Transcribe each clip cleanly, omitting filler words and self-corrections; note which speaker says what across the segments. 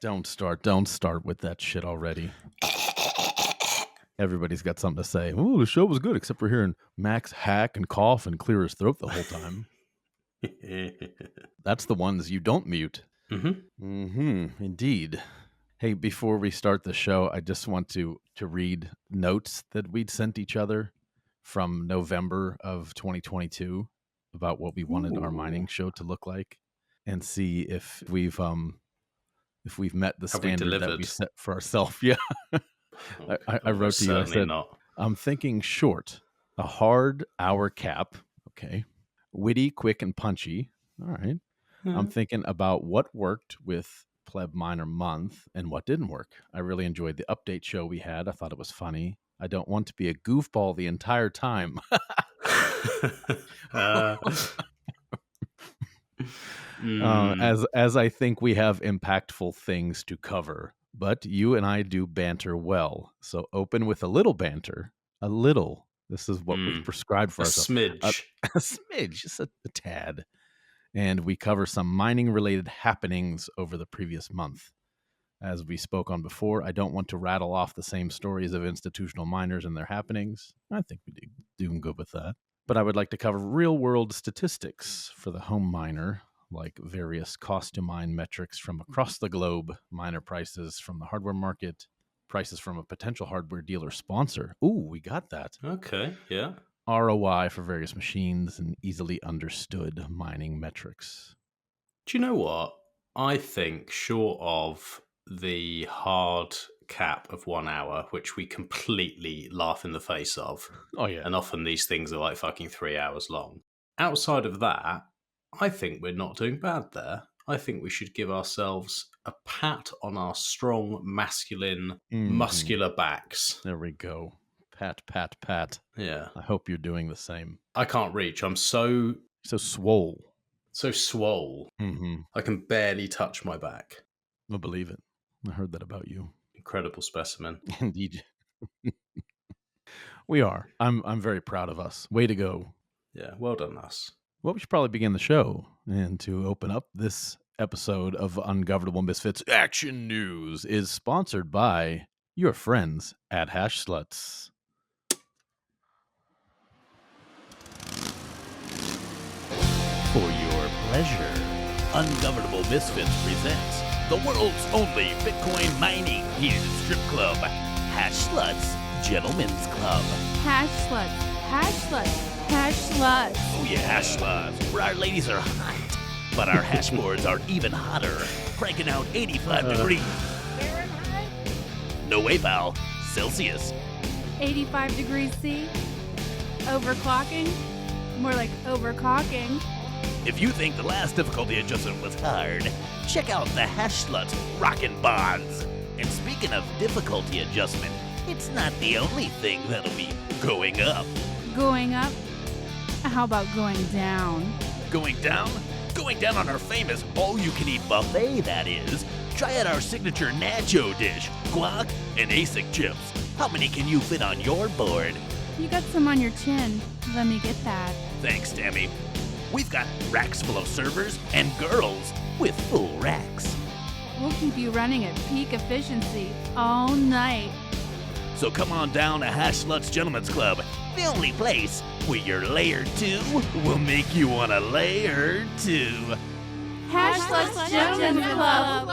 Speaker 1: Don't start with that shit already. Everybody's got something to say. Oh, the show was good, except for hearing Max hack and cough and clear his throat the whole time. That's the ones you don't mute. Indeed. Hey, before we start the show, I just want to read notes that we'd sent each other from November of 2022 about what we wanted our mining show to look like, and see if we've met the standard that we set for ourselves. Yeah. I wrote to you, I said, not. I'm thinking short, a hard hour cap. Okay. Witty, quick, and punchy. All right. I'm thinking about what worked with Pleb Minor Month and what didn't work. I really enjoyed the update show we had. I thought it was funny. I don't want to be a goofball the entire time. As I think we have impactful things to cover, but you and I do banter well. So open with a little banter, a little. This is what we prescribed for ourselves.
Speaker 2: Smidge.
Speaker 1: A smidge, just a tad. And we cover some mining-related happenings over the previous month. As we spoke on before, I don't want to rattle off the same stories of institutional miners and their happenings. I think we do good with that. But I would like to cover real-world statistics for the home miner, like various cost-to-mine metrics from across the globe, miner prices from the hardware market, prices from a potential hardware dealer sponsor. Ooh, we got that.
Speaker 2: Okay, yeah.
Speaker 1: ROI for various machines and easily understood mining metrics.
Speaker 2: Do you know what? I think short of the hard cap of 1 hour, which we completely laugh in the face of.
Speaker 1: Oh, yeah.
Speaker 2: And often these things are like fucking 3 hours long. Outside of that, I think we're not doing bad there. I think we should give ourselves a pat on our strong, masculine, muscular backs.
Speaker 1: There we go. Pat, pat, pat.
Speaker 2: Yeah.
Speaker 1: I hope you're doing the same.
Speaker 2: I can't reach. I'm so
Speaker 1: swole.
Speaker 2: So swole. I can barely touch my back.
Speaker 1: I'll believe it. I heard that about you.
Speaker 2: Incredible specimen.
Speaker 1: Indeed. We are. I'm very proud of us. Way to go.
Speaker 2: Yeah, well done, us.
Speaker 1: Well, we should probably begin the show. And to open up this episode of Ungovernable Misfits Action News is sponsored by your friends at Sluts. For your pleasure, Ungovernable Misfits presents the world's only Bitcoin mining heated strip club, Sluts Gentlemen's Club.
Speaker 3: Sluts, Sluts.
Speaker 1: Oh yeah, Sluts, where our ladies are hot, but our hash boards are even hotter, cranking out 85 degrees.
Speaker 3: Fahrenheit?
Speaker 1: No way, pal. Celsius.
Speaker 3: 85 degrees C? Overclocking? More like overcocking.
Speaker 1: If you think the last difficulty adjustment was hard, check out the Sluts Rockin' Bonds. And speaking of difficulty adjustment, it's not the only thing that'll be going up.
Speaker 3: Going up? How about going down?
Speaker 1: Going down? Going down on our famous all-you-can-eat buffet, that is. Try out our signature nacho dish, guac and ASIC chips. How many can you fit on your board?
Speaker 3: You got some on your chin. Let me get that.
Speaker 1: Thanks, Tammy. We've got racks full of servers and girls with full racks.
Speaker 3: We'll keep you running at peak efficiency all night.
Speaker 1: So come on down to Sluts Gentlemen's Club, the only place where your layer 2 will make you want to layer 2.
Speaker 3: Sluts Gentlemen's Club.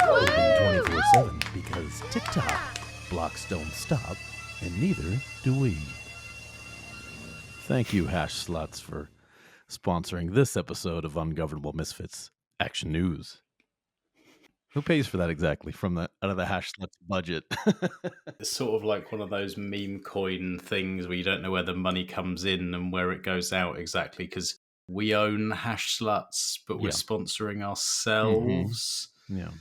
Speaker 1: Open 24/7 because TikTok blocks don't stop, and neither do we. Thank you, Sluts, for sponsoring this episode of Ungovernable Misfits Action News. Who pays for that exactly from out of the Sluts budget?
Speaker 2: It's sort of like one of those meme coin things where you don't know where the money comes in and where it goes out exactly, because we own Sluts, but we're sponsoring ourselves.
Speaker 1: Yeah.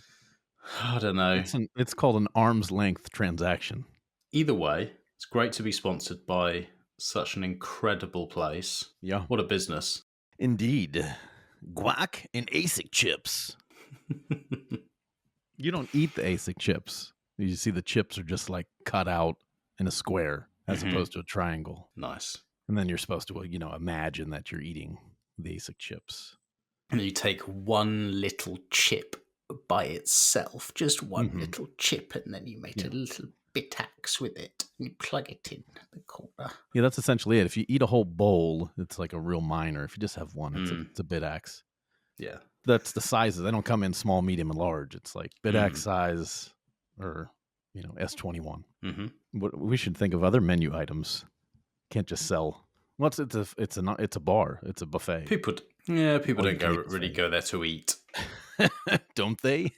Speaker 2: I don't know.
Speaker 1: It's called an arm's length transaction.
Speaker 2: Either way, it's great to be sponsored by such an incredible place.
Speaker 1: Yeah.
Speaker 2: What a business.
Speaker 1: Indeed. Guac and ASIC chips. You don't eat the ASIC chips. You see the chips are just like cut out in a square as opposed to a triangle.
Speaker 2: Nice.
Speaker 1: And then you're supposed to, imagine that you're eating the ASIC chips.
Speaker 2: And you take one little chip by itself, just one
Speaker 1: Mhm.
Speaker 2: little chip, and then you made
Speaker 1: Yeah.
Speaker 2: a little bit axe with it, and you plug it in the corner.
Speaker 1: Yeah, that's essentially it. If you eat a whole bowl, it's like a real miner. If you just have one, it's
Speaker 2: Mm.
Speaker 1: a bit axe.
Speaker 2: Yeah.
Speaker 1: That's the sizes. They don't come in small, medium, and large. It's like bit axe
Speaker 2: Mm.
Speaker 1: size, or S21.
Speaker 2: Mm-hmm.
Speaker 1: What we should think of other menu items. Can't just sell. Well, it's a bar. It's a buffet.
Speaker 2: People don't
Speaker 1: All-you-can-eat
Speaker 2: really
Speaker 1: buffet.
Speaker 2: go there to eat.
Speaker 1: Don't they?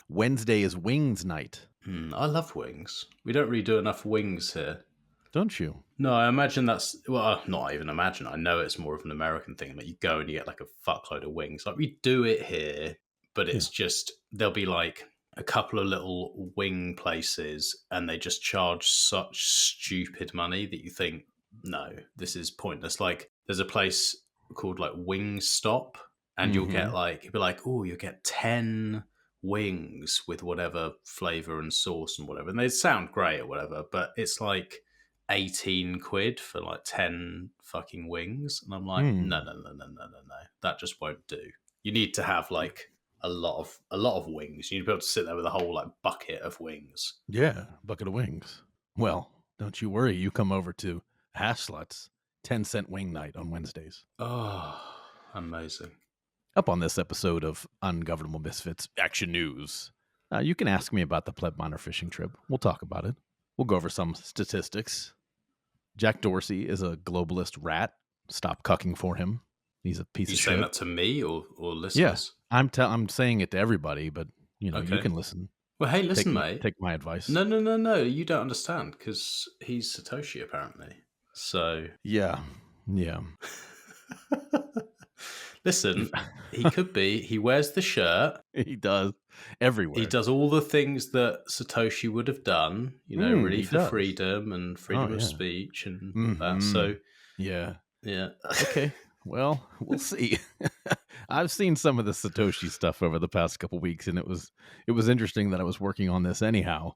Speaker 1: Wednesday is wings night.
Speaker 2: I love wings. We don't really do enough wings here.
Speaker 1: Don't you?
Speaker 2: No, I imagine that's, well, not even imagine. I know it's more of an American thing. Like, you go and you get like a fuckload of wings. Like, we do it here, but it's just, there'll be like a couple of little wing places and they just charge such stupid money that you think, no, this is pointless. Like, there's a place called like Wingstop, and you'll get like, you'll be like, oh, you'll get 10 wings with whatever flavor and sauce and whatever. And they sound great or whatever, but it's like 18 quid for like 10 fucking wings. And I'm like, no. That just won't do. You need to have like a lot of wings. You need to be able to sit there with a whole like bucket of wings.
Speaker 1: Yeah, bucket of wings. Well, don't you worry. You come over to Hashrate, 10-cent wing night on Wednesdays.
Speaker 2: Oh, amazing.
Speaker 1: Up on this episode of Ungovernable Misfits Action News, you can ask me about the Pleb minor fishing trip. We'll talk about it. We'll go over some statistics. Jack Dorsey is a globalist rat. Stop cucking for him. He's a piece of shit.
Speaker 2: You saying that to me or listeners?
Speaker 1: Yes, I'm saying it to everybody, but you can listen.
Speaker 2: Well, hey, listen, mate.
Speaker 1: Take my advice.
Speaker 2: No. You don't understand because he's Satoshi apparently. So
Speaker 1: yeah.
Speaker 2: Listen, he could be. He wears the shirt.
Speaker 1: He does everywhere.
Speaker 2: He does all the things that Satoshi would have done, really for freedom and freedom of speech and that. So,
Speaker 1: yeah.
Speaker 2: Okay.
Speaker 1: Well, we'll see. I've seen some of the Satoshi stuff over the past couple weeks, and it was interesting that I was working on this anyhow.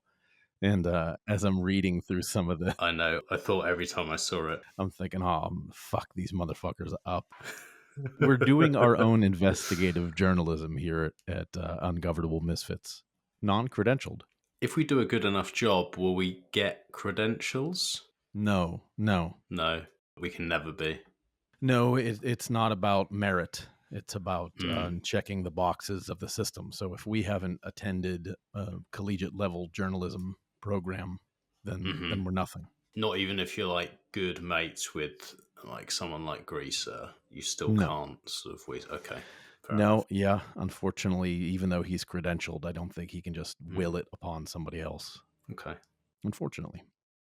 Speaker 1: And as I'm reading through some of the,
Speaker 2: I know. I thought every time I saw it,
Speaker 1: I'm thinking, oh, fuck these motherfuckers up. We're doing our own investigative journalism here at Ungovernable Misfits, non-credentialed.
Speaker 2: If we do a good enough job, will we get credentials?
Speaker 1: No.
Speaker 2: We can never be.
Speaker 1: No, it's not about merit. It's about checking the boxes of the system. So if we haven't attended a collegiate level journalism program, then we're nothing.
Speaker 2: Not even if you're like good mates with like someone like Greaser, you still can't sort of okay.
Speaker 1: No, yeah. Unfortunately, even though he's credentialed, I don't think he can just will it upon somebody else.
Speaker 2: Okay.
Speaker 1: Unfortunately.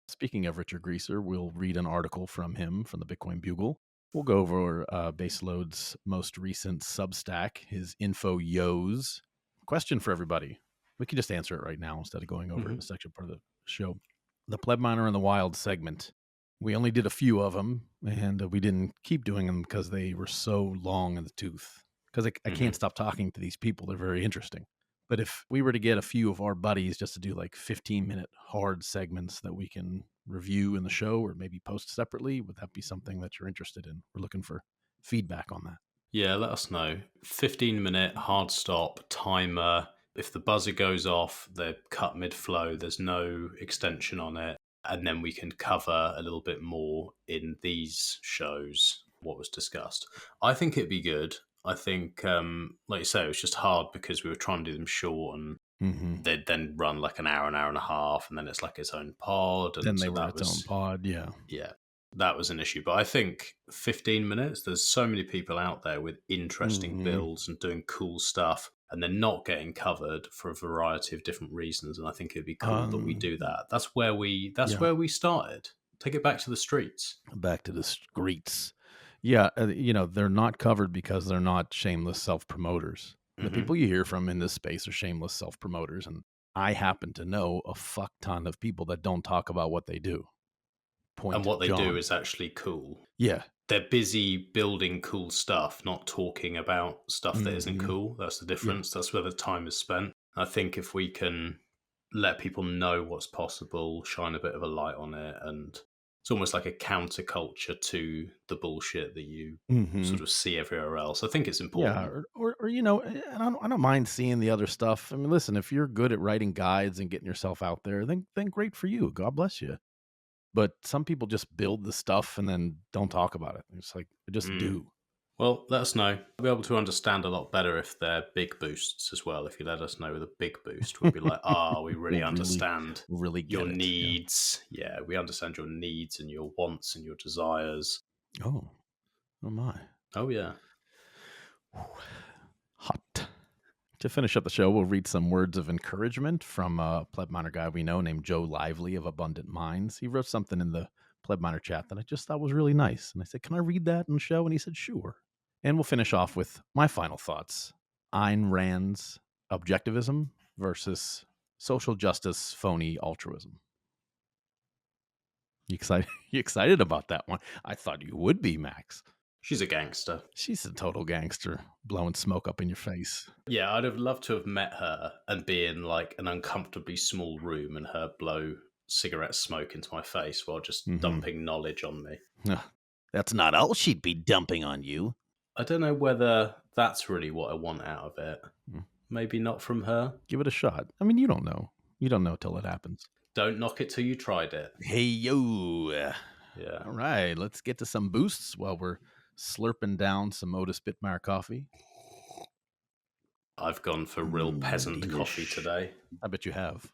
Speaker 1: Speaking of Richard Greaser, we'll read an article from him from the Bitcoin Bugle. We'll go over Bassload's most recent Substack, his info yos. Question for everybody. We can just answer it right now instead of going over in the section part of the show. The Pleb Miner in the Wild segment. We only did a few of them, and we didn't keep doing them because they were so long in the tooth. Because I can't stop talking to these people. They're very interesting. But if we were to get a few of our buddies just to do like 15-minute hard segments that we can review in the show or maybe post separately, would that be something that you're interested in? We're looking for feedback on that.
Speaker 2: Yeah, let us know. 15-minute hard stop timer. If the buzzer goes off, they're cut mid-flow. There's no extension on it. And then we can cover a little bit more in these shows what was discussed. I think it'd be good. I think, like you say, it was just hard because we were trying to do them short and they'd then run like an hour and a half, and then it's like its own pod. And
Speaker 1: then they were its own pod, yeah.
Speaker 2: Yeah, that was an issue. But I think 15 minutes, there's so many people out there with interesting builds and doing cool stuff, and they're not getting covered for a variety of different reasons. And I think it'd be cool that we do that. That's where we started. Take it back to the streets.
Speaker 1: Back to the streets. Yeah, they're not covered because they're not shameless self-promoters. The people you hear from in this space are shameless self-promoters, and I happen to know a fuck ton of people that don't talk about what they do.
Speaker 2: And what they do is actually cool.
Speaker 1: Yeah.
Speaker 2: They're busy building cool stuff, not talking about stuff that isn't cool. That's the difference. Yeah. That's where the time is spent. I think if we can let people know what's possible, shine a bit of a light on it, and It's almost like a counterculture to the bullshit that you sort of see everywhere else. I think it's important.
Speaker 1: Yeah, or you know, I don't mind seeing the other stuff. I mean, listen, if you're good at writing guides and getting yourself out there, then great for you. God bless you. But some people just build the stuff and then don't talk about it. It's like they just do.
Speaker 2: Well, let us know. We'll be able to understand a lot better if they're big boosts as well. If you let us know with a big boost, we'll be like, we really understand
Speaker 1: really get
Speaker 2: your
Speaker 1: it,
Speaker 2: needs. Yeah, we understand your needs and your wants and your desires.
Speaker 1: Oh my.
Speaker 2: Oh, yeah.
Speaker 1: Hot. To finish up the show, we'll read some words of encouragement from a Pleb Minor guy we know named Joe Lively of Abundant Minds. He wrote something in the Pleb Minor chat that I just thought was really nice. And I said, can I read that on the show? And he said, sure. And we'll finish off with my final thoughts. Ayn Rand's objectivism versus social justice phony altruism. You excited about that one? I thought you would be, Max.
Speaker 2: She's a gangster.
Speaker 1: She's a total gangster, blowing smoke up in your face.
Speaker 2: Yeah, I'd have loved to have met her and be in like an uncomfortably small room and her blow cigarette smoke into my face while just dumping knowledge on me.
Speaker 1: That's not all she'd be dumping on you.
Speaker 2: I don't know whether that's really what I want out of it. Maybe not from her.
Speaker 1: Give it a shot. I mean, you don't know. You don't know till it happens.
Speaker 2: Don't knock it till you tried it.
Speaker 1: Hey, yo.
Speaker 2: Yeah.
Speaker 1: All right, let's get to some boosts while we're slurping down some Otis Bitmeyer coffee.
Speaker 2: I've gone for real peasant coffee today.
Speaker 1: I bet you have.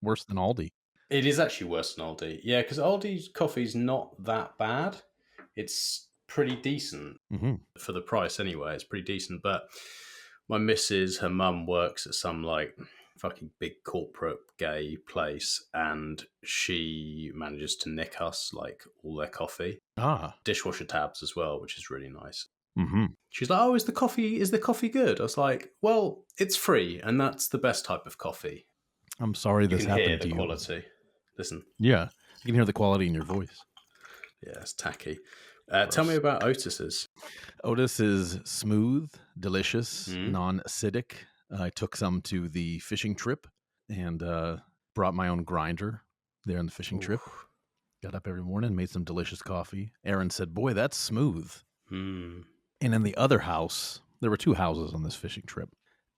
Speaker 1: Worse than Aldi.
Speaker 2: It is actually worse than Aldi. Yeah, because Aldi's coffee's not that bad. It's pretty decent for the price anyway. It's pretty decent. But my missus, her mum, works at some like fucking big corporate gay place, and she manages to nick us like all their coffee. Dishwasher tabs as well, which is really nice. She's like, "Oh, is the coffee good?" I was like, "Well, it's free, and that's the best type of coffee."
Speaker 1: I'm sorry this happened to you.
Speaker 2: Quality. Listen.
Speaker 1: Yeah, you can hear the quality in your voice.
Speaker 2: Yeah, it's tacky. Tell me about Otis's.
Speaker 1: Otis is smooth, delicious, non-acidic. I took some to the fishing trip and brought my own grinder there on the fishing trip. Got up every morning, made some delicious coffee. Aaron said, "Boy, that's smooth." And in the other house, there were two houses on this fishing trip.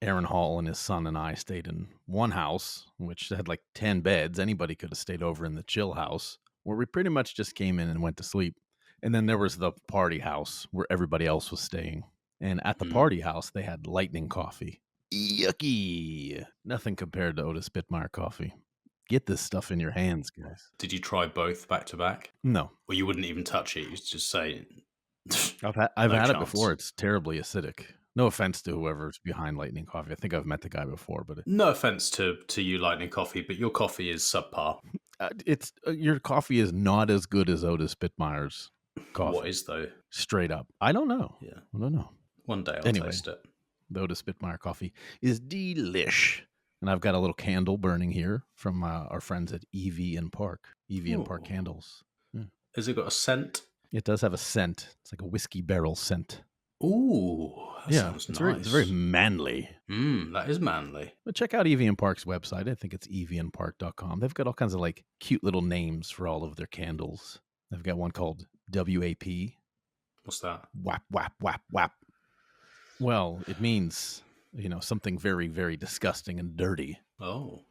Speaker 1: Aaron Hall and his son and I stayed in one house, which had like 10 beds. Anybody could have stayed over in the chill house, where we pretty much just came in and went to sleep. And then there was the party house where everybody else was staying. And at the party house, they had lightning coffee. Yucky. Nothing compared to Otis Bitmeyer coffee. Get this stuff in your hands, guys.
Speaker 2: Did you try both back to back?
Speaker 1: No.
Speaker 2: Well, you wouldn't even touch it. You just say...
Speaker 1: I've had it before. It's terribly acidic. No offense to whoever's behind Lightning Coffee. I think I've met the guy before, but
Speaker 2: no offense to you, Lightning Coffee, but your coffee is subpar.
Speaker 1: Your coffee is not as good as Otis Bitmeyer's coffee.
Speaker 2: What is though?
Speaker 1: Straight up, I don't know.
Speaker 2: Yeah,
Speaker 1: I don't know.
Speaker 2: One day I'll taste it.
Speaker 1: The Otis Bitmeyer coffee is delish, and I've got a little candle burning here from our friends at Evie and Park. Evie and Park candles. Yeah.
Speaker 2: Has it got a scent?
Speaker 1: It does have a scent. It's like a whiskey barrel scent.
Speaker 2: Ooh, that sounds nice.
Speaker 1: It's very manly.
Speaker 2: That is manly.
Speaker 1: But check out Evie and Park's website. I think it's evieandpark.com. They've got all kinds of like cute little names for all of their candles. They've got one called WAP.
Speaker 2: What's that?
Speaker 1: Wap, wap, wap, wap. Well, it means, something very, very disgusting and dirty.
Speaker 2: Oh,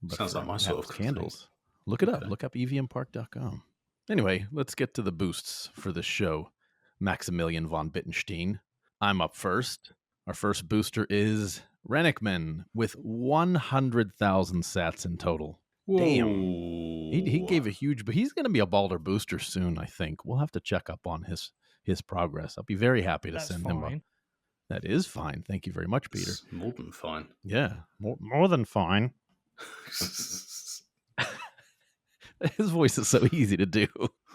Speaker 2: sounds like my sort of
Speaker 1: candles.
Speaker 2: Thing.
Speaker 1: Look it up. Look up evieandpark.com. Anyway, let's get to the boosts for this show. Maximilian von Bittenstein. I'm up first. Our first booster is Rennickman with 100,000 sats in total.
Speaker 2: Whoa.
Speaker 1: Damn. He gave a huge, but he's going to be a Balder booster soon, I think. We'll have to check up on his progress. I'll be very happy to send him up. That is fine. Thank you very much, Peter.
Speaker 2: It's more than fine.
Speaker 1: Yeah, more than fine. His voice is so easy to do.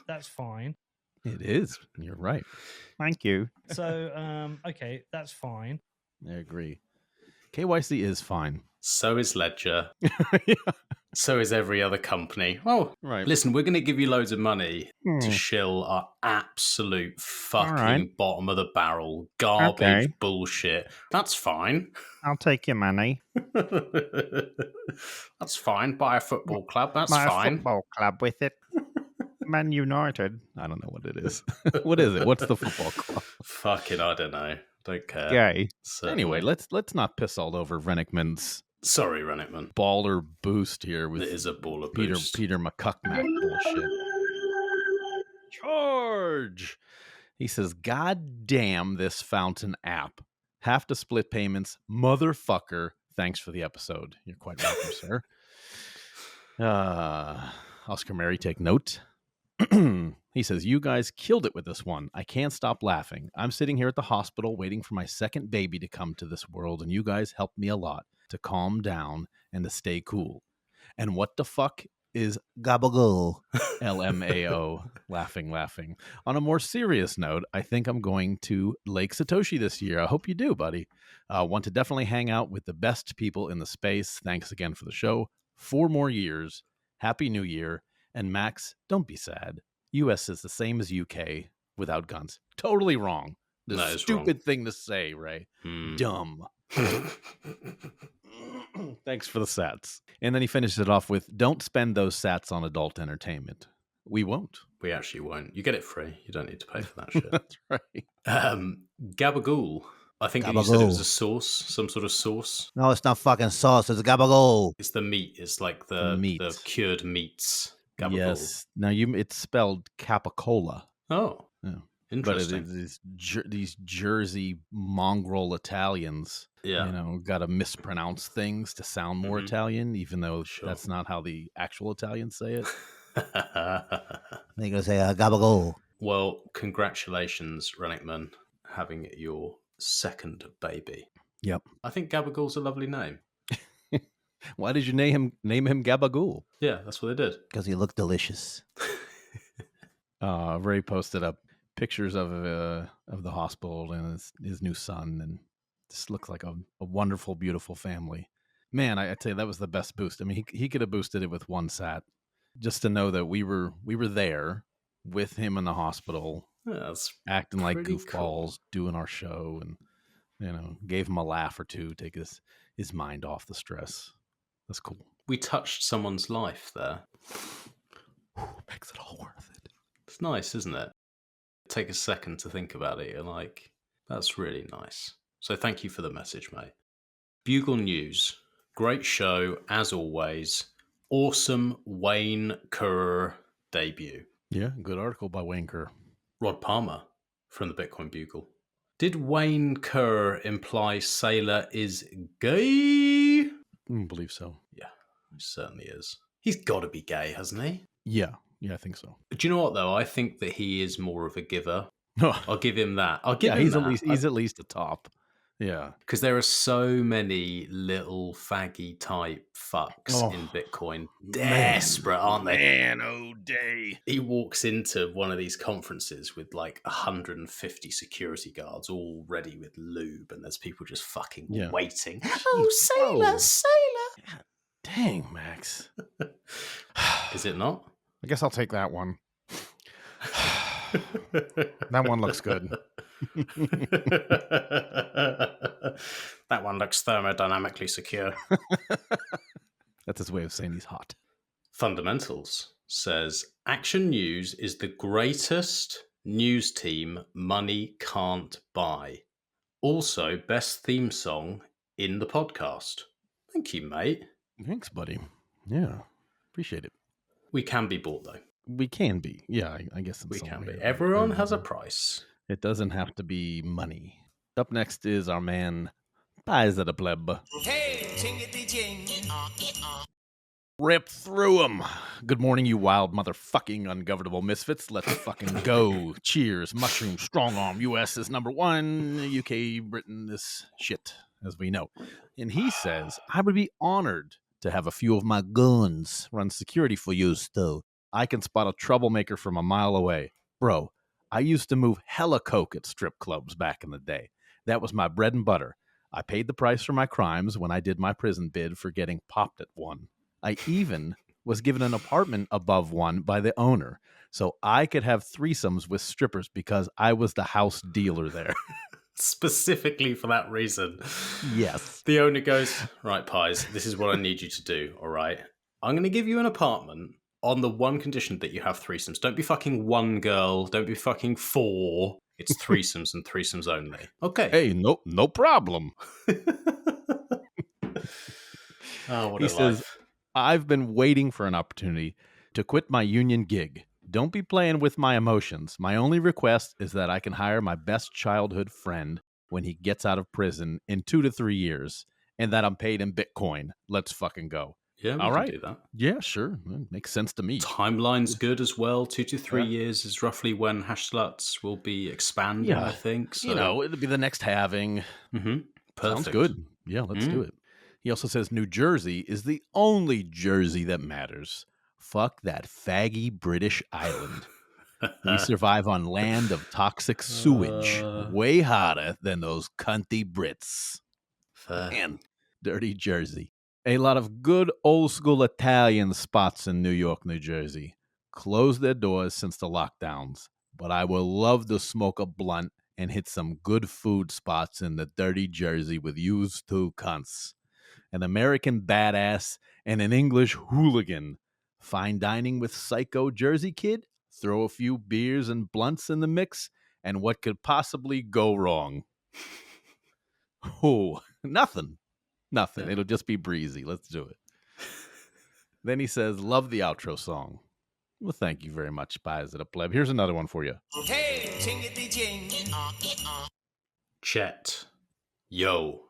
Speaker 4: That's fine.
Speaker 1: It is. You're right. Thank you.
Speaker 4: So, okay, that's fine.
Speaker 1: I agree. KYC is fine.
Speaker 2: So is Ledger.
Speaker 1: Yeah.
Speaker 2: So is every other company. Well,
Speaker 1: right.
Speaker 2: Listen, we're going to give you loads of money to shill our absolute fucking bottom of the barrel garbage bullshit. That's fine.
Speaker 1: I'll take your money.
Speaker 2: That's fine. Buy a football club. That's
Speaker 1: Buy
Speaker 2: fine.
Speaker 1: a football club with it. Man United. I don't know what it is. What is it? What's the football club?
Speaker 2: Fucking, I don't know. Don't care.
Speaker 1: Gay.
Speaker 2: Certainly.
Speaker 1: Anyway, let's not piss all over Rennickman's
Speaker 2: Sorry, Rennickman.
Speaker 1: baller boost here with
Speaker 2: It is a baller
Speaker 1: Peter
Speaker 2: boost.
Speaker 1: Peter McCuckmack bullshit. Charge. He says, "God damn this fountain app. Have to split payments, motherfucker. Thanks for the episode." You're quite welcome, sir. Oscar Mary, take note. He says, "You guys killed it with this one. I can't stop laughing. I'm sitting here at the hospital waiting for my second baby to come to this world, and you guys helped me a lot to calm down and to stay cool. And what the fuck is gabagool?" LMAO. Laughing. On a more serious note, I think I'm going to Lake Satoshi this year. I hope you do, buddy. Want to definitely hang out with the best people in the space. Thanks again for the show. 4 more years. Happy New Year. And Max, don't be sad. US is the same as UK without guns. Totally wrong. The stupid thing to say, Ray. Dumb. Thanks for the sats. And then he finishes it off with, "Don't spend those sats on adult entertainment." We won't.
Speaker 2: We actually won't. You get it free. You don't need to pay for that shit.
Speaker 1: That's right.
Speaker 2: Gabagool. I think you said it was a sauce, some sort of sauce.
Speaker 5: No, it's not fucking sauce. It's gabagool.
Speaker 2: It's the meat. It's like the cured meats. Gabagool.
Speaker 1: Yes. Now it's spelled capicola.
Speaker 2: Oh,
Speaker 1: yeah.
Speaker 2: Interesting.
Speaker 1: But these Jersey mongrel Italians, got to mispronounce things to sound more Italian, even though that's not how the actual Italians say it.
Speaker 5: They're gonna say gabagool.
Speaker 2: Well, congratulations, Rennickman, having your second baby.
Speaker 1: Yep.
Speaker 2: I think Gabagool's a lovely name.
Speaker 1: Why did you name him Gabagool?
Speaker 2: Yeah, that's what they did.
Speaker 5: Because he looked delicious.
Speaker 1: Ray posted up pictures of the hospital and his new son, and just looks like a wonderful, beautiful family. Man, I tell you, that was the best boost. I mean, he could have boosted it with one sat, just to know that we were there with him in the hospital, acting like goofballs, doing our show, and gave him a laugh or two, take his mind off the stress. That's cool.
Speaker 2: We touched someone's life there.
Speaker 1: Makes it all worth it.
Speaker 2: It's nice, isn't it? Take a second to think about it. You're like, that's really nice. So thank you for the message, mate. Bugle News. Great show, as always. Awesome Wayne Kerr debut.
Speaker 1: Yeah, good article by Wayne Kerr.
Speaker 2: Rod Palmer from the Bitcoin Bugle. Did Wayne Kerr imply Sailor is gay?
Speaker 1: I believe so.
Speaker 2: Yeah, he certainly is. He's got to be gay, hasn't he?
Speaker 1: Yeah, I think so.
Speaker 2: Do you know what, though? I think that he is more of a giver. I'll give him that.
Speaker 1: He's at least a top. Yeah.
Speaker 2: Because there are so many little faggy type fucks in Bitcoin. Desperate, aren't they?
Speaker 1: Man, oh day.
Speaker 2: He walks into one of these conferences with like 150 security guards all ready with lube, and there's people just fucking waiting. Oh, sailor.
Speaker 1: God, dang, Max.
Speaker 2: Is it not?
Speaker 1: I guess I'll take that one. That one looks good.
Speaker 2: That one looks thermodynamically secure.
Speaker 1: That's his way of saying he's hot.
Speaker 2: Fundamentals says Action News is the greatest news team money can't buy. Also, best theme song in the podcast. Thank you, mate.
Speaker 1: Thanks, buddy. Yeah, appreciate it.
Speaker 2: We can be bought, though.
Speaker 1: We can be. Yeah, I guess
Speaker 2: we can be. Everyone has a price.
Speaker 1: It doesn't have to be money. Up next is our man, Pies at a Pleb.
Speaker 6: Hey, chingity-ching.
Speaker 1: Rip through 'em. Good morning, you wild motherfucking ungovernable misfits. Let's fucking go. Cheers. Mushroom, strong arm. US is number 1. UK, Britain, this shit, as we know. And he says, I would be honored to have a few of my goons run security for you, though. I can spot a troublemaker from a mile away. Bro, I used to move hella coke at strip clubs back in the day. That was my bread and butter. I paid the price for my crimes when I did my prison bid for getting popped at one. I even was given an apartment above one by the owner, so I could have threesomes with strippers because I was the house dealer there.
Speaker 2: Specifically for that reason.
Speaker 1: Yes.
Speaker 2: The owner goes, right, Pies, this is what I need you to do, all right? I'm going to give you an apartment on the one condition that you have threesomes. Don't be fucking one girl. Don't be fucking 4. It's threesomes and threesomes only. Okay.
Speaker 1: Hey, no problem.
Speaker 2: Oh, what
Speaker 1: He
Speaker 2: a
Speaker 1: says,
Speaker 2: life.
Speaker 1: I've been waiting for an opportunity to quit my union gig. Don't be playing with my emotions. My only request is that I can hire my best childhood friend when he gets out of prison in 2 to 3 years, and that I'm paid in Bitcoin. Let's fucking go.
Speaker 2: Yeah, we
Speaker 1: All
Speaker 2: can
Speaker 1: right.
Speaker 2: do that.
Speaker 1: Yeah, sure. That makes sense to me.
Speaker 2: Timeline's good as well. 2 to 3
Speaker 1: Yeah.
Speaker 2: years is roughly when Sluts will be expanding,
Speaker 1: Yeah.
Speaker 2: I think. So.
Speaker 1: You know, it'll be the next halving.
Speaker 2: Mm-hmm. Perfect.
Speaker 1: Sounds good. Yeah, let's do it. He also says New Jersey is the only Jersey that matters. Fuck that faggy British island. We survive on land of toxic sewage, way hotter than those cunty Brits.
Speaker 2: Fair.
Speaker 1: Man, dirty Jersey. A lot of good old school Italian spots in New York, New Jersey. Closed their doors since the lockdowns, but I will love to smoke a blunt and hit some good food spots in the dirty Jersey with yous two cunts. An American badass and an English hooligan. Fine dining with psycho Jersey kid? Throw a few beers and blunts in the mix, and what could possibly go wrong? Oh, nothing. Nothing.
Speaker 2: Yeah.
Speaker 1: It'll just be breezy. Let's do it. Then he says, love the outro song. Well, thank you very much, Spies at a Pleb. Here's another one for you.
Speaker 6: Hey, chingity jing.
Speaker 2: Chet. Yo.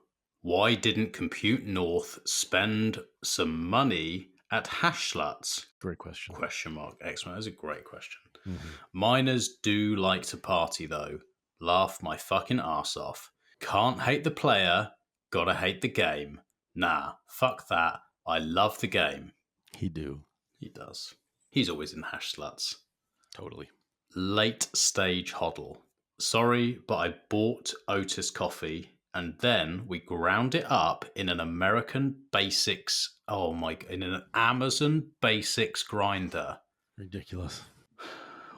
Speaker 2: Why didn't Compute North spend some money at Sluts?
Speaker 1: Great question.
Speaker 2: Question mark. Excellent. That's a great question.
Speaker 1: Mm-hmm.
Speaker 2: Miners do like to party, though. Laugh my fucking ass off. Can't hate the player. Gotta hate the game. Nah, fuck that. I love the game.
Speaker 1: He do.
Speaker 2: He does. He's always in Sluts.
Speaker 1: Totally.
Speaker 2: Late stage hodl. Sorry, but I bought Otis coffee and then we ground it up in an American Basics. Oh my! In an Amazon Basics grinder.
Speaker 1: Ridiculous.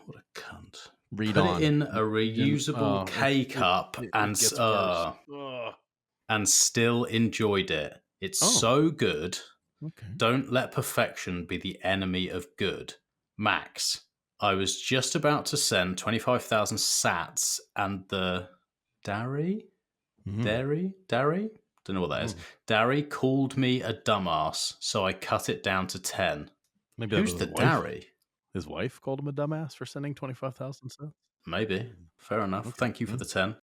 Speaker 2: What a cunt.
Speaker 1: Read
Speaker 2: Put
Speaker 1: on.
Speaker 2: it in a reusable K cup
Speaker 1: it
Speaker 2: and
Speaker 1: gets worse. Ugh.
Speaker 2: and still enjoyed it. It's
Speaker 1: Oh.
Speaker 2: so good.
Speaker 1: Okay.
Speaker 2: Don't let perfection be the enemy of good. Max, I was just about to send 25,000 sats and the Dari?
Speaker 1: Mhm.
Speaker 2: Dari? Don't know what that is. Dari called me a dumbass, so I cut it down to 10.
Speaker 1: Maybe that
Speaker 2: Who's
Speaker 1: was
Speaker 2: the
Speaker 1: his wife.
Speaker 2: Dari?
Speaker 1: His wife called him a dumbass for sending 25,000 cents.
Speaker 2: Maybe. Fair enough.
Speaker 1: Okay.
Speaker 2: Thank you for the 10.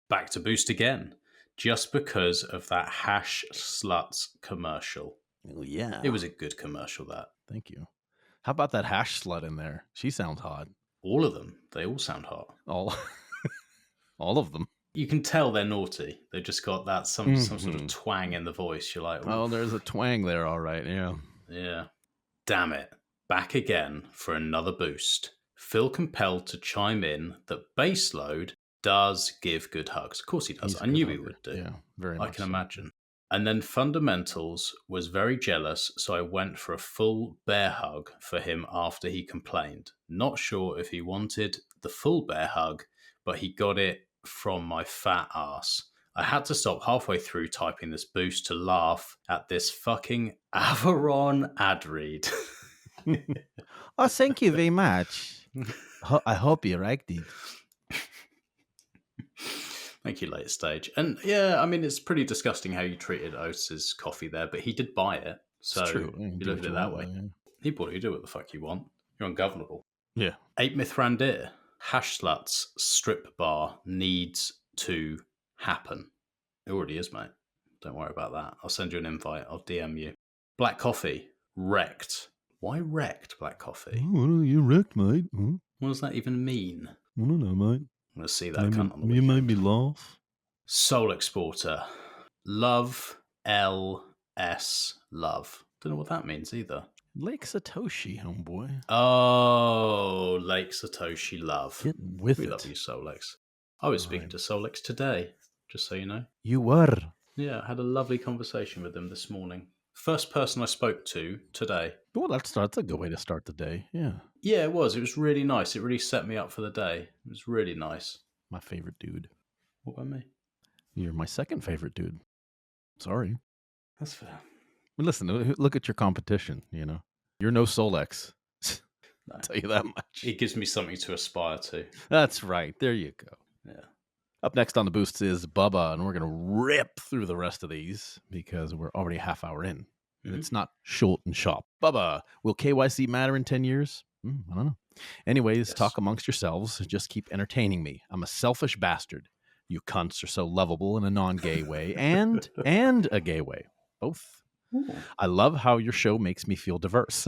Speaker 2: Back to Boost again. Just because of that Sluts commercial.
Speaker 1: Oh, yeah.
Speaker 2: It was a good commercial, that.
Speaker 1: Thank you. How about that hash slut in there? She sounds hot.
Speaker 2: All of them. They all sound hot.
Speaker 1: All of them.
Speaker 2: You can tell they're naughty. They've just got that some sort of twang in the voice. You're like,
Speaker 1: Oh, there's a twang there. All right. Yeah.
Speaker 2: yeah. Damn it. Back again for another boost. Feel compelled to chime in that Bassload does give good hugs. Of course he does.
Speaker 1: He's a
Speaker 2: I
Speaker 1: good
Speaker 2: knew he
Speaker 1: hugger.
Speaker 2: would do.
Speaker 1: Yeah. Very
Speaker 2: I
Speaker 1: much.
Speaker 2: can
Speaker 1: so.
Speaker 2: imagine. And then Fundamentals was very jealous, so I went for a full bear hug for him after he complained. Not sure if he wanted the full bear hug, but he got it from my fat ass. I had to stop halfway through typing this boost to laugh at this fucking Averon ad read.
Speaker 5: Oh, thank you very much. I hope you liked it.
Speaker 2: Thank you, late stage. And yeah, I mean, it's pretty disgusting how you treated Otis's coffee there, but he did buy it. So
Speaker 1: It's true. Yeah,
Speaker 2: you
Speaker 1: do
Speaker 2: look
Speaker 1: what
Speaker 2: at it
Speaker 1: you
Speaker 2: that
Speaker 1: want,
Speaker 2: way.
Speaker 1: yeah.
Speaker 2: He bought it. You do what the fuck you want. You're ungovernable.
Speaker 1: Yeah.
Speaker 2: 8 Mithrandir. Sluts strip bar needs to happen. It already is, mate. Don't worry about that. I'll send you an invite. I'll DM you. Black coffee. Wrecked. Why wrecked, Black coffee?
Speaker 1: Oh, you wrecked, mate.
Speaker 2: What does that even mean?
Speaker 1: I don't know, mate.
Speaker 2: I'm going to see that cunt on the
Speaker 1: You
Speaker 2: weekend.
Speaker 1: made me laugh.
Speaker 2: Soul Exporter. Love LS Love. Don't know what that means either.
Speaker 1: Lake Satoshi, homeboy.
Speaker 2: Oh, Lake Satoshi Love.
Speaker 1: Get with
Speaker 2: We
Speaker 1: it.
Speaker 2: love you, Solex. I was speaking
Speaker 1: Right.
Speaker 2: to Solex today, just so you know.
Speaker 5: You were.
Speaker 2: Yeah, I had a lovely conversation with him this morning. First person I spoke to today.
Speaker 1: Well, that's a good way to start the day. Yeah.
Speaker 2: Yeah, it was. It was really nice. It really set me up for the day. It was really nice.
Speaker 1: My favorite dude.
Speaker 2: What about me?
Speaker 1: You're my second favorite dude. Sorry.
Speaker 2: That's fair.
Speaker 1: But listen, look at your competition, you know. You're no Solex. I'll tell you that much.
Speaker 2: It gives me something to aspire to.
Speaker 1: That's right. There you go.
Speaker 2: Yeah.
Speaker 1: Up next on the boosts is Bubba, and we're going to rip through the rest of these because we're already a half hour in. And it's not short and sharp. Bubba, will KYC matter in 10 years? I don't know. Anyways, talk amongst yourselves. Just keep entertaining me. I'm a selfish bastard. You cunts are so lovable in a non-gay way and a gay way. Both. Ooh. I love how your show makes me feel diverse.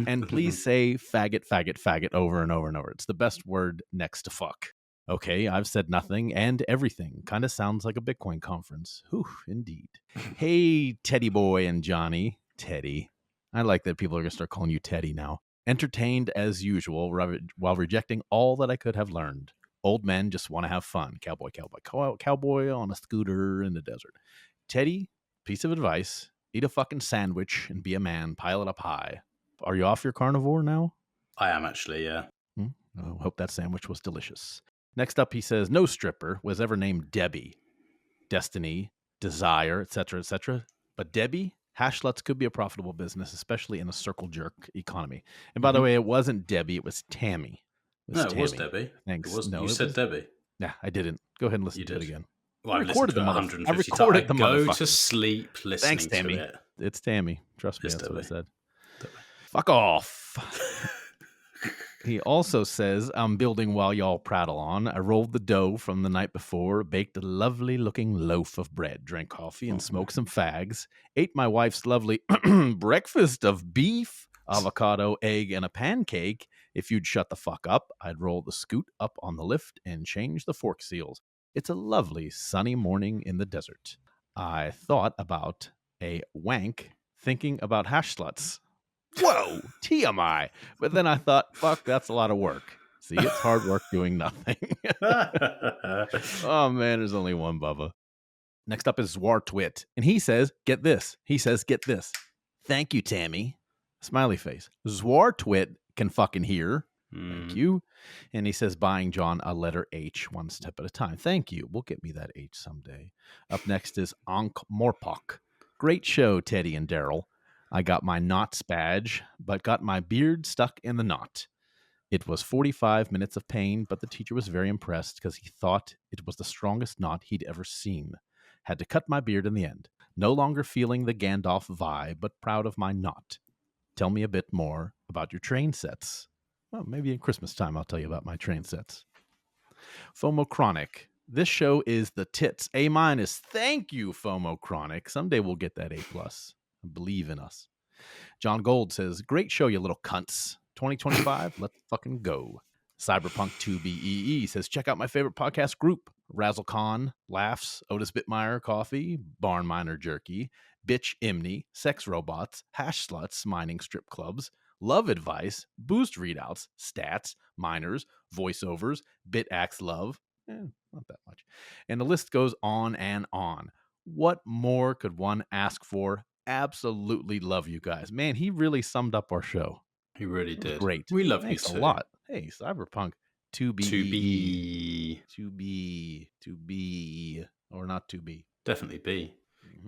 Speaker 1: And please say faggot, faggot, faggot over and over and over. It's the best word next to fuck. Okay, I've said nothing and everything. Kind of sounds like a Bitcoin conference. Whew, indeed. Hey, Teddy boy and Johnny. Teddy. I like that people are going to start calling you Teddy now. Entertained as usual while rejecting all that I could have learned. Old men just want to have fun. Cowboy, cowboy, cowboy on a scooter in the desert. Teddy, piece of advice. Eat a fucking sandwich and be a man. Pile it up high. Are you off your carnivore now?
Speaker 2: I am actually, yeah.
Speaker 1: I hope that sandwich was delicious. Next up, he says, no stripper was ever named Debbie, Destiny, Desire, etc., etc. But Debbie, Sluts could be a profitable business, especially in a circle jerk economy. And by the way, it wasn't Debbie, it was Tammy.
Speaker 2: It was Debbie.
Speaker 1: Thanks.
Speaker 2: You said Debbie.
Speaker 1: Yeah, I didn't. Go ahead and listen to it again.
Speaker 2: Well, I've listened to it 150
Speaker 1: I recorded
Speaker 2: times.
Speaker 1: the
Speaker 2: Go to sleep listening
Speaker 1: Thanks, Tammy.
Speaker 2: to it.
Speaker 1: It's Tammy. Trust me,
Speaker 2: It's
Speaker 1: that's
Speaker 2: Debbie.
Speaker 1: what I said.
Speaker 2: Debbie.
Speaker 1: Fuck off. He also says, I'm building while y'all prattle on. I rolled the dough from the night before, baked a lovely looking loaf of bread, drank coffee and smoked some fags, ate my wife's lovely breakfast of beef, avocado, egg, and a pancake. If you'd shut the fuck up, I'd roll the scoot up on the lift and change the fork seals. It's a lovely sunny morning in the desert. I thought about a wank thinking about Sluts. Whoa, TMI. But then I thought, fuck, that's a lot of work. See, it's hard work doing nothing. Oh, man, there's only one Bubba. Next up is Zwartwit. And he says, get this. Get this. Thank you, Tammy. Smiley face. Zwartwit can fucking hear. Thank you. And he says, buying John a letter H one step at a time. Thank you. We'll get me that H someday. Up next is Ankh Morpok. Great show, Teddy and Daryl. I got my knots badge, but got my beard stuck in the knot. It was 45 minutes of pain, but the teacher was very impressed because he thought it was the strongest knot he'd ever seen. Had to cut my beard in the end. No longer feeling the Gandalf vibe, but proud of my knot. Tell me a bit more about your train sets. Well, maybe at Christmas time I'll tell you about my train sets. FOMO Chronic. This show is the tits. A-. Thank you, FOMO Chronic. Someday we'll get that A+. Believe in us. John Gold says, great show, you little cunts. 2025, let's fucking go. Cyberpunk 2BEE says, check out my favorite podcast group. Razzlecon, Laughs, Otis Bitmeyer, Coffee, Barn Miner Jerky, Bitch Imney, Sex Robots, Sluts, Mining Strip Clubs, Love Advice, Boost Readouts, Stats, Miners, Voiceovers, Bitaxe Love. Not that much. And the list goes on and on. What more could one ask for? Absolutely love you guys. Man, he really summed up our show.
Speaker 2: He really did.
Speaker 1: Great.
Speaker 2: We love
Speaker 1: Thanks
Speaker 2: you too.
Speaker 1: a lot. Hey, Cyberpunk
Speaker 2: 2B.
Speaker 1: Or not 2B.
Speaker 2: Definitely B.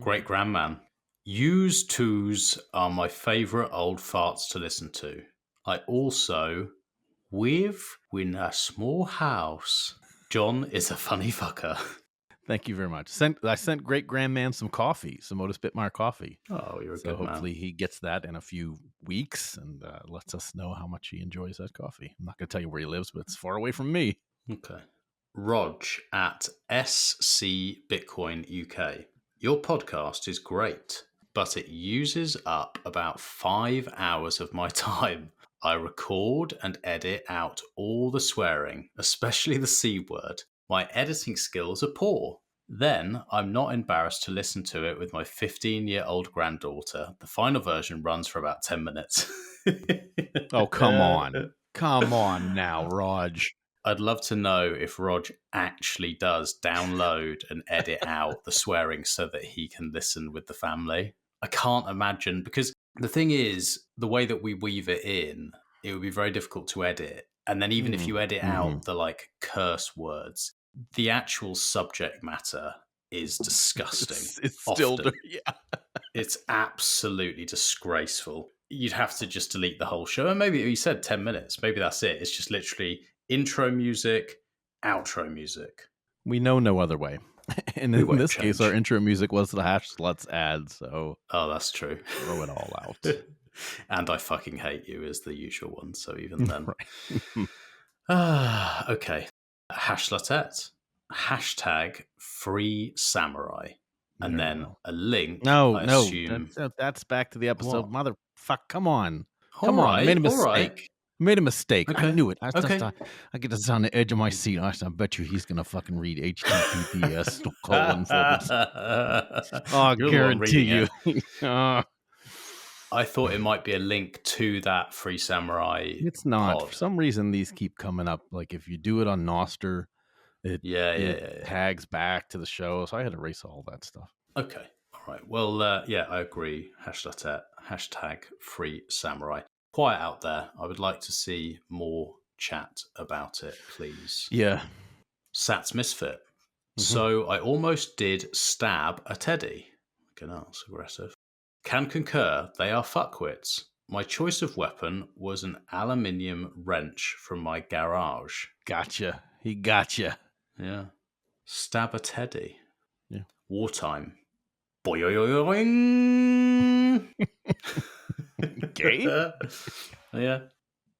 Speaker 2: Great grandman. Used twos are my favourite old farts to listen to. I also live in a small house. John is a funny fucker.
Speaker 1: Thank you very much. I sent Great Grandman some coffee, some Otis Bitmeyer coffee.
Speaker 2: Oh, you're a
Speaker 1: so
Speaker 2: good man.
Speaker 1: Hopefully he gets that in a few weeks and lets us know how much he enjoys that coffee. I'm not going to tell you where he lives, but it's far away from me.
Speaker 2: Okay. Rog at SC Bitcoin UK. Your podcast is great, but it uses up about 5 hours of my time. I record and edit out all the swearing, especially the C word. My editing skills are poor. Then I'm not embarrassed to listen to it with my 15-year-old granddaughter. The final version runs for about 10 minutes.
Speaker 1: Oh, come on. Come on now, Raj.
Speaker 2: I'd love to know if Rog actually does download and edit out the swearing so that he can listen with the family. I can't imagine, because the thing is, the way that we weave it in, it would be very difficult to edit. And then even if you edit out the curse words, the actual subject matter is disgusting.
Speaker 1: It's still,
Speaker 2: yeah. It's absolutely disgraceful. you'd have to just delete the whole show. And maybe you said 10 minutes. Maybe that's it. It's just literally intro music, outro music.
Speaker 1: We know no other way. And
Speaker 2: We
Speaker 1: in
Speaker 2: won't
Speaker 1: this case, our
Speaker 2: change.
Speaker 1: intro music was the Sluts ad, so
Speaker 2: Oh, that's true.
Speaker 1: throw it all out.
Speaker 2: And I fucking hate you is the usual one. So even then.
Speaker 1: Right.
Speaker 2: Okay. Hashrate. Hashtag free samurai. And
Speaker 1: Very
Speaker 2: then
Speaker 1: well.
Speaker 2: a link.
Speaker 1: No,
Speaker 2: I
Speaker 1: no,
Speaker 2: assume.
Speaker 1: that's back to the episode.
Speaker 2: What?
Speaker 1: Motherfuck, come on.
Speaker 2: All
Speaker 1: Come on, I
Speaker 2: right,
Speaker 1: made a
Speaker 2: all right.
Speaker 1: mistake. Made a mistake. I
Speaker 2: Okay,
Speaker 1: knew it. I get this on the edge of my seat. I bet you he's gonna fucking read HTTPS : Oh, I
Speaker 2: You're the one
Speaker 1: guarantee
Speaker 2: reading
Speaker 1: you.
Speaker 2: it. I thought it might be a link to that Free Samurai.
Speaker 1: It's not.
Speaker 2: pod.
Speaker 1: For some reason, these keep coming up. Like if you do it on Noster, it
Speaker 2: Yeah.
Speaker 1: tags back to the show. So I had to erase all that stuff.
Speaker 2: Okay. All right. Well, yeah, I agree. Hashtag Free Samurai. Quite out there. I would like to see more chat about it, please.
Speaker 1: Yeah.
Speaker 2: Sats Misfit.
Speaker 1: Mhm.
Speaker 2: So I almost did stab a teddy. Okay, that's aggressive. Can concur, they are fuckwits. My choice of weapon was an aluminium wrench from my garage.
Speaker 1: Gotcha. He gotcha.
Speaker 2: Yeah. Stab a teddy.
Speaker 1: Yeah.
Speaker 2: Wartime. Boing.
Speaker 1: Gay?
Speaker 2: Yeah.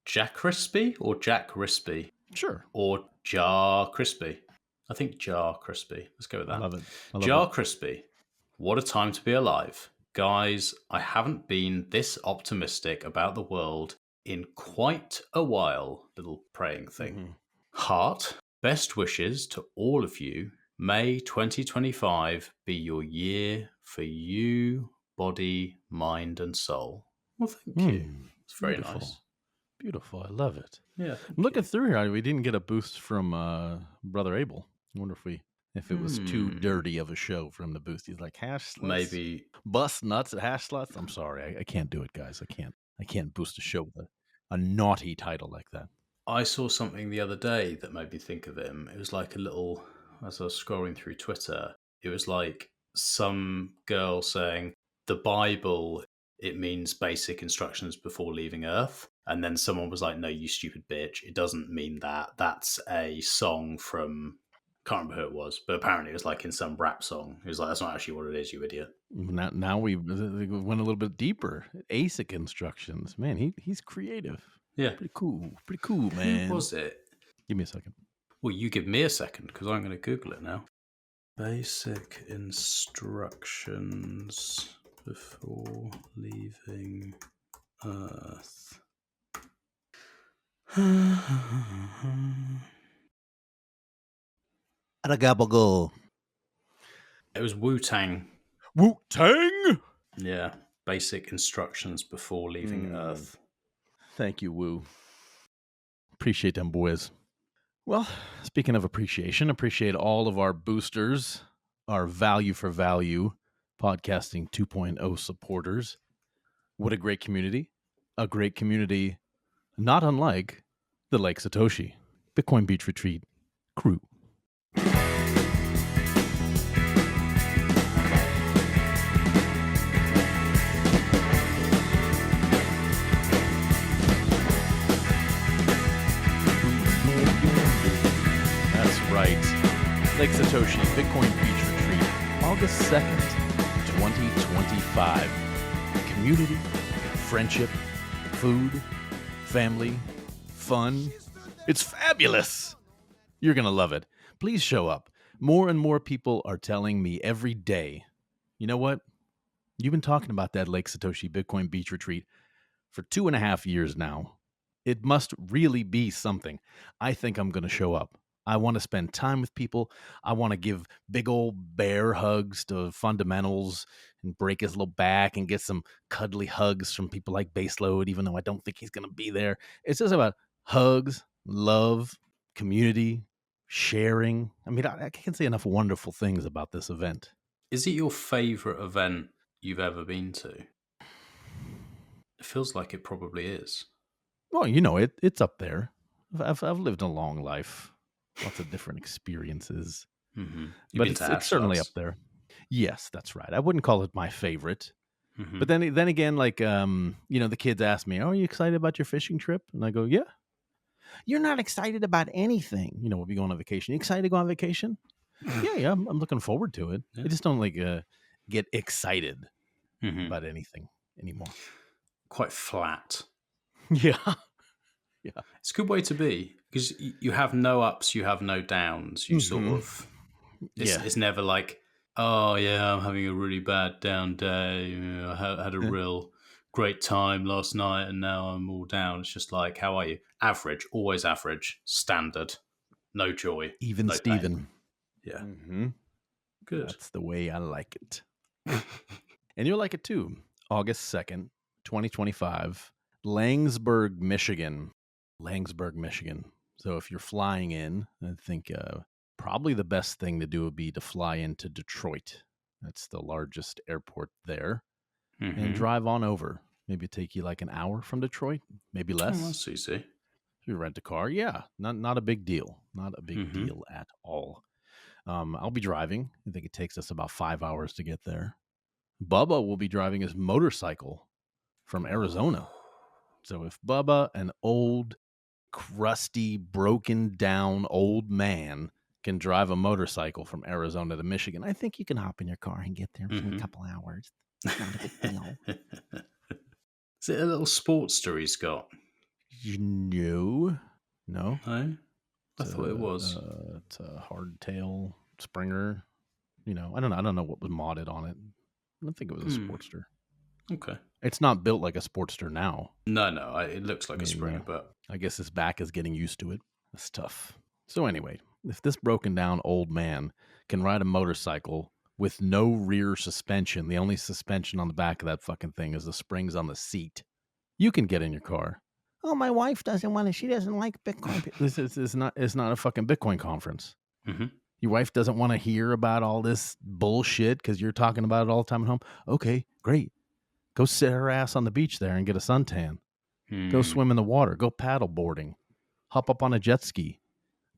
Speaker 2: Jack Crispy or Jack Rispy?
Speaker 1: Sure.
Speaker 2: Or Jar Crispy? I think Jar Crispy. Let's go with that.
Speaker 1: I love it.
Speaker 2: Jar Crispy. What a time to be alive. Guys, I haven't been this optimistic about the world in quite a while. Little praying thing.
Speaker 1: Mhm.
Speaker 2: Heart, best wishes to all of you. May 2025 be your year for you, body, mind, and soul. Well, thank you.
Speaker 1: Mm,
Speaker 2: It's very
Speaker 1: beautiful.
Speaker 2: nice.
Speaker 1: Beautiful. I love it.
Speaker 2: Yeah.
Speaker 1: I'm looking through here. We didn't get a boost from Brother Abel. I wonder if it was too dirty of a show for him to boost. He's like hash sluts,
Speaker 2: Maybe.
Speaker 1: bust nuts at hash sluts. I'm sorry, I can't do it, guys. I can't boost a show with a naughty title like that.
Speaker 2: I saw something the other day that made me think of him. It was like a little, as I was scrolling through Twitter, it was like some girl saying, the Bible, it means basic instructions before leaving Earth. And then someone was like, no, you stupid bitch. It doesn't mean that. That's a song from, can't remember who it was, but apparently it was like in some rap song. It was like, that's not actually what it is, you idiot.
Speaker 1: Now we went a little bit deeper. ASIC instructions. Man, he's creative.
Speaker 2: Yeah.
Speaker 1: Pretty cool, man.
Speaker 2: Who was it?
Speaker 1: Give me a second.
Speaker 2: Well, you give me a second because I'm going to Google it now. Basic instructions before leaving Earth.
Speaker 5: Aragabago.
Speaker 2: It was Wu-Tang.
Speaker 1: Wu-Tang!
Speaker 2: Yeah. Basic instructions before leaving Earth.
Speaker 1: Thank you, Wu. Appreciate them, boys. Well, speaking of appreciation, appreciate all of our boosters, our value for value podcasting 2.0 supporters. What a great community. A great community, not unlike the Lake Satoshi Bitcoin Beach Retreat crew. That's right. Lake Satoshi Bitcoin Beach Retreat, August 2nd, 2025. Community, friendship, food, family, fun. It's fabulous. You're going to love it. Please show up. More and more people are telling me every day, you know what? You've been talking about that Lake Satoshi Bitcoin Beach Retreat for 2.5 years now. It must really be something. I think I'm going to show up. I want to spend time with people. I want to give big old bear hugs to fundamentals and break his little back and get some cuddly hugs from people like Bassload, even though I don't think he's going to be there. It's just about hugs, love, community, sharing. I mean, I can't say enough wonderful things about this event.
Speaker 2: Is it your favorite event you've ever been to? It feels like it probably is.
Speaker 1: Well, you know, it's up there. I've lived a long life. Lots of different experiences.
Speaker 2: Mm-hmm.
Speaker 1: But it's certainly up there. Yes, that's right. I wouldn't call it my favorite.
Speaker 2: Mhm.
Speaker 1: But then again, like, the kids ask me, "Oh, are you excited about your fishing trip?" And I go, "Yeah." "You're not excited about anything." We'll be going on vacation. "You excited to go on vacation?" Yeah, I'm looking forward to it.
Speaker 2: Yeah.
Speaker 1: I just don't get excited
Speaker 2: Mhm.
Speaker 1: about anything anymore.
Speaker 2: Quite flat.
Speaker 1: Yeah.
Speaker 2: It's a good way to be because you have no ups, you have no downs. You sort of, it's never like, oh yeah, I'm having a really bad down day. I had a real great time last night and now I'm all down. It's just like, how are you? Average, always average, standard, no joy,
Speaker 1: Even
Speaker 2: no
Speaker 1: Steven.
Speaker 2: pain. Yeah,
Speaker 1: Mm-hmm.
Speaker 2: good.
Speaker 1: That's the way I like it. And you'll like it too. August 2nd, 2025, Langsburg, Michigan. So if you're flying in, I think probably the best thing to do would be to fly into Detroit. That's the largest airport there. And drive on over. Maybe take you like an hour from Detroit, maybe less.
Speaker 2: Oh, that's easy.
Speaker 1: If you rent a car, yeah, not a big deal. Not a big deal at all. I'll be driving. I think it takes us about 5 hours to get there. Bubba will be driving his motorcycle from Arizona. So if Bubba, an old, crusty, broken down old man, can drive a motorcycle from Arizona to Michigan, I think you can hop in your car and get there in a couple hours. Not a big deal.
Speaker 2: Is it a little Sportster he's got?
Speaker 1: No.
Speaker 2: No? I thought it was.
Speaker 1: It's a hardtail Springer. I don't know what was modded on it. I don't think it was a Sportster.
Speaker 2: Okay.
Speaker 1: It's not built like a Sportster now.
Speaker 2: No, it looks like a Springer, but
Speaker 1: I guess his back is getting used to it. That's tough. So anyway, if this broken down old man can ride a motorcycle with no rear suspension, the only suspension on the back of that fucking thing is the springs on the seat, you can get in your car. Oh, my wife doesn't want to. She doesn't like Bitcoin. This is not a fucking Bitcoin conference.
Speaker 2: Mm-hmm.
Speaker 1: Your wife doesn't want to hear about all this bullshit because you're talking about it all the time at home. Okay, great. Go sit her ass on the beach there and get a suntan. Go swim in the water. Go paddle boarding. Hop up on a jet ski.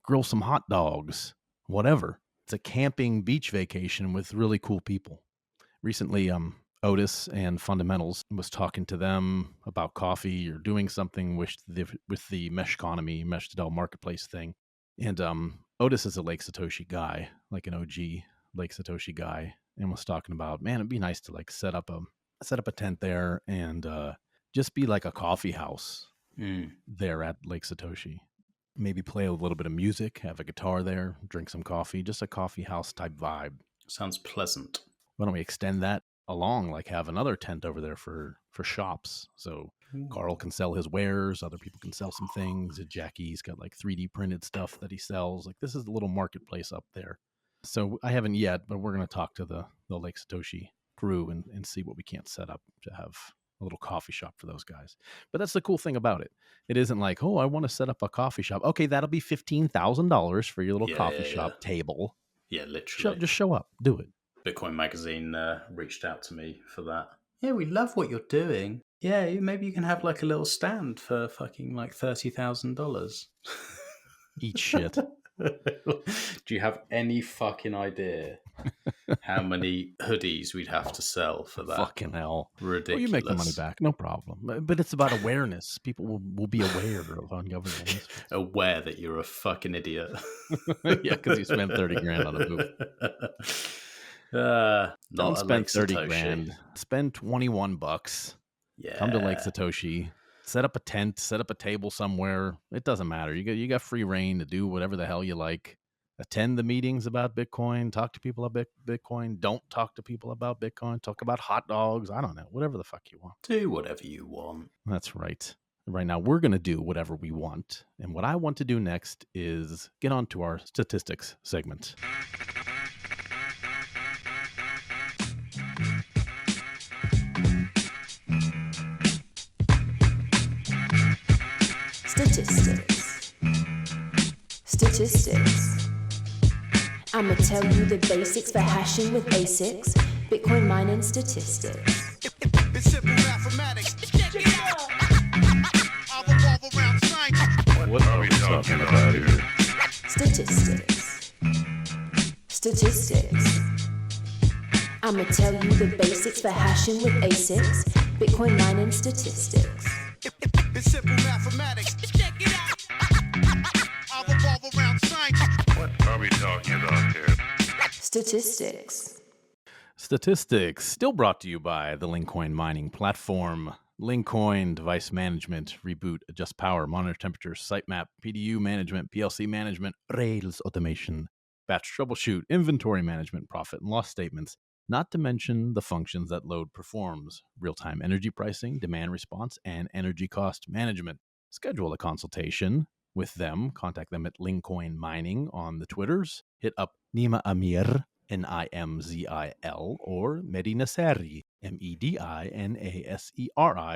Speaker 1: Grill some hot dogs. Whatever. It's a camping beach vacation with really cool people. Recently, Otis and Fundamentals was talking to them about coffee or doing something with the Mesh economy, Meshtadel marketplace thing. And Otis is a Lake Satoshi guy, like an OG Lake Satoshi guy, and was talking about, man, it'd be nice to like set up a tent there and just be like a coffee house there at Lake Satoshi. Maybe play a little bit of music, have a guitar there, drink some coffee, just a coffee house type vibe.
Speaker 2: Sounds pleasant.
Speaker 1: Why don't we extend that along, like have another tent over there for shops? So Carl can sell his wares, other people can sell some things. Jackie's got like 3D printed stuff that he sells. Like this is a little marketplace up there. So I haven't yet, but we're going to talk to the Lake Satoshi crew and see what we can't set up to have a little coffee shop for those guys. But that's the cool thing about it. It isn't like, oh, I want to set up a coffee shop. Okay, that'll be $15,000 for your little coffee shop table.
Speaker 2: Yeah, literally.
Speaker 1: Just show up. Do it.
Speaker 2: Bitcoin Magazine reached out to me for that. Yeah, we love what you're doing. Yeah, maybe you can have like a little stand for fucking like $30,000.
Speaker 1: Eat shit.
Speaker 2: Do you have any fucking idea how many hoodies we'd have to sell for that?
Speaker 1: Fucking hell.
Speaker 2: Ridiculous.
Speaker 1: Well, you make the money back, no problem. But it's about awareness. People will be aware of ungovernable.
Speaker 2: Aware that you're a fucking idiot.
Speaker 1: Yeah, because you spent 30 grand on a booth. Don't spend 30 grand. Spend $21.
Speaker 2: Yeah.
Speaker 1: Come to Lake Satoshi. Set up a tent. Set up a table somewhere. It doesn't matter. You got free reign to do whatever the hell you like. Attend the meetings about Bitcoin. Talk to people about Bitcoin. Don't talk to people about Bitcoin. Talk about hot dogs. I don't know. Whatever the fuck you want.
Speaker 2: Do whatever you want.
Speaker 1: That's right. Right now, we're going to do whatever we want. And what I want to do next is get on to our statistics segment.
Speaker 7: Statistics. I'ma tell you the basics for hashing with ASICs, Bitcoin mining statistics.
Speaker 6: It's simple mathematics. I'll revolve around science.
Speaker 1: What are we talking about here?
Speaker 7: I'ma tell you the basics for hashing with ASICs, Bitcoin mining statistics.
Speaker 6: It's simple mathematics. Check it out. I'll revolve around science.
Speaker 8: What are we talking about here?
Speaker 7: Statistics.
Speaker 1: Statistics, still brought to you by the LINCOIN mining platform. LINCOIN, device management, reboot, adjust power, monitor temperature, sitemap, PDU management, PLC management, Rails automation, batch troubleshoot, inventory management, profit and loss statements, not to mention the functions that Load performs, real-time energy pricing, demand response, and energy cost management. Schedule a consultation with them. Contact them at LINCOIN Mining on the Twitters. Hit up Nima Amir, Nimzil, or Mehdi Nasseri, Medinaseri,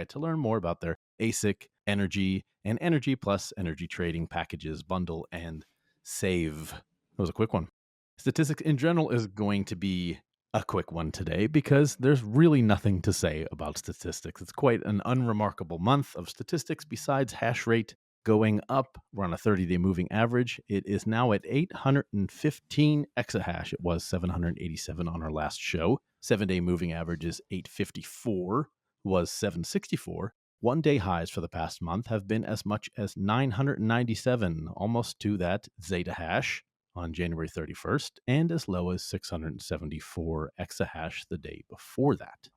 Speaker 1: to learn more about their ASIC, energy, and energy plus energy trading packages, bundle, and save. That was a quick one. Statistics in general is going to be a quick one today because there's really nothing to say about statistics. It's quite an unremarkable month of statistics besides hash rate going up. We're on a 30-day moving average. It is now at 815 exahash. It was 787 on our last show. 7-day moving average is 854, was 764. 1-day highs for the past month have been as much as 997, almost to that zeta hash on January 31st, and as low as 674 exahash the day before that.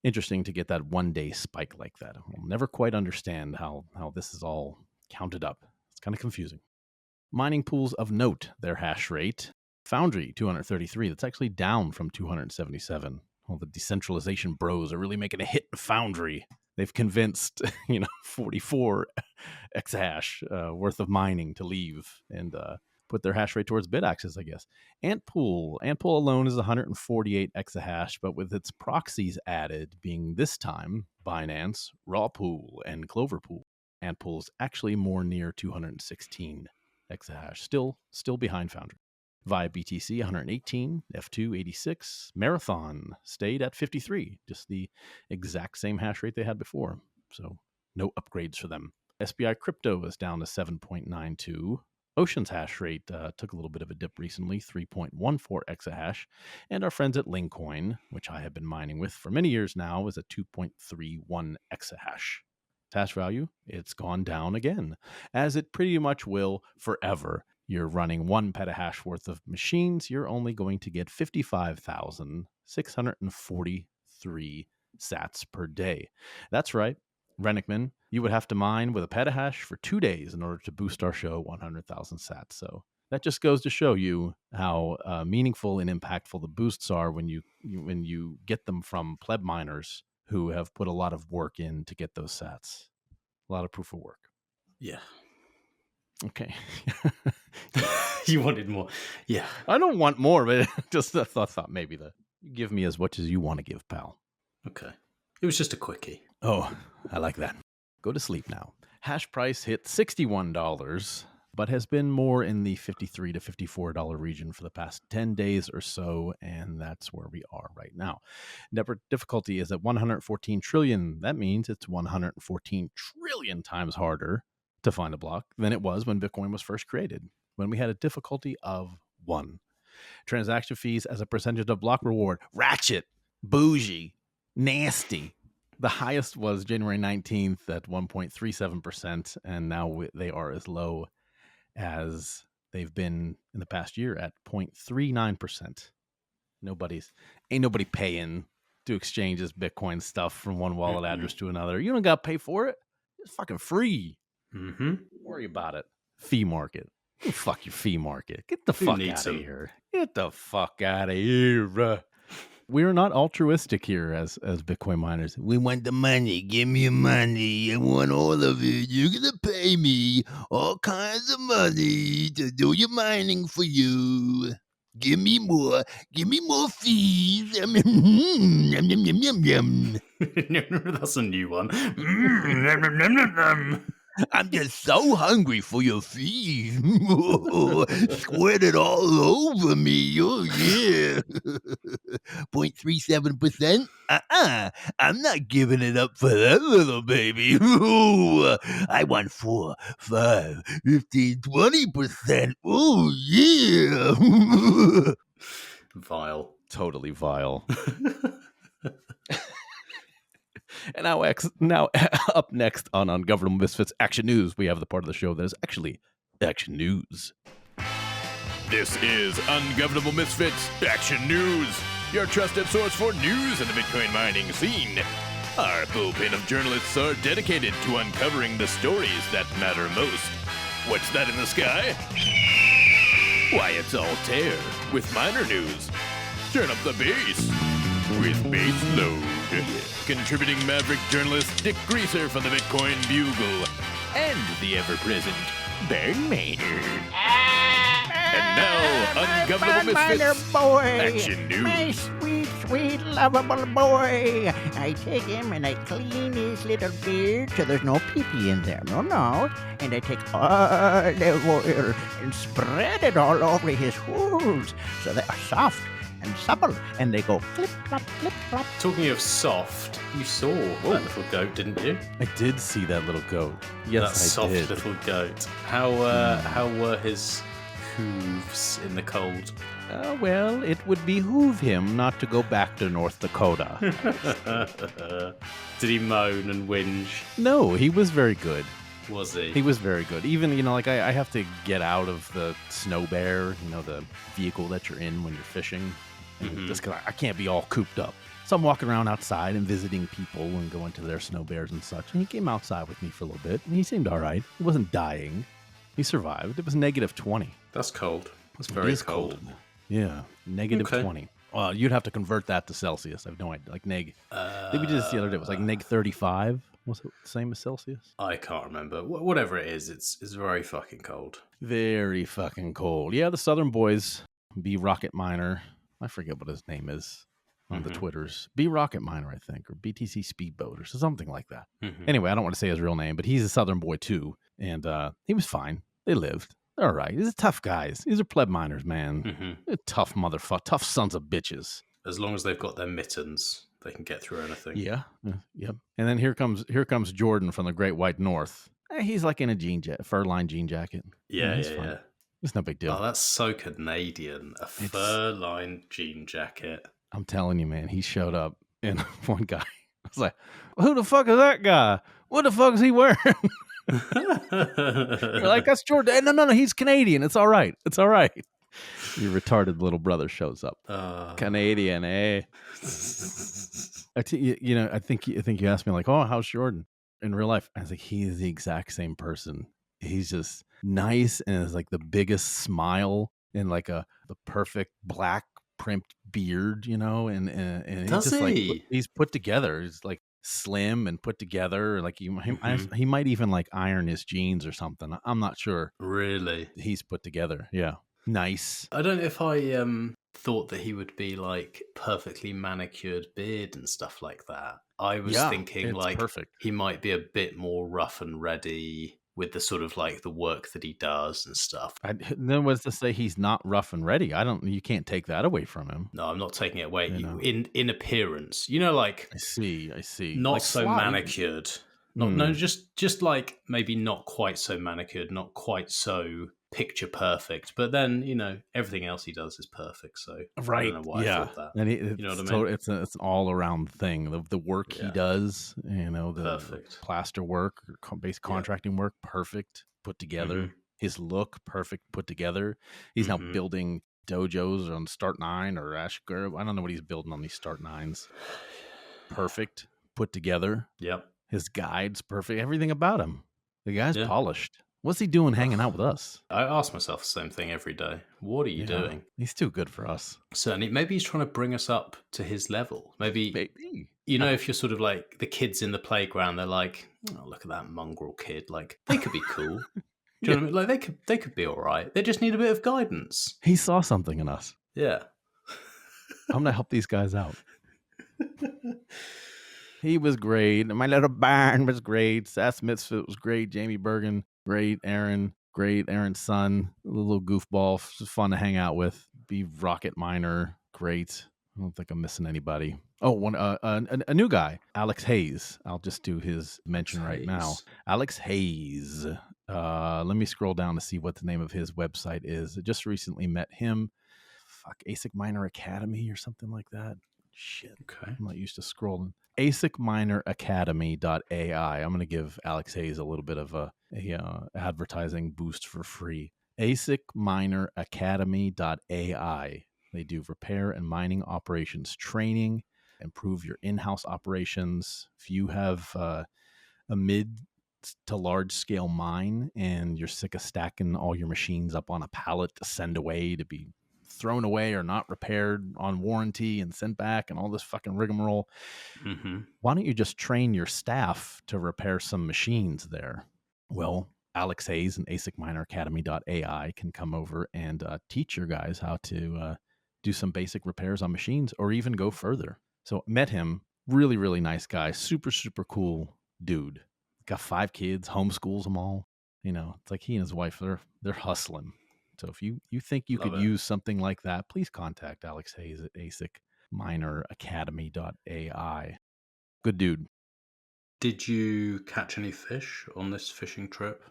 Speaker 1: Interesting to get that 1-day spike like that. I'll never quite understand how this is all counted up. It's kind of confusing. Mining pools of note, their hash rate. Foundry, 233. That's actually down from 277. Well, the decentralization bros are really making a hit in Foundry. They've convinced, 44 exahash worth of mining to leave and put their hash rate towards Bitaxes, I guess. Antpool alone is 148 exahash, but with its proxies added, being this time Binance, Rawpool, and Cloverpool. Antpool's actually more near 216 exahash, still behind Foundry. Via BTC, 118, F2, 86. Marathon stayed at 53, just the exact same hash rate they had before. So no upgrades for them. SBI Crypto is down to 7.92. Ocean's hash rate took a little bit of a dip recently, 3.14 exahash. And our friends at LINCOIN, which I have been mining with for many years now, is at 2.31 exahash. Hash value, it's gone down again, as it pretty much will forever. You're running 1 petahash worth of machines, you're only going to get 55,643 sats per day. That's right, Rennickman, you would have to mine with a petahash for 2 days in order to boost our show 100,000 sats. So that just goes to show you how meaningful and impactful the boosts are when you get them from pleb miners who have put a lot of work in to get those sats. A lot of proof of work.
Speaker 2: Yeah.
Speaker 1: Okay.
Speaker 2: You wanted more. Yeah.
Speaker 1: I don't want more, but just I thought maybe give me as much as you want to give, pal.
Speaker 2: Okay. It was just a quickie.
Speaker 1: Oh, I like that. Go to sleep now. Hash price hit $61, but has been more in the $53 to $54 region for the past 10 days or so, and that's where we are right now. Network difficulty is at 114 trillion. That means it's 114 trillion times harder to find a block than it was when Bitcoin was first created, when we had a difficulty of 1. Transaction fees as a percentage of block reward, ratchet, bougie, nasty. The highest was January 19th at 1.37%, and now they are as low as they've been in the past year at 0.39%. Ain't nobody paying to exchange this Bitcoin stuff from one wallet address to another. You don't got to pay for it. It's fucking free.
Speaker 2: Mm-hmm.
Speaker 1: Don't worry about it. Fee market. Fuck your fee market. Get the fuck out of here. Get the fuck out of here. We're not altruistic here as Bitcoin miners. We want the money. Give me your money. I want all of it. You're going to pay me all kinds of money to do your mining for you. Give me more. Give me more fees. Yum, yum, yum, yum, yum.
Speaker 2: That's a new one.
Speaker 5: I'm just so hungry for your fees. Squirt it all over me. Oh, yeah. 0.37%? I'm not giving it up for that little baby. I want 4, 5, 15, 20%. Oh, yeah.
Speaker 2: Vile.
Speaker 1: Totally vile. And now up next on Ungovernable Misfits Action News, we have the part of the show that is actually Action News. This is Ungovernable Misfits Action News, your trusted source for news in the Bitcoin mining scene. Our bullpen of journalists are dedicated to uncovering the stories that matter most. What's that in the sky? Why, it's Altair with miner news. Turn up the bass with Bassload. Contributing maverick journalist Dick Greaser from the Bitcoin Bugle and the ever-present Bitmeyer. And now, Ungovernable Misfits Action News.
Speaker 9: My sweet, sweet, lovable boy. I take him and I clean his little beard so there's no pee-pee in there. No. And I take olive oil and spread it all over his hooves so they are soft and supple, and they go clip-clop, clip-clop.
Speaker 2: Talking of soft, you saw that little goat, didn't you?
Speaker 1: I did see that little goat. Yes,
Speaker 2: that soft little goat. How were his hooves in the cold?
Speaker 1: Well, it would behoove him not to go back to North Dakota.
Speaker 2: Did he moan and whinge?
Speaker 1: No, he was very good.
Speaker 2: Was he?
Speaker 1: He was very good. Even, like I have to get out of the snow bear, the vehicle that you're in when you're fishing. Just because I can't be all cooped up. So I'm walking around outside and visiting people and going to their snow bears and such. And he came outside with me for a little bit, and he seemed all right. He wasn't dying. He survived. It was -20.
Speaker 2: That's cold. That's very cold.
Speaker 1: Yeah, -20. You'd have to convert that to Celsius. I have no idea. Like I think we did this the other day. It was like -35. Was it the same as Celsius?
Speaker 2: I can't remember. Whatever it is, it's very fucking cold.
Speaker 1: Very fucking cold. Yeah, the Southern boys, B Rocket Miner. I forget what his name is on the Twitters. B Rocket Miner, I think, or BTC Speedboat or something like that. Anyway, I don't want to say his real name, but he's a Southern boy too. And he was fine. They lived. They're all right. These are tough guys. These are pleb miners, man. They're tough motherfuckers. Tough sons of bitches.
Speaker 2: As long as they've got their mittens, they can get through anything.
Speaker 1: Yeah. Yep. And then here comes Jordan from the Great White North. He's like in a fur-lined jean jacket.
Speaker 2: Yeah.
Speaker 1: It's no big deal.
Speaker 2: Oh, that's so Canadian. A fur-lined jean jacket.
Speaker 1: I'm telling you, man. He showed up, and one guy was like, "Who the fuck is that guy? What the fuck is he wearing?" You're like, "That's Jordan." No, he's Canadian. It's all right. Your retarded little brother shows up. Canadian, eh? I think you asked me like, "Oh, how's Jordan in real life?" I was like, he is the exact same person. He's just nice and has like the biggest smile and like the perfect black primped beard, and
Speaker 2: does
Speaker 1: he's just
Speaker 2: he?
Speaker 1: Like he's put together. He's like slim and put together. Like he might even like iron his jeans or something. I'm not sure.
Speaker 2: Really?
Speaker 1: He's put together. Yeah. Nice.
Speaker 2: I don't know if I thought that he would be like perfectly manicured beard and stuff like that. I was thinking like
Speaker 1: perfect.
Speaker 2: He might be a bit more rough and ready with the sort of like the work that he does and stuff.
Speaker 1: Then what's to say he's not rough and ready? You can't take that away from him.
Speaker 2: No, I'm not taking it away. In appearance, like
Speaker 1: I see.
Speaker 2: Not
Speaker 1: like
Speaker 2: so manicured. No, just like maybe not quite so manicured, not quite so picture perfect, but then everything else he does is perfect. So
Speaker 1: right,
Speaker 2: I don't know why I thought that.
Speaker 1: And
Speaker 2: you know what I mean?
Speaker 1: It's an all around thing. The work he does, the plaster work, or base contracting work, perfect put together. His look, perfect put together. He's now building dojos on Start 9 or Ashgur. I don't know what he's building on these Start 9s. Perfect put together.
Speaker 2: Yep.
Speaker 1: His guides, perfect. Everything about him. The guy's polished. What's he doing hanging out with us?
Speaker 2: I ask myself the same thing every day. What are you doing?
Speaker 1: He's too good for us.
Speaker 2: Certainly. Maybe he's trying to bring us up to his level. Maybe. If you're sort of like the kids in the playground, they're like, "Oh, look at that mongrel kid. Like, they could be cool." Do you know what I mean? Like, they could be all right. They just need a bit of guidance.
Speaker 1: He saw something in us.
Speaker 2: Yeah.
Speaker 1: I'm going to help these guys out. He was great. My little barn was great. Sass Misfit was great. Jamie Bergen, great. Aaron, great. Aaron's son, a little goofball, just fun to hang out with. Be Rocket Miner, great. I don't think I'm missing anybody. Oh, a new guy, Alex Hayes. I'll just do his mention right now. Alex Hayes. Let me scroll down to see what the name of his website is. I just recently met him. ASIC Minor Academy or something like that. Shit.
Speaker 2: Okay.
Speaker 1: I'm not used to scrolling. ASICMinorAcademy.ai. I'm going to give Alex Hayes a little bit of a advertising boost for free. ASICMinorAcademy.ai. They do repair and mining operations training, improve your in-house operations. If you have a mid to large scale mine and you're sick of stacking all your machines up on a pallet to send away to be thrown away or not repaired on warranty and sent back and all this fucking rigmarole, why don't you just train your staff to repair some machines there? Well, Alex Hayes and ASICMinorAcademy.ai can come over and teach your guys how to do some basic repairs on machines or even go further. So met him, really, really nice guy, super, super cool dude. Got 5 kids, homeschools them all. You know, it's like he and his wife, they're hustling. So if you think you could use something like that, please contact Alex Hayes at ASICMinorAcademy.ai. Good dude.
Speaker 2: Did you catch any fish on this fishing trip?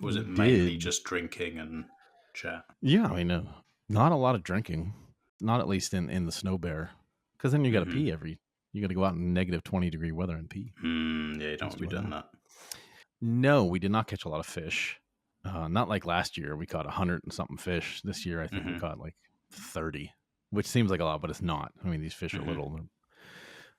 Speaker 2: Or was it mainly just drinking and chat?
Speaker 1: Yeah, I mean, not a lot of drinking. Not at least in the Snow Bear. Because then you got to pee you got to go out in negative 20-degree weather and pee.
Speaker 2: Yeah, you don't want to be doing that.
Speaker 1: No, we did not catch a lot of fish. Not like last year. We caught 100 and something fish. This year, I think we caught like 30, which seems like a lot, but it's not. I mean, these fish are little.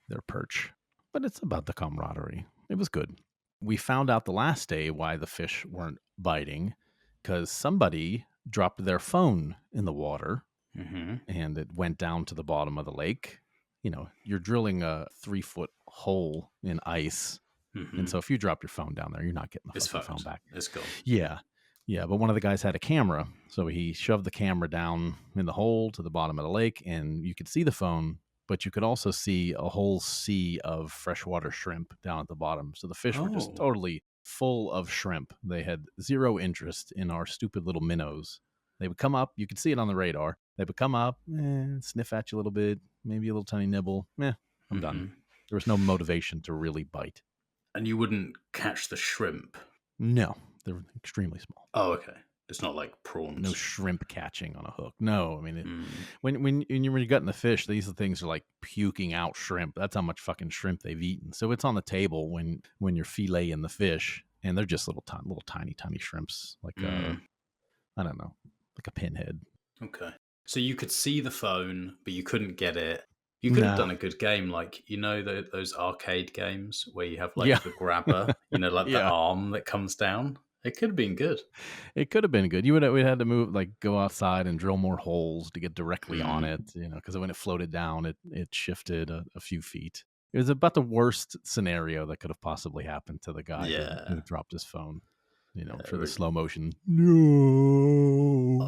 Speaker 1: They're perch. But it's about the camaraderie. It was good. We found out the last day why the fish weren't biting, because somebody dropped their phone in the water and it went down to the bottom of the lake. You know, you're drilling a 3-foot hole in ice. And so if you drop your phone down there, you're not getting the phone back.
Speaker 2: It's gone.
Speaker 1: Yeah. Yeah. But one of the guys had a camera. So he shoved the camera down in the hole to the bottom of the lake and you could see the phone, but you could also see a whole sea of freshwater shrimp down at the bottom. So the fish were just totally full of shrimp. They had zero interest in our stupid little minnows. They would come up. You could see it on the radar. They would come up, sniff at you a little bit, maybe a little tiny nibble. I'm done. There was no motivation to really bite.
Speaker 2: And you wouldn't catch the shrimp?
Speaker 1: No, they're extremely small.
Speaker 2: Oh, okay. It's not like prawns.
Speaker 1: No shrimp catching on a hook. No, I mean, when you're gutting the fish, these things are like puking out shrimp. That's how much fucking shrimp they've eaten. So it's on the table when you're filleting the fish, and they're just little tiny shrimps, like I don't know, like a pinhead.
Speaker 2: Okay. So you could see the phone, but you couldn't get it. You could have done a good game, like, you know, those arcade games where you have like the grabber, you know, like the arm that comes down. It could have been good. It
Speaker 1: could have been good. We had to move, like, go outside and drill more holes to get directly on it, you know, because when it floated down, it shifted a few feet. It was about the worst scenario that could have possibly happened to the guy who dropped his phone, you know, for the slow motion. No.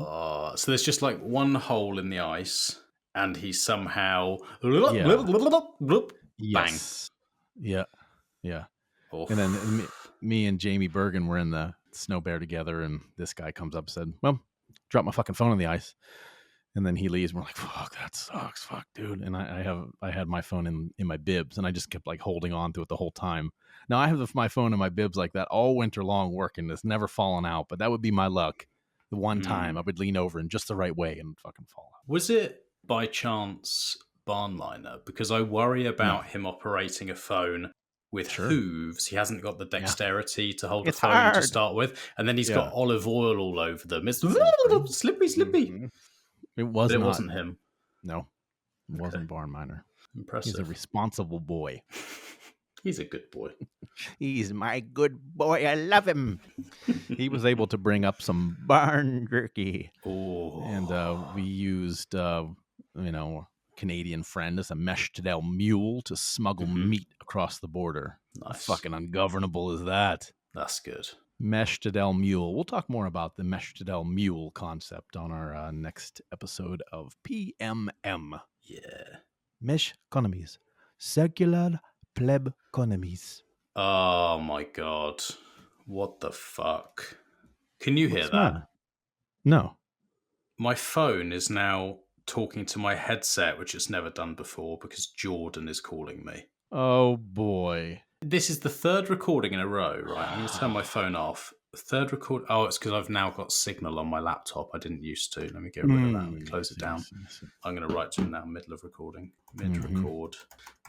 Speaker 2: So there's just like one hole in the ice. And he somehow
Speaker 1: bang.
Speaker 2: Yes.
Speaker 1: Yeah. Oof. And then me and Jamie Bergen were in the Snow Bear together, and this guy comes up and said, "Well, drop my fucking phone on the ice." And then he leaves, and we're like, "Fuck, that sucks, fuck, dude." And I had my phone in my bibs, and I just kept like holding on to it the whole time. Now I have my phone in my bibs like that all winter long, working. It's never fallen out, but that would be my luck. The one time I would lean over in just the right way and fucking fall out.
Speaker 2: Was it by chance Barnliner? Because I worry about him operating a phone with hooves. He hasn't got the dexterity to hold a phone to start with, and then he's got olive oil all over them. It's slippery.
Speaker 1: It wasn't
Speaker 2: him.
Speaker 1: No, it wasn't Barnliner.
Speaker 2: Impressive.
Speaker 1: He's a responsible boy.
Speaker 2: He's a good boy.
Speaker 9: He's my good boy. I love him.
Speaker 1: He was able to bring up some barn jerky.
Speaker 2: Oh,
Speaker 1: and we used Canadian friend as a Meshtadel mule to smuggle meat across the border.
Speaker 2: Nice.
Speaker 1: How fucking ungovernable is that?
Speaker 2: That's good.
Speaker 1: Meshtadel mule. We'll talk more about the Meshtadel mule concept on our next episode of PMM.
Speaker 2: Yeah.
Speaker 1: Mesh economies. Circular pleb economies.
Speaker 2: Oh my god. What the fuck? Can you hear that?
Speaker 1: Matter? No.
Speaker 2: My phone is now talking to my headset, which it's never done before because Jordan is calling me.
Speaker 1: Oh boy.
Speaker 2: This is the third recording in a row, right? I'm going to turn my phone off. Third record. Oh, it's because I've now got Signal on my laptop. I didn't used to. Let me get rid of that. Let me close it down. I'm going to write to him now. Middle of recording. Mid-record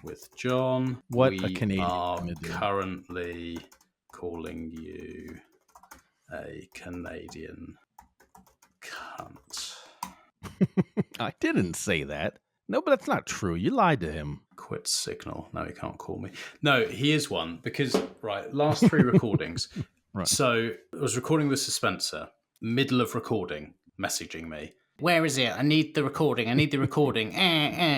Speaker 2: with John.
Speaker 1: What
Speaker 2: we
Speaker 1: a Canadian
Speaker 2: are
Speaker 1: gonna do.
Speaker 2: currently calling you a Canadian cunt.
Speaker 1: I didn't say that. No, but that's not true. You lied to him.
Speaker 2: Quit Signal. No, he can't call me. No, he is one because, right, last 3 recordings.
Speaker 1: Right.
Speaker 2: So I was recording with Suspenser, middle of recording, messaging me. Where is it? I need the recording. I need the recording.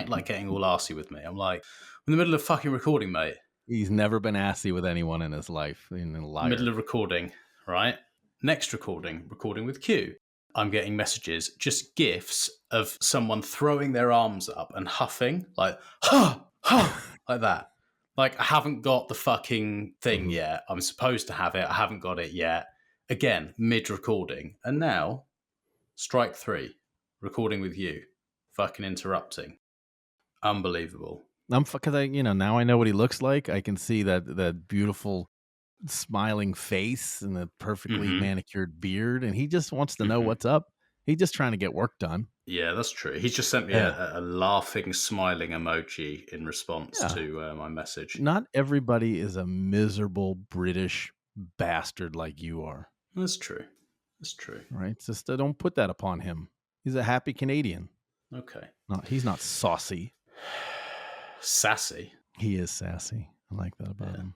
Speaker 2: Like getting all arsey with me. I'm like, I'm in the middle of fucking recording, mate.
Speaker 1: He's never been assy with anyone in his life. In a liar.
Speaker 2: Middle of recording, right? Next recording with Q. I'm getting messages, just GIFs of someone throwing their arms up and huffing, like, ha, ha, like that. Like, I haven't got the fucking thing yet. I'm supposed to have it. I haven't got it yet. Again, mid-recording. And now, strike 3, recording with you, fucking interrupting. Unbelievable.
Speaker 1: Because now I know what he looks like. I can see that beautiful smiling face and the perfectly manicured beard, and he just wants to know what's up. He's just trying to get work done.
Speaker 2: Yeah, that's true. He's just sent me a laughing, smiling emoji in response to my message.
Speaker 1: Not everybody is a miserable British bastard like you are.
Speaker 2: That's true. That's true.
Speaker 1: Right? Just don't put that upon him. He's a happy Canadian.
Speaker 2: Okay.
Speaker 1: No, he's not saucy.
Speaker 2: Sassy.
Speaker 1: He is sassy. I like that about him.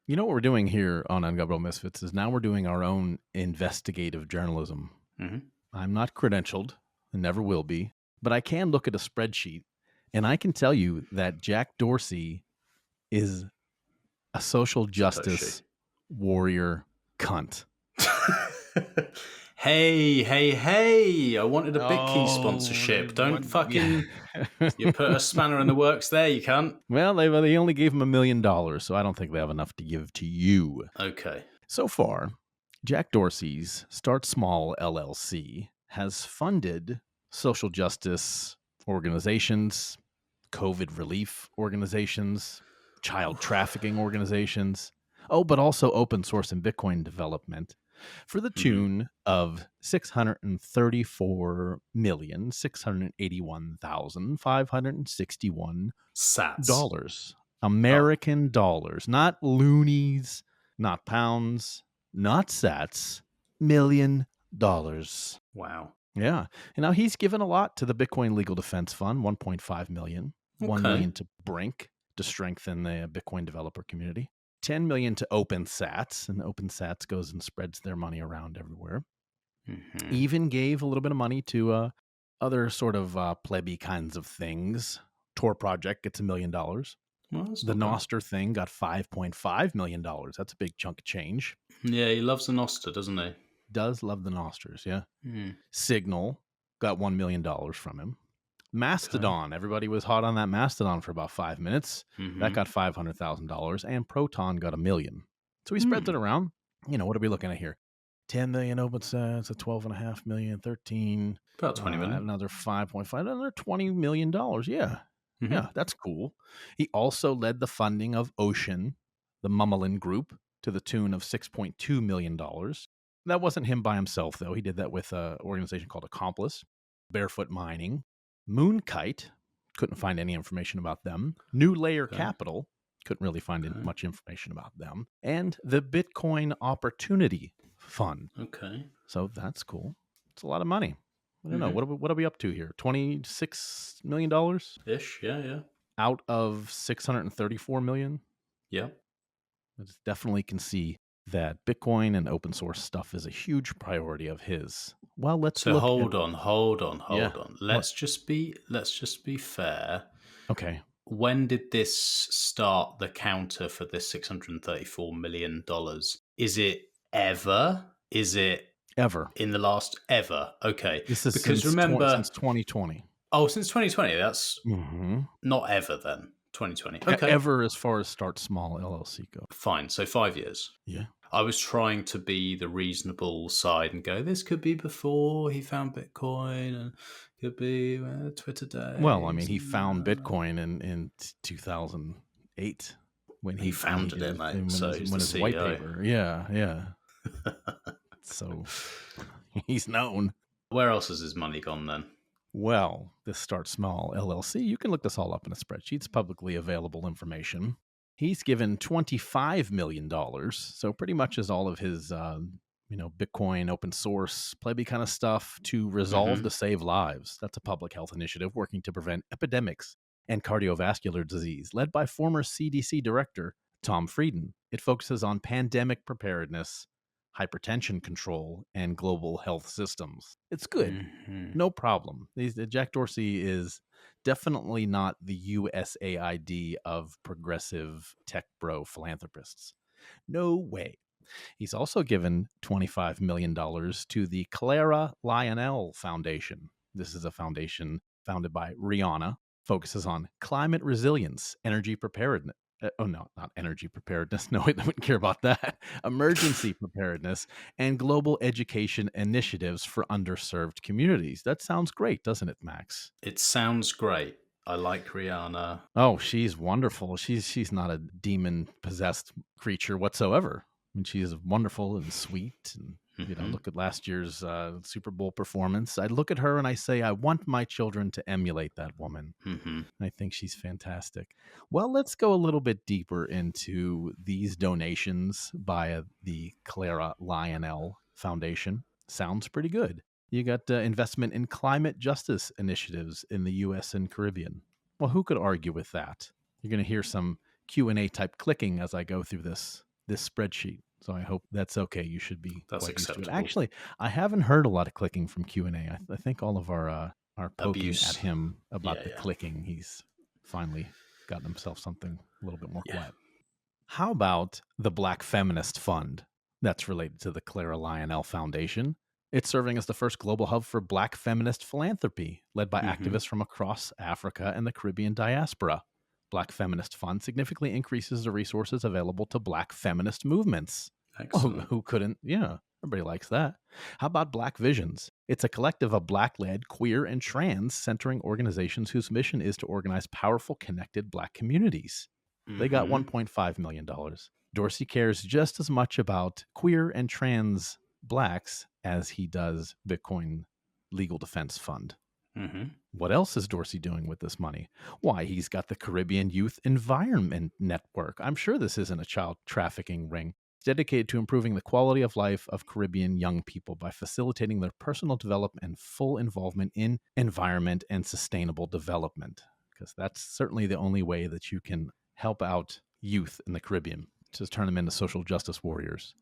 Speaker 1: You know what we're doing here on Ungovernable Misfits is now we're doing our own investigative journalism.
Speaker 2: Mm-hmm.
Speaker 1: I'm not credentialed and never will be, but I can look at a spreadsheet and I can tell you that Jack Dorsey is a social justice warrior cunt.
Speaker 2: Hey, I wanted a BitKey sponsorship. Don't fucking... You put a spanner in the works there, you can't.
Speaker 1: Well, they only gave him $1 million, so I don't think they have enough to give to you.
Speaker 2: Okay.
Speaker 1: So far, Jack Dorsey's Start Small LLC has funded social justice organizations, COVID relief organizations, child trafficking organizations, but also open source and Bitcoin development for the tune of $634,681,561
Speaker 2: Sats.
Speaker 1: American dollars, not loonies, not pounds, not sats, $1 million.
Speaker 2: Wow.
Speaker 1: Yeah. And now he's given a lot to the Bitcoin Legal Defense Fund, $1.5 million, $1 million to Brink to strengthen the Bitcoin developer community. $10 million to OpenSats, and OpenSats goes and spreads their money around everywhere.
Speaker 2: Mm-hmm.
Speaker 1: Even gave a little bit of money to other sort of plebby kinds of things. Tor Project gets $1 million.
Speaker 2: Well,
Speaker 1: the Noster thing got $5.5 million. That's a big chunk of change.
Speaker 2: Yeah, he loves the Noster, doesn't he?
Speaker 1: Does love the Nosters, yeah.
Speaker 2: Mm.
Speaker 1: Signal got $1 million from him. Mastodon, everybody was hot on that Mastodon for about 5 minutes.
Speaker 2: Mm-hmm.
Speaker 1: That got $500,000, and Proton got $1 million. So he spreads it around. What are we looking at here? 10 million OpenSats, a 12.5 million, 13.
Speaker 2: About 20 million.
Speaker 1: Another 5.5, another $20 million. Yeah.
Speaker 2: Mm-hmm.
Speaker 1: Yeah, that's cool. He also led the funding of Ocean, the Mummelin Group, to the tune of $6.2 million. That wasn't him by himself, though. He did that with an organization called Accomplice, Barefoot Mining, Moonkite, couldn't find any information about them, New Layer Capital, couldn't really find much information about them, and the Bitcoin Opportunity Fund.
Speaker 2: Okay.
Speaker 1: So that's cool. It's a lot of money. I don't know. What are we up to here? $26 million?
Speaker 2: Ish, yeah.
Speaker 1: Out of $634 million?
Speaker 2: Yeah.
Speaker 1: I definitely can see that Bitcoin and open source stuff is a huge priority of his. Well, let's look
Speaker 2: hold on.
Speaker 1: Yeah.
Speaker 2: Let's just be fair.
Speaker 1: Okay.
Speaker 2: When did this start the counter for this $634 million? Is it ever? Is it
Speaker 1: ever
Speaker 2: in the last ever? Okay.
Speaker 1: This is
Speaker 2: because
Speaker 1: since
Speaker 2: remember
Speaker 1: since 2020.
Speaker 2: Oh, since 2020. That's
Speaker 1: Mm-hmm.
Speaker 2: not ever then. 2020. Okay.
Speaker 1: Ever as far as Start Small LLC go.
Speaker 2: Fine. So 5 years.
Speaker 1: Yeah.
Speaker 2: I was trying to be the reasonable side and go, this could be before he found Bitcoin and could be Twitter Day.
Speaker 1: Well, I mean, he found Bitcoin in 2008 when he
Speaker 2: founded it, mate.
Speaker 1: When
Speaker 2: So
Speaker 1: his
Speaker 2: he's the
Speaker 1: white
Speaker 2: CEO.
Speaker 1: paper. Yeah. So he's known.
Speaker 2: Where else has his money gone then?
Speaker 1: Well, this Start Small LLC, you can look this all up in a spreadsheet. It's publicly available information. He's given $25 million, so pretty much is all of his, Bitcoin, open source, plebby kind of stuff to Resolve to Save Lives. That's a public health initiative working to prevent epidemics and cardiovascular disease, led by former CDC director Tom Frieden. It focuses on pandemic preparedness, hypertension control, and global health systems. It's good. No problem. Jack Dorsey is definitely not the USAID of progressive tech bro philanthropists. No way. He's also given $25 million to the Clara Lionel Foundation. This is a foundation founded by Rihanna, focuses on climate resilience, energy preparedness. No, not energy preparedness. No, I wouldn't care about that. Emergency preparedness and global education initiatives for underserved communities. That sounds great, doesn't it, Max?
Speaker 2: It sounds great. I like Rihanna.
Speaker 1: Oh, she's wonderful. She's not a demon-possessed creature whatsoever. I mean, she is wonderful and sweet. And, look at last year's Super Bowl performance. I look at her and I say, I want my children to emulate that woman. I think she's fantastic. Well, let's go a little bit deeper into these donations by the Clara Lionel Foundation. Sounds pretty good. You got investment in climate justice initiatives in the U.S. and Caribbean. Well, who could argue with that? You're going to hear some Q&A type clicking as I go through this spreadsheet. So I hope that's okay. You should be
Speaker 2: that's
Speaker 1: quite
Speaker 2: acceptable.
Speaker 1: Used to it. Actually, I haven't heard a lot of clicking from Q&A. I think all of our poking at him about the clicking, he's finally gotten himself something a little bit more quiet. How about the Black Feminist Fund? That's related to the Clara Lionel Foundation. It's serving as the first global hub for Black feminist philanthropy, led by activists from across Africa and the Caribbean diaspora. Black Feminist Fund significantly increases the resources available to Black feminist movements.
Speaker 2: Excellent.
Speaker 1: Well, who couldn't? Yeah, everybody likes that. How about Black Visions? It's a collective of Black-led, queer, and trans-centering organizations whose mission is to organize powerful, connected Black communities. They got $1.5 million. Dorsey cares just as much about queer and trans Blacks as he does Bitcoin Legal Defense Fund. What else is Dorsey doing with this money? Why, he's got the Caribbean Youth Environment Network. I'm sure this isn't a child trafficking ring. It's dedicated to improving the quality of life of Caribbean young people by facilitating their personal development and full involvement in environment and sustainable development. Because that's certainly the only way that you can help out youth in the Caribbean, to turn them into social justice warriors.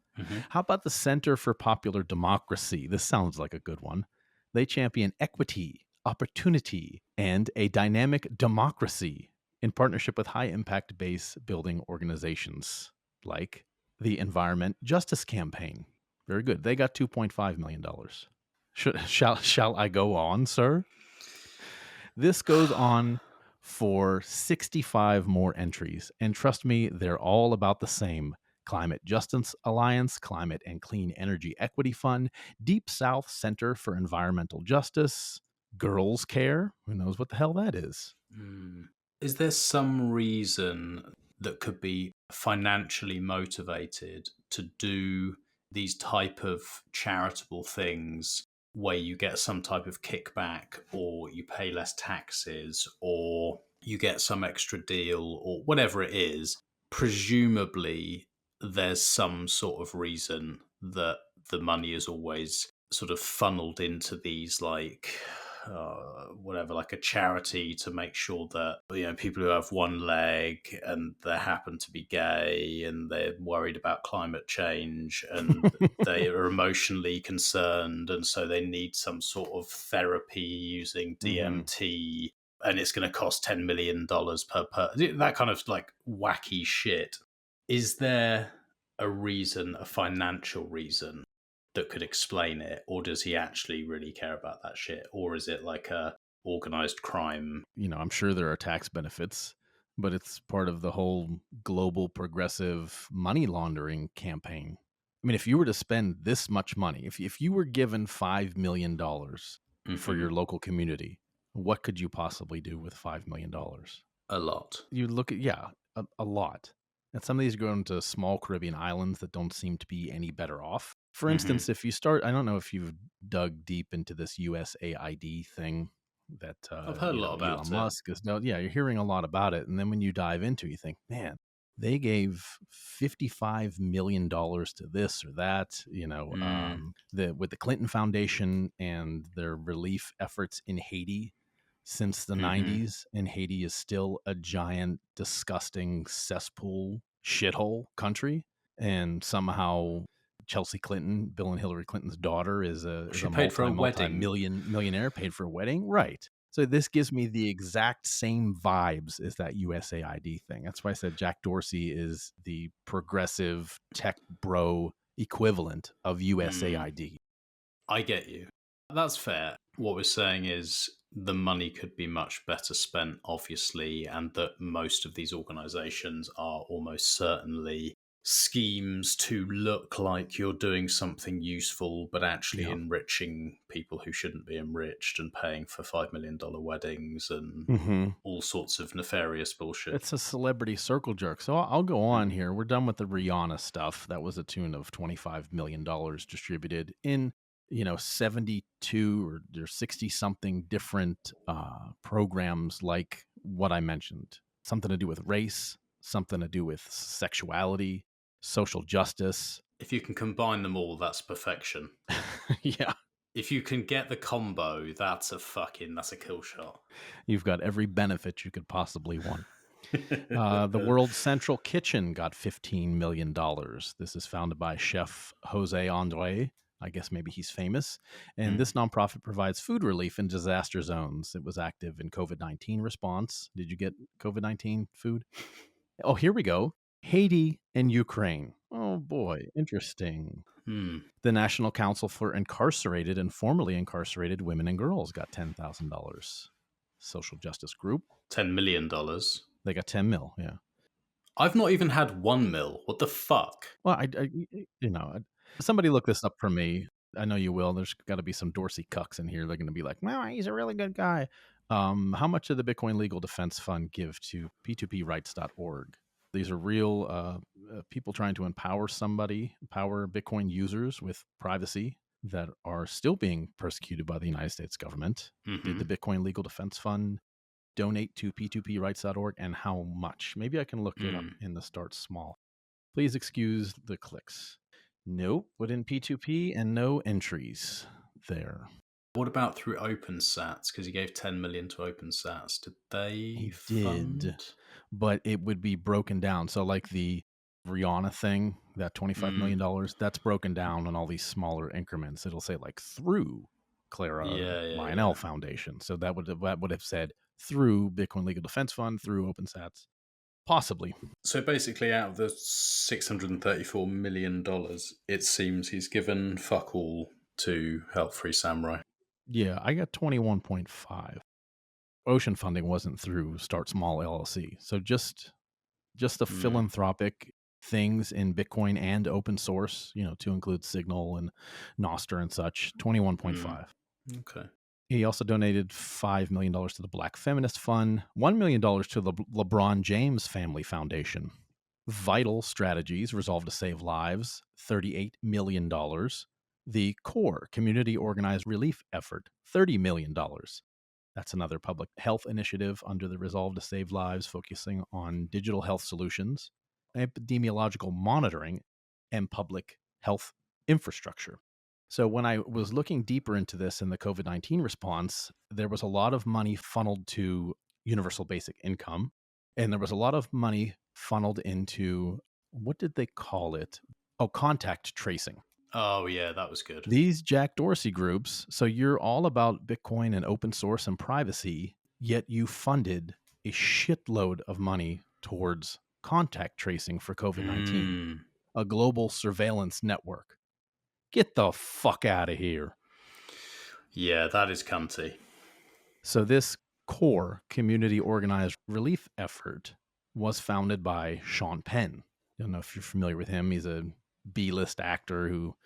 Speaker 1: How about the Center for Popular Democracy? This sounds like a good one. They champion equity, opportunity, and a dynamic democracy in partnership with high-impact base building organizations like the Environment Justice Campaign. Very good. They got $2.5 million. Shall I go on, sir? This goes on for 65 more entries, and trust me, they're all about the same. Climate Justice Alliance, Climate and Clean Energy Equity Fund, Deep South Center for Environmental Justice, Girls Care. Who knows what the hell that is?
Speaker 2: Is there some reason that could be financially motivated to do these type of charitable things where you get some type of kickback, or you pay less taxes, or you get some extra deal, or whatever it is? Presumably there's some sort of reason that the money is always sort of funneled into these like a charity to make sure that, people who have one leg and they happen to be gay and they're worried about climate change and they are emotionally concerned, and so they need some sort of therapy using DMT, and it's going to cost $10 million per that kind of like wacky shit. Is there a reason, a financial reason that could explain it, or does he actually really care about that shit, or is it like a organized crime?
Speaker 1: I'm sure there are tax benefits, but it's part of the whole global progressive money laundering campaign. I mean, if you were to spend this much money, if you were given $5 million for your local community, what could you possibly do with $5 million?
Speaker 2: A lot.
Speaker 1: You look at, a lot. And some of these are going to small Caribbean islands that don't seem to be any better off. For
Speaker 2: Mhm.
Speaker 1: instance, if you start, I don't know if you've dug deep into this USAID thing that
Speaker 2: I've heard a lot about
Speaker 1: Elon
Speaker 2: it.
Speaker 1: Musk is. No, yeah, you're hearing a lot about it, and then when you dive into it, you think, man, they gave $55 million to this or that. With the Clinton Foundation and their relief efforts in Haiti since the 90s, and Haiti is still a giant, disgusting cesspool shithole country, and somehow Chelsea Clinton, Bill and Hillary Clinton's daughter, is
Speaker 2: She
Speaker 1: a
Speaker 2: paid for a wedding.
Speaker 1: millionaire, paid for a wedding, right? So this gives me the exact same vibes as that USAID thing. That's why I said Jack Dorsey is the progressive tech bro equivalent of USAID.
Speaker 2: I get you. That's fair. What we're saying is the money could be much better spent, obviously, and that most of these organizations are almost certainly schemes to look like you're doing something useful, but actually enriching people who shouldn't be enriched and paying for $5 million weddings and all sorts of nefarious bullshit.
Speaker 1: It's a celebrity circle jerk. So I'll go on here. We're done with the Rihanna stuff. That was a tune of $25 million distributed in 72 or 60 something different programs, like what I mentioned. Something to do with race, something to do with sexuality, social justice.
Speaker 2: If you can combine them all, that's perfection.
Speaker 1: Yeah.
Speaker 2: If you can get the combo, that's a kill shot.
Speaker 1: You've got every benefit you could possibly want. The World Central Kitchen got $15 million. This is founded by Chef Jose Andre. I guess maybe he's famous. And this nonprofit provides food relief in disaster zones. It was active in COVID-19 response. Did you get COVID-19 food? Oh, here we go. Haiti and Ukraine. Oh, boy. Interesting. The National Council for Incarcerated and Formerly Incarcerated Women and Girls got $10,000. Social Justice Group.
Speaker 2: $10 million.
Speaker 1: They got 10 mil, yeah.
Speaker 2: I've not even had 1 mil. What the fuck?
Speaker 1: Well, somebody look this up for me. I know you will. There's got to be some Dorsey cucks in here. They're going to be like, well, he's a really good guy. How much did the Bitcoin Legal Defense Fund give to p2prights.org? These are real people trying to empower Bitcoin users with privacy that are still being persecuted by the United States government. Did the Bitcoin Legal Defense Fund donate to p2prights.org, and how much? Maybe I can look it up in the start small. Please excuse the clicks. Nope, put in P2P and no entries there.
Speaker 2: What about through OpenSats? Because he gave 10 million to OpenSats. Did they
Speaker 1: did, but it would be broken down. So like the Rihanna thing, that $25 million, that's broken down on all these smaller increments. It'll say like through Clara Lionel Foundation. So that would have said through Bitcoin Legal Defense Fund, through OpenSats. Possibly.
Speaker 2: So basically, out of the $634 million, it seems he's given fuck all to help free samurai.
Speaker 1: Yeah, I got 21.5. Ocean funding wasn't through Start Small LLC. So just the philanthropic things in Bitcoin and open source, to include Signal and Nostr and such, 21.5.
Speaker 2: Okay.
Speaker 1: He also donated $5 million to the Black Feminist Fund, $1 million to the LeBron James Family Foundation. Vital Strategies, Resolve to Save Lives, $38 million. The CORE, Community Organized Relief Effort, $30 million. That's another public health initiative under the Resolve to Save Lives, focusing on digital health solutions, epidemiological monitoring, and public health infrastructure. So when I was looking deeper into this in the COVID-19 response, there was a lot of money funneled to universal basic income, and there was a lot of money funneled into, what did they call it? Oh, contact tracing.
Speaker 2: Oh, yeah, that was good.
Speaker 1: These Jack Dorsey groups, so you're all about Bitcoin and open source and privacy, yet you funded a shitload of money towards contact tracing for COVID-19, a global surveillance network. Get the fuck out of here.
Speaker 2: Yeah, that is cunty.
Speaker 1: So this CORE, Community Organized Relief Effort, was founded by Sean Penn. I don't know if you're familiar with him. He's a B-list actor who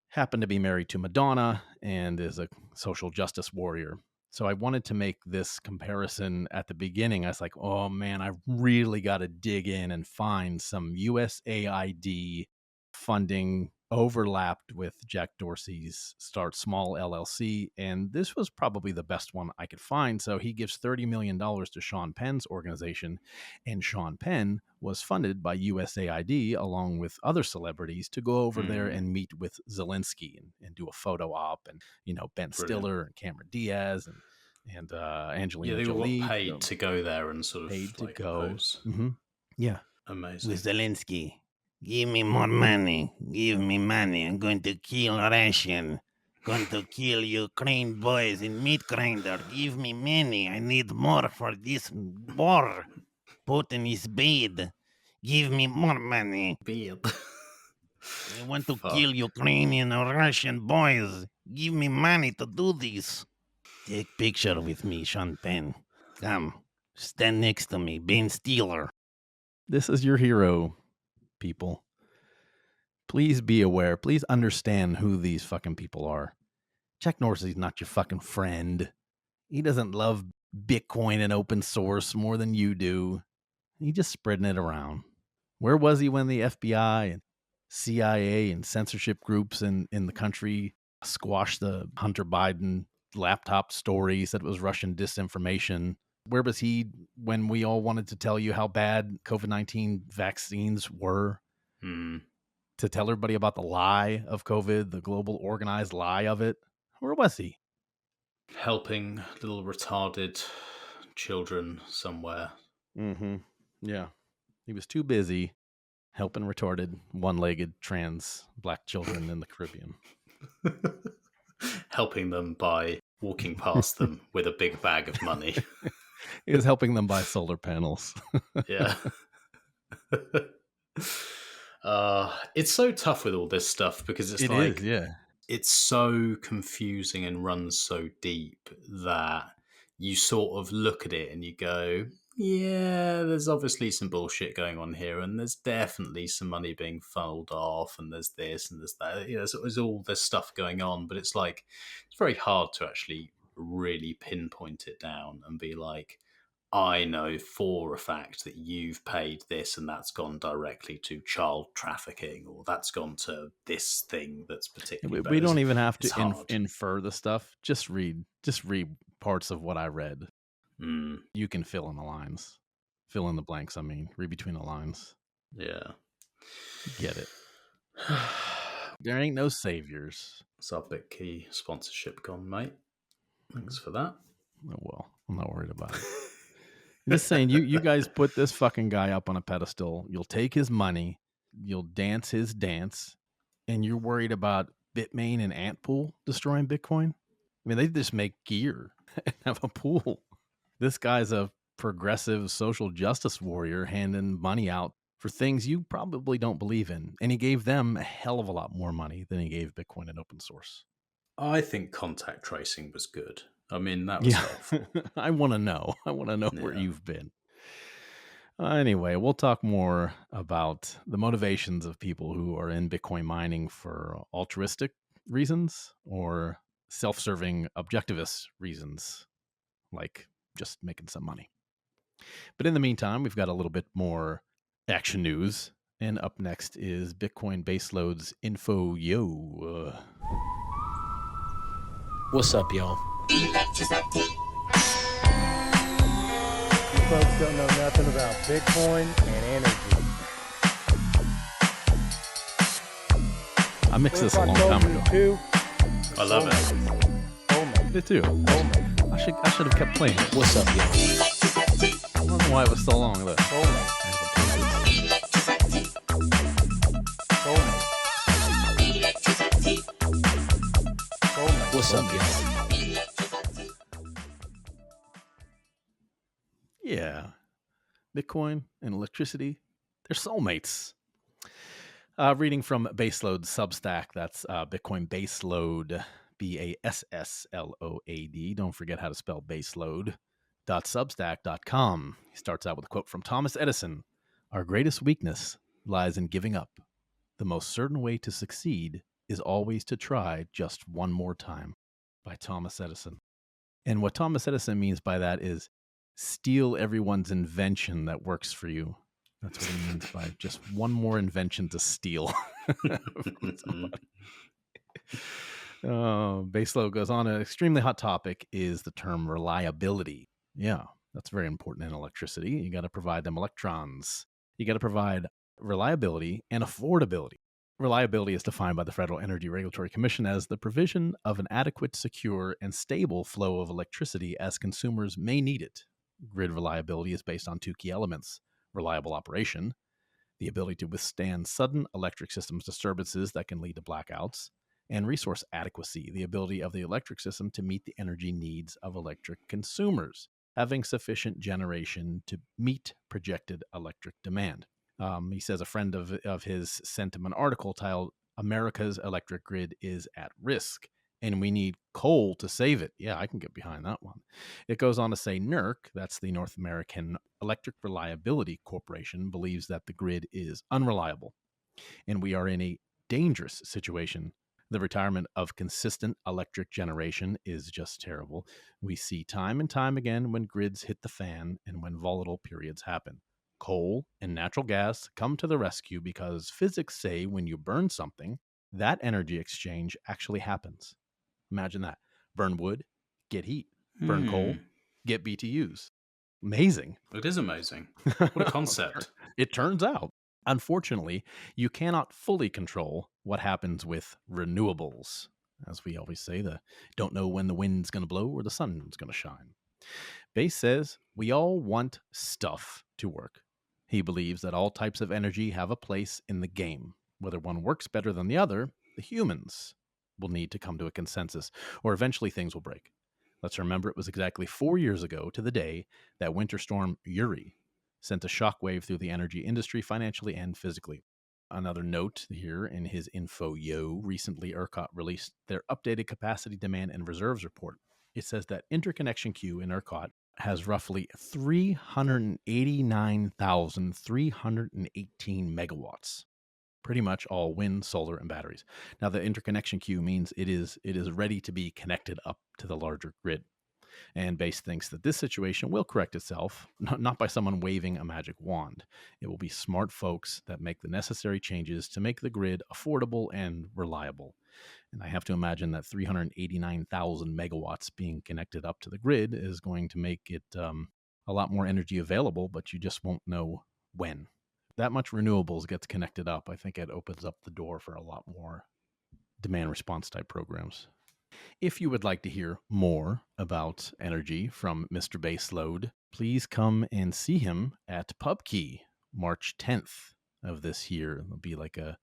Speaker 1: happened to be married to Madonna and is a social justice warrior. So I wanted to make this comparison at the beginning. I was like, oh man, I really got to dig in and find some USAID funding overlapped with Jack Dorsey's Start Small LLC. And this was probably the best one I could find. So he gives $30 million to Sean Penn's organization. And Sean Penn was funded by USAID along with other celebrities to go over there and meet with Zelensky and do a photo op, and, you know, Ben Stiller and Cameron Diaz and Angelina Jolie.
Speaker 2: Yeah, they were paid to go there and sort of
Speaker 1: paid to
Speaker 2: like
Speaker 1: go.
Speaker 2: pose.
Speaker 1: Mm-hmm. Yeah.
Speaker 2: Amazing.
Speaker 5: With Zelensky. Give me more money. Give me money. I'm going to kill Russian. Going to kill Ukraine boys in meat grinder. Give me money. I need more for this war. Putin is bad. Give me more money.
Speaker 2: Beard.
Speaker 5: I want to kill Ukrainian or Russian boys. Give me money to do this. Take picture with me, Sean Penn. Come. Stand next to me, Ben Stiller.
Speaker 1: This is your hero, people. Please be aware. Please understand who these fucking people are. Jack Dorsey's not your fucking friend. He doesn't love Bitcoin and open source more than you do. He's just spreading it around. Where was he when the FBI and CIA and censorship groups in the country squashed the Hunter Biden laptop story, said it was Russian disinformation? Where was he when we all wanted to tell you how bad COVID-19 vaccines were? To tell everybody about the lie of COVID, the global organized lie of it? Where was he?
Speaker 2: Helping little retarded children somewhere.
Speaker 1: Mm-hmm. Yeah. He was too busy helping retarded, one-legged trans black children in the Caribbean.
Speaker 2: Helping them by walking past them with a big bag of money.
Speaker 1: He was helping them buy solar panels.
Speaker 2: Yeah. It's so tough with all this stuff because it's so confusing and runs so deep that you sort of look at it and you go, yeah, there's obviously some bullshit going on here, and there's definitely some money being funneled off, and there's this and there's that. You know, there's all this stuff going on, but it's like it's very hard to actually really pinpoint it down and be like, I know for a fact that you've paid this and that's gone directly to child trafficking, or that's gone to this thing that's particularly bad.
Speaker 1: We don't even have to infer the stuff. Just read parts of what I read. You can fill in the lines. Fill in the blanks, I mean. Read between the lines.
Speaker 2: Yeah.
Speaker 1: Get it. There ain't no saviors.
Speaker 2: It's our Big Key sponsorship gone, mate. Thanks for that.
Speaker 1: Oh, well, I'm not worried about it. Just saying, you guys put this fucking guy up on a pedestal. You'll take his money. You'll dance his dance. And you're worried about Bitmain and Antpool destroying Bitcoin? I mean, they just make gear and have a pool. This guy's a progressive social justice warrior handing money out for things you probably don't believe in. And he gave them a hell of a lot more money than he gave Bitcoin and open source.
Speaker 2: I think contact tracing was good. I mean, that was helpful.
Speaker 1: I want to know. Where you've been. Anyway, we'll talk more about the motivations of people who are in Bitcoin mining for altruistic reasons or self-serving objectivist reasons, like just making some money. But in the meantime, we've got a little bit more action news. And up next is Bitcoin Bassload's Info Yo.
Speaker 10: What's up, y'all?
Speaker 11: You folks don't know nothing about Bitcoin and energy.
Speaker 1: I mixed this a long time ago.
Speaker 2: I love it.
Speaker 1: I did too. I should have kept playing it.
Speaker 10: What's up, y'all?
Speaker 1: I don't know why it was so long. Look.
Speaker 10: What's up, y'all?
Speaker 1: Yeah. Bitcoin and electricity, they're soulmates. Reading from Bassload Substack, that's Bitcoin Bassload, Bassload. Don't forget how to spell Bassload. .substack.com. He starts out with a quote from Thomas Edison. Our greatest weakness lies in giving up. The most certain way to succeed is always to try just one more time. By Thomas Edison. And what Thomas Edison means by that is steal everyone's invention that works for you. That's what he means by just one more invention to steal. Bassload goes on. An extremely hot topic is the term reliability. Yeah, that's very important in electricity. You got to provide them electrons. You got to provide reliability and affordability. Reliability is defined by the Federal Energy Regulatory Commission as the provision of an adequate, secure, and stable flow of electricity as consumers may need it. Grid reliability is based on two key elements: reliable operation, the ability to withstand sudden electric systems disturbances that can lead to blackouts, and resource adequacy, the ability of the electric system to meet the energy needs of electric consumers, having sufficient generation to meet projected electric demand. He says a friend of his sent him an article titled "America's Electric Grid is at Risk, and we need coal to save it." Yeah, I can get behind that one. It goes on to say NERC, that's the North American Electric Reliability Corporation, believes that the grid is unreliable, and we are in a dangerous situation. The retirement of consistent electric generation is just terrible. We see time and time again when grids hit the fan and when volatile periods happen. Coal and natural gas come to the rescue because physics say when you burn something, that energy exchange actually happens. Imagine that. Burn wood, get heat. Burn coal, get BTUs. Amazing.
Speaker 2: It is amazing. What a concept.
Speaker 1: It turns out. Unfortunately, you cannot fully control what happens with renewables. As we always say, don't know when the wind's going to blow or the sun's going to shine. Bass says we all want stuff to work. He believes that all types of energy have a place in the game. Whether one works better than the other, the humans will need to come to a consensus, or eventually things will break. Let's remember it was exactly 4 years ago to the day that Winter Storm Uri sent a shockwave through the energy industry financially and physically. Another note here in his info, recently ERCOT released their updated capacity, demand, and reserves report. It says that interconnection queue in ERCOT has roughly 389,318 megawatts. Pretty much all wind, solar, and batteries. Now, the interconnection queue means it is ready to be connected up to the larger grid. And Bass thinks that this situation will correct itself, not by someone waving a magic wand. It will be smart folks that make the necessary changes to make the grid affordable and reliable. And I have to imagine that 389,000 megawatts being connected up to the grid is going to make it a lot more energy available, but you just won't know when. That much renewables gets connected up, I think it opens up the door for a lot more demand response type programs. If you would like to hear more about energy from Mr. Bassload, please come and see him at PubKey March 10th of this year. It'll be like a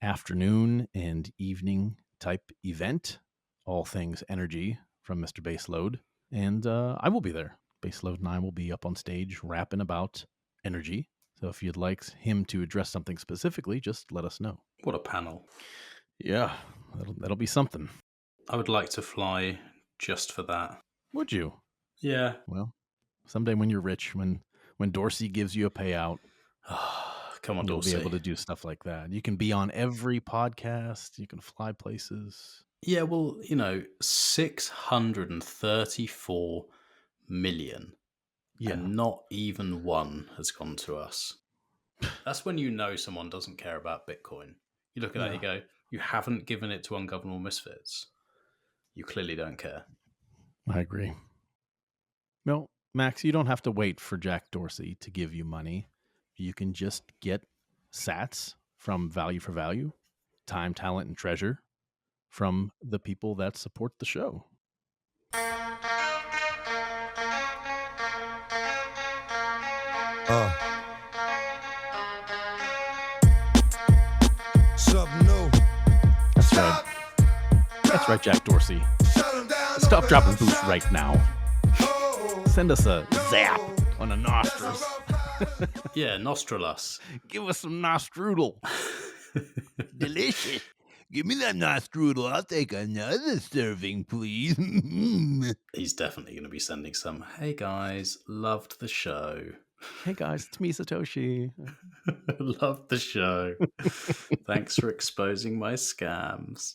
Speaker 1: afternoon and evening type event, all things energy from Mr. Bassload. And I will be there. Bassload and I will be up on stage rapping about energy. So if you'd like him to address something specifically, just let us know.
Speaker 2: What a panel.
Speaker 1: Yeah, that'll be something.
Speaker 2: I would like to fly just for that.
Speaker 1: Would you?
Speaker 2: Yeah.
Speaker 1: Well, someday when you're rich, when Dorsey gives you a payout,
Speaker 2: come on,
Speaker 1: you'll
Speaker 2: Dorsey.
Speaker 1: be able to do stuff like that. You can be on every podcast. You can fly places.
Speaker 2: Yeah, well, 634 million.
Speaker 1: Yeah.
Speaker 2: And not even one has gone to us. That's when you know someone doesn't care about Bitcoin. You look at that and you go, you haven't given it to ungovernable misfits. You clearly don't care.
Speaker 1: I agree. Well, Max, you don't have to wait for Jack Dorsey to give you money. You can just get sats from Value for Value, time, talent, and treasure from the people that support the show.
Speaker 6: Something new.
Speaker 1: That's right. That's right, Jack Dorsey. Stop dropping boots right now. Send us a zap on the nostrils.
Speaker 2: Yeah, nostrilus.
Speaker 1: Give us some nostrudel.
Speaker 5: Delicious. Give me that nostrudel. I'll take another serving, please.
Speaker 2: He's definitely going to be sending some. Hey guys, loved the show.
Speaker 1: Hey guys, it's me, Satoshi.
Speaker 2: Loved the show. Thanks for exposing my scams.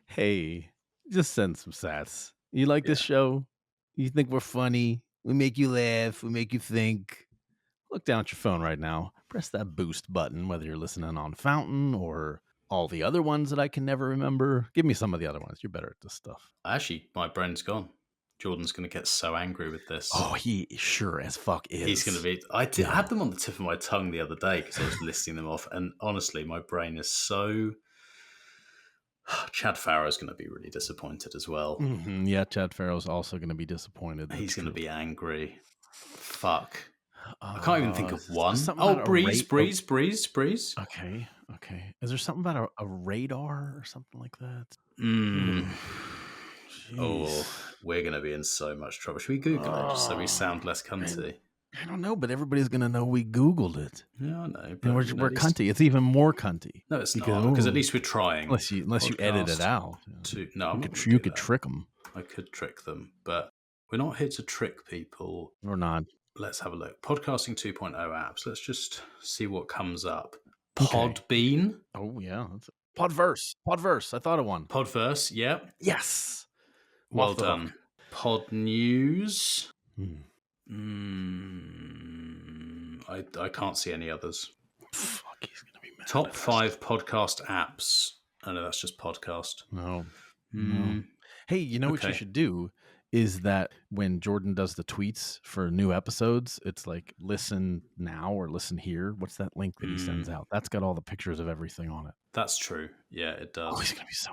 Speaker 1: Hey, Just send some sats. You like this show? You think we're funny? We make you laugh. We make you think. Look down at your phone right now. Press that boost button, whether you're listening on Fountain or all the other ones that I can never remember. Give me some of the other ones. You're better at this stuff.
Speaker 2: Actually, my brain's gone. Jordan's going to get so angry with this.
Speaker 1: Oh, he sure as fuck is.
Speaker 2: He's going to be... I had them on the tip of my tongue the other day because I was listing them off. And honestly, my brain is so... Chad Farrow's going to be really disappointed as well.
Speaker 1: Mm-hmm. Yeah, Chad Farrow's also going to be disappointed.
Speaker 2: He's going to be angry. Fuck. I can't even think of one. Oh, Breeze.
Speaker 1: Okay. Is there something about a radar or something like that?
Speaker 2: Oh, we're going to be in so much trouble. Should we Google it just so we sound less cunty?
Speaker 1: I don't know, but everybody's going to know we Googled it.
Speaker 2: Yeah, I know.
Speaker 1: But we're cunty. It's even more cunty.
Speaker 2: No, it's not, because at least we're trying.
Speaker 1: Unless you edit it out. You could trick them.
Speaker 2: I could trick them, but we're not here to trick people.
Speaker 1: We're not.
Speaker 2: Let's have a look. Podcasting 2.0 apps. Let's just see what comes up. Podbean.
Speaker 1: Oh, yeah. Podverse. I thought of one.
Speaker 2: Podverse, yeah.
Speaker 1: Yes.
Speaker 2: Well done. Pod News. I can't see any others.
Speaker 1: Fuck, he's going to be mad.
Speaker 2: Top 5 podcast apps. Oh, no, that's just podcast.
Speaker 1: No. Hey, you know what you should do? Is that when Jordan does the tweets for new episodes, it's like listen now or listen here. What's that link that he sends out? That's got all the pictures of everything on it.
Speaker 2: That's true. Yeah, it does.
Speaker 1: Oh, he's going to be so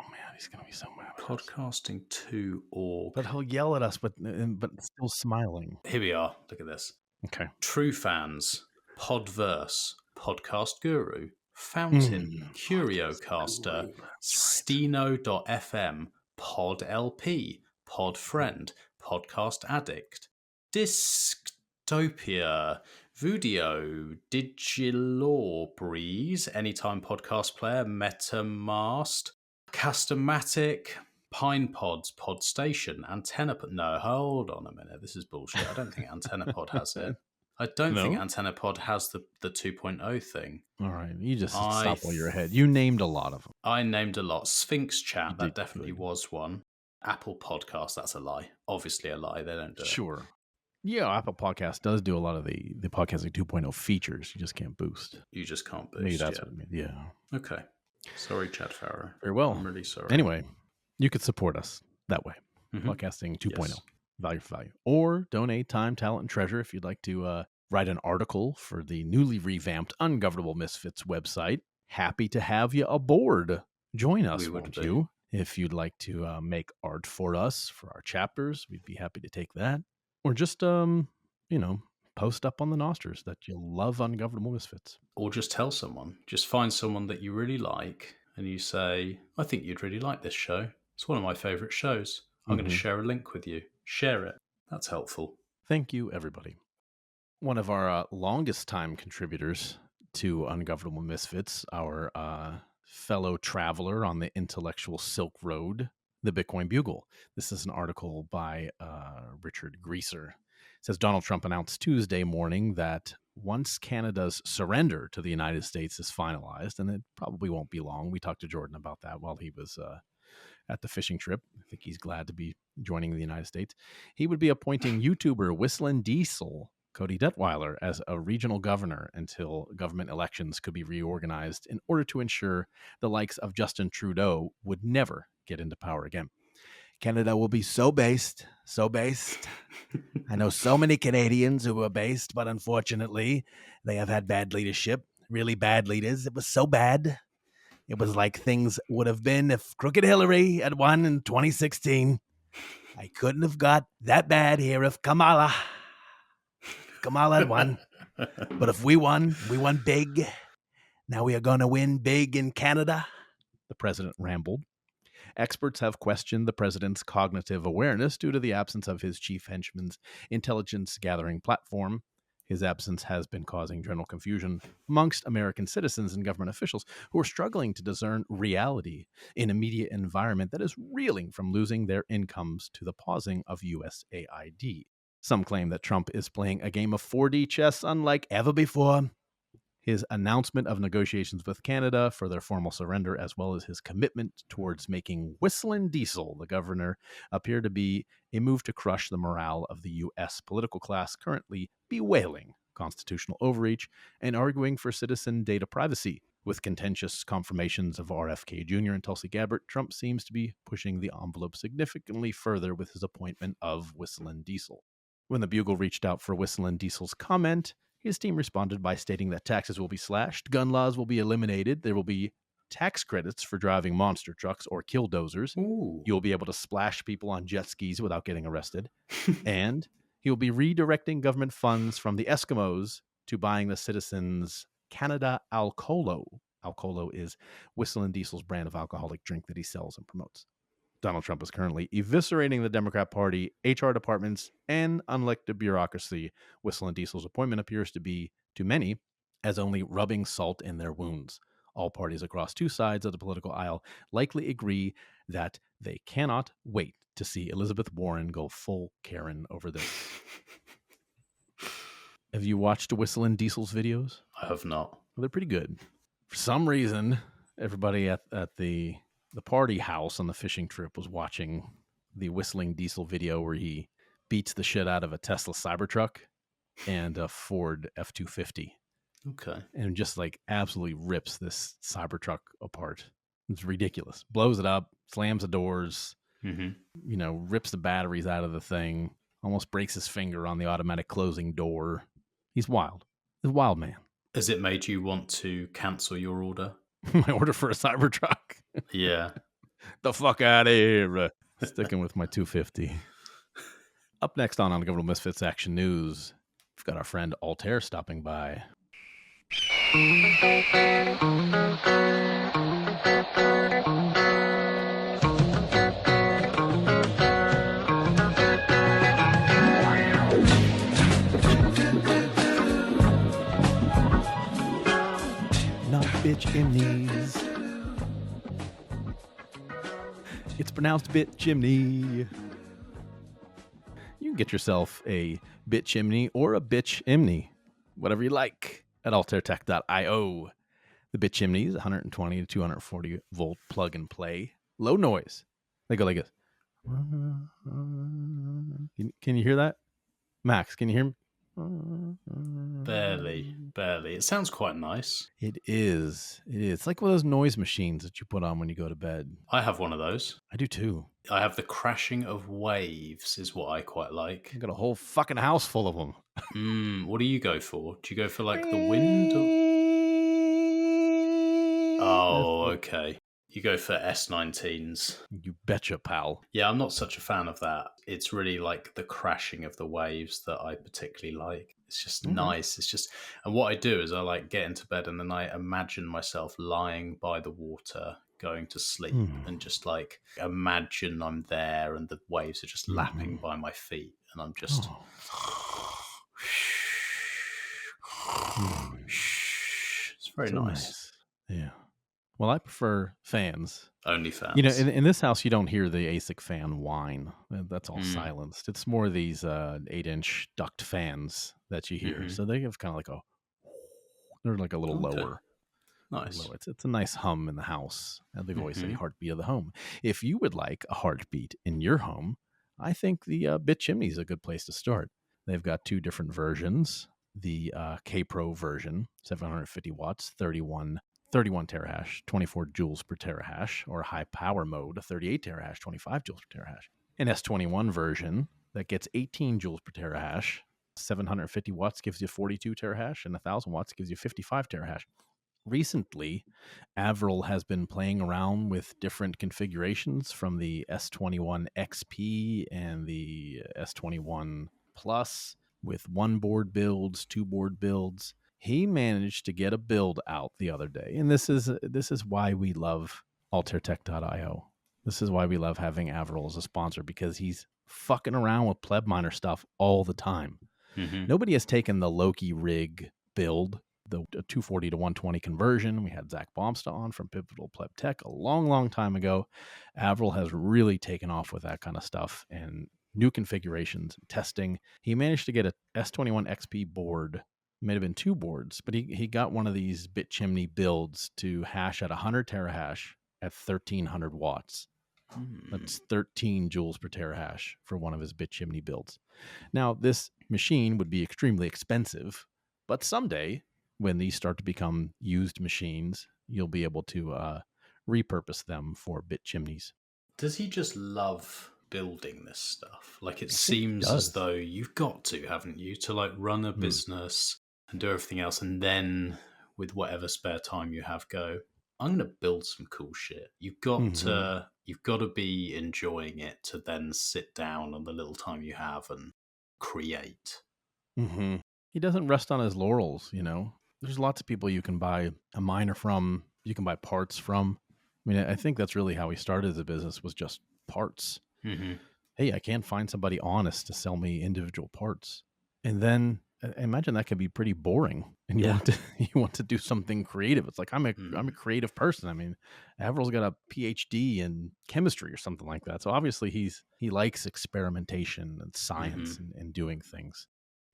Speaker 1: mad.
Speaker 2: Podcasting2.org.
Speaker 1: But he'll yell at us, but still smiling.
Speaker 2: Here we are. Look at this.
Speaker 1: Okay.
Speaker 2: True Fans, Podverse, Podcast Guru, Fountain, Curiocaster, Steno.fm, PodLP, Podfriend, Podcast Addict, Disctopia, Vudio, Digilore Breeze, Anytime Podcast Player, MetaMast, Castomatic, Pine Pods, Podstation, Antenna. No, hold on a minute. This is bullshit. I don't think AntennaPod has it. I don't think AntennaPod has the 2.0 thing.
Speaker 1: All right. You just stop while you're ahead. You named a lot of them.
Speaker 2: I named a lot. Sphinx Chat, that definitely was one. Apple Podcast, that's a lie. Obviously a lie. They don't do it.
Speaker 1: Sure. Yeah, Apple Podcast does do a lot of the podcasting 2.0 features. You just can't boost.
Speaker 2: You just can't boost.
Speaker 1: Maybe that's what I mean. Yeah.
Speaker 2: Okay. Sorry, Chad Farrow.
Speaker 1: Very well.
Speaker 2: I'm really sorry.
Speaker 1: Anyway, you could support us that way. Podcasting 2.0. Yes. Value for value. Or donate time, talent, and treasure if you'd like to write an article for the newly revamped Ungovernable Misfits website. Happy to have you aboard. Join us, won't you? If you'd like to make art for us, for our chapters, we'd be happy to take that. Or just, post up on the Nosters that you love Ungovernable Misfits.
Speaker 2: Or just tell someone. Just find someone that you really like and you say, I think you'd really like this show. It's one of my favorite shows. I'm going to share a link with you. Share it. That's helpful.
Speaker 1: Thank you, everybody. One of our longest time contributors to Ungovernable Misfits, our fellow traveler on the intellectual Silk Road, the Bitcoin Bugle. This is an article by Richard Greaser. It says Donald Trump announced Tuesday morning that once Canada's surrender to the United States is finalized, and it probably won't be long. We talked to Jordan about that while he was at the fishing trip. I think he's glad to be joining the United States. He would be appointing YouTuber Whistling Diesel Cody Detweiler as a regional governor until government elections could be reorganized in order to ensure the likes of Justin Trudeau would never get into power again. Canada will be so based. I know so many Canadians who are based, but unfortunately, they have had bad leadership, really bad leaders. It was so bad. It was like things would have been if Crooked Hillary had won in 2016. I couldn't have got that bad here if Kamala had won. But if we won big. Now we are going to win big in Canada, the president rambled. Experts have questioned the president's cognitive awareness due to the absence of his chief henchman's intelligence gathering platform. His absence has been causing general confusion amongst American citizens and government officials who are struggling to discern reality in a media environment that is reeling from losing their incomes to the pausing of USAID. Some claim that Trump is playing a game of 4D chess unlike ever before. His announcement of negotiations with Canada for their formal surrender, as well as his commitment towards making Whistlin' Diesel the governor, appear to be a move to crush the morale of the U.S. political class, currently bewailing constitutional overreach and arguing for citizen data privacy. With contentious confirmations of RFK Jr. and Tulsi Gabbard, Trump seems to be pushing the envelope significantly further with his appointment of Whistlin' Diesel. When the Bugle reached out for Whistlin' Diesel's comment, his team responded by stating that taxes will be slashed, gun laws will be eliminated, there will be tax credits for driving monster trucks or killdozers.
Speaker 2: Ooh.
Speaker 1: You'll be able to splash people on jet skis without getting arrested. And he will be redirecting government funds from the Eskimos to buying the citizens' Canada Alcolo. Alcolo is Whistlin' Diesel's brand of alcoholic drink that he sells and promotes. Donald Trump is currently eviscerating the Democrat Party, HR departments, and unelected bureaucracy. Whistlin' Diesel's appointment appears to be, to many, as only rubbing salt in their wounds. All parties across two sides of the political aisle likely agree that they cannot wait to see Elizabeth Warren go full Karen over this. Have you watched Whistlin' Diesel's videos?
Speaker 2: I have not.
Speaker 1: Well, they're pretty good. For some reason, everybody at the party house on the fishing trip was watching the Whistling Diesel video where he beats the shit out of a Tesla Cybertruck and a Ford F-250.
Speaker 2: Okay.
Speaker 1: And just like absolutely rips this Cybertruck apart. It's ridiculous. Blows it up, slams the doors, rips the batteries out of the thing, almost breaks his finger on the automatic closing door. He's wild. He's a wild man.
Speaker 2: Has it made you want to cancel your order?
Speaker 1: My order for a Cybertruck?
Speaker 2: Yeah.
Speaker 1: The fuck out of here. Sticking with my 250. Up next on Ungovernable Misfits Action News, we've got our friend Altair stopping by. Not bitch chimneys. It's pronounced bit chimney. You can get yourself a bit chimney or a bitch chimney, whatever you like, at altairtech.io. The bit chimney is 120 to 240 volt plug and play, low noise. They go like this. Can you hear that? Max, can you hear me?
Speaker 2: Barely. It sounds quite nice.
Speaker 1: It is. It's like one of those noise machines that you put on when you go to bed.
Speaker 2: I have one of those.
Speaker 1: I do too.
Speaker 2: I have the crashing of waves is what I quite like.
Speaker 1: I got a whole fucking house full of them.
Speaker 2: What do you go for? Do you go for like the wind? Oh, okay. You go for S19s.
Speaker 1: You betcha, pal.
Speaker 2: Yeah, I'm not such a fan of that. It's really like the crashing of the waves that I particularly like. It's just nice. It's just, and what I do is I like get into bed and then I imagine myself lying by the water, going to sleep, and just like imagine I'm there and the waves are just lapping by my feet, and I'm just. It's very nice.
Speaker 1: Yeah. Well, I prefer fans.
Speaker 2: Only fans.
Speaker 1: You know, in this house, you don't hear the ASIC fan whine. That's all silenced. It's more these 8-inch duct fans that you hear. So they have kind of like they're like a little lower.
Speaker 2: Nice.
Speaker 1: Lower. It's a nice hum in the house. And they've always said heartbeat of the home. If you would like a heartbeat in your home, I think the Bit Chimney is a good place to start. They've got two different versions. The K-Pro version, 750 watts, 31 terahash, 24 joules per terahash, or high power mode, 38 terahash, 25 joules per terahash. An S21 version that gets 18 joules per terahash, 750 watts gives you 42 terahash, and 1,000 watts gives you 55 terahash. Recently, Avril has been playing around with different configurations from the S21 XP and the S21 Plus with one board builds, two board builds. He managed to get a build out the other day, and this is why we love AltairTech.io. This is why we love having Avril as a sponsor, because he's fucking around with Pleb miner stuff all the time. Nobody has taken the Loki rig build, the 240 to 120 conversion. We had Zach Baumsta on from Pivotal Pleb Tech a long, long time ago. Avril has really taken off with that kind of stuff and new configurations, testing. He managed to get a S21 XP board May have been 2 boards, but he got one of these bit chimney builds to hash at 100 terahash at 1300 watts. That's 13 joules per terahash for one of his bit chimney builds. Now, this machine would be extremely expensive, but someday when these start to become used machines, you'll be able to repurpose them for bit chimneys.
Speaker 2: Does he just love building this stuff? Like, it seems as though you've got to, haven't you, to like run a business and do everything else, and then with whatever spare time you have, go, I'm going to build some cool shit. You've got to be enjoying it to then sit down on the little time you have and create.
Speaker 1: Mm-hmm. He doesn't rest on his laurels, you know. There's lots of people you can buy a miner from, you can buy parts from. I mean, I think that's really how he started the business, was just parts.
Speaker 2: Mm-hmm.
Speaker 1: Hey, I can't find somebody honest to sell me individual parts. And then I imagine that can be pretty boring. And you want to do something creative. It's like, I'm a creative person. I mean, Avril's got a PhD in chemistry or something like that. So obviously he likes experimentation and science and doing things.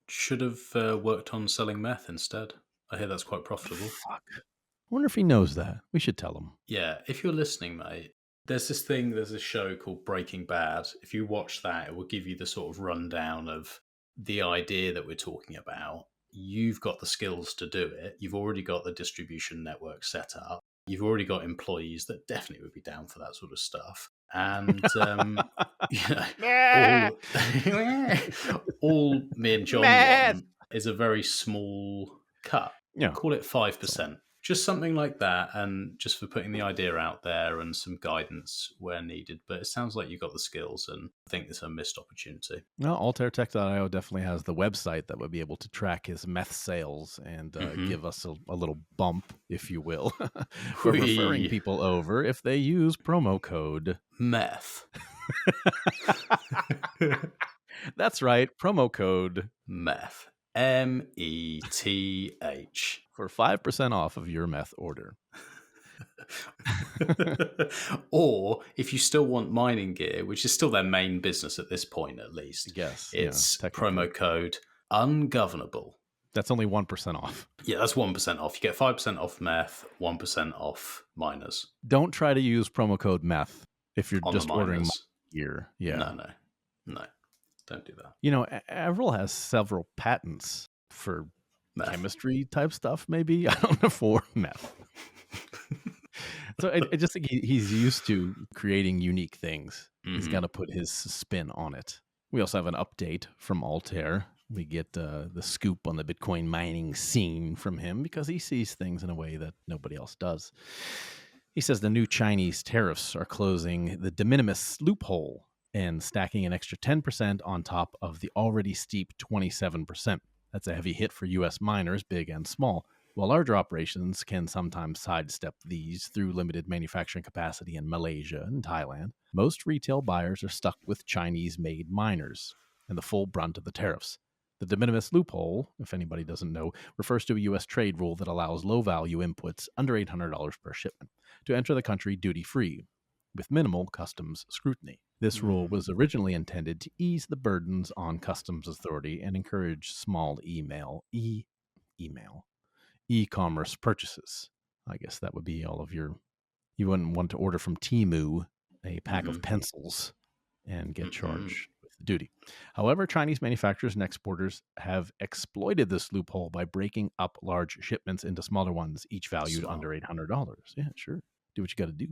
Speaker 2: Should have worked on selling meth instead. I hear that's quite profitable.
Speaker 1: Fuck. I wonder if he knows that. We should tell him.
Speaker 2: Yeah, if you're listening, mate, there's a show called Breaking Bad. If you watch that, it will give you the sort of rundown of the idea that we're talking about. You've got the skills to do it. You've already got the distribution network set up. You've already got employees that definitely would be down for that sort of stuff. And all me and John want is a very small cut.
Speaker 1: Yeah.
Speaker 2: Call it 5%. Just something like that, and just for putting the idea out there and some guidance where needed. But it sounds like you've got the skills, and I think it's a missed opportunity.
Speaker 1: Well, AltairTech.io definitely has the website that would be able to track his meth sales and give us a little bump, if you will, for referring people over if they use promo code
Speaker 2: METH.
Speaker 1: That's right, promo code
Speaker 2: METH. METH.
Speaker 1: For 5% off of your meth order.
Speaker 2: Or if you still want mining gear, which is still their main business at this point, at least,
Speaker 1: yes,
Speaker 2: it's promo code ungovernable.
Speaker 1: That's only 1% off.
Speaker 2: Yeah, that's 1% off. You get 5% off meth, 1% off miners.
Speaker 1: Don't try to use promo code meth if you're
Speaker 2: on
Speaker 1: just ordering gear. Yeah,
Speaker 2: no, don't do that.
Speaker 1: You know, Avril has several patents for chemistry type stuff, maybe. I don't know, for meth. So I just think he's used to creating unique things. He's got to put his spin on it. We also have an update from Altair. We get the scoop on the Bitcoin mining scene from him because he sees things in a way that nobody else does. He says the new Chinese tariffs are closing the de minimis loophole and stacking an extra 10% on top of the already steep 27%. That's a heavy hit for U.S. miners, big and small. While larger operations can sometimes sidestep these through limited manufacturing capacity in Malaysia and Thailand, most retail buyers are stuck with Chinese-made miners and the full brunt of the tariffs. The de minimis loophole, if anybody doesn't know, refers to a U.S. trade rule that allows low-value inputs under $800 per shipment to enter the country duty-free, with minimal customs scrutiny. This rule was originally intended to ease the burdens on customs authority and encourage small e-commerce purchases. I guess that would be all of you wouldn't want to order from Temu a pack of pencils and get charged with the duty. However, Chinese manufacturers and exporters have exploited this loophole by breaking up large shipments into smaller ones, each valued under $800. Yeah, sure. Do what you got to do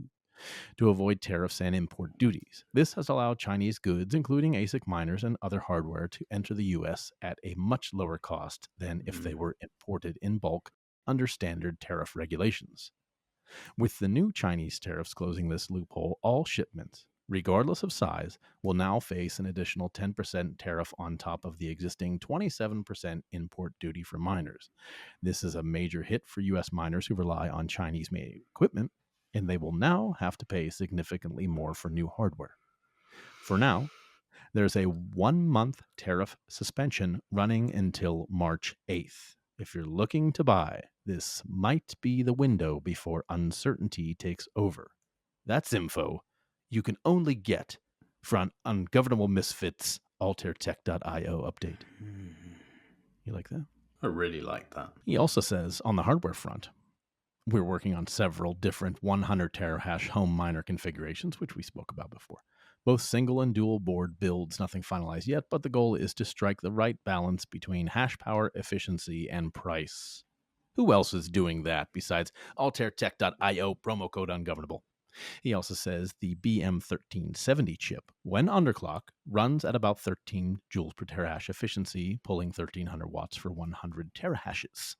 Speaker 1: to avoid tariffs and import duties. This has allowed Chinese goods, including ASIC miners and other hardware, to enter the U.S. at a much lower cost than if they were imported in bulk under standard tariff regulations. With the new Chinese tariffs closing this loophole, all shipments, regardless of size, will now face an additional 10% tariff on top of the existing 27% import duty for miners. This is a major hit for U.S. miners who rely on Chinese-made equipment, and they will now have to pay significantly more for new hardware. For now, there's a 1-month tariff suspension running until March 8th. If you're looking to buy, this might be the window before uncertainty takes over. That's info you can only get from Ungovernable Misfits AltairTech.io update. You like that?
Speaker 2: I really like that.
Speaker 1: He also says, on the hardware front, we're working on several different 100 terahash home miner configurations, which we spoke about before. Both single and dual board builds, nothing finalized yet, but the goal is to strike the right balance between hash power, efficiency, and price. Who else is doing that besides AltairTech.io, promo code ungovernable? He also says the BM1370 chip, when underclock, runs at about 13 joules per terahash efficiency, pulling 1300 watts for 100 terahashes.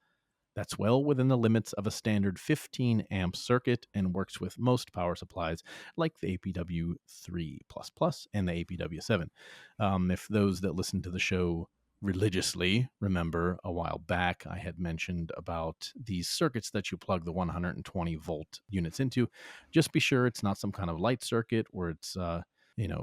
Speaker 1: That's well within the limits of a standard 15 amp circuit and works with most power supplies like the APW3++ and the APW7. If those that listen to the show religiously remember, a while back I had mentioned about these circuits that you plug the 120 volt units into. Just be sure it's not some kind of light circuit where it's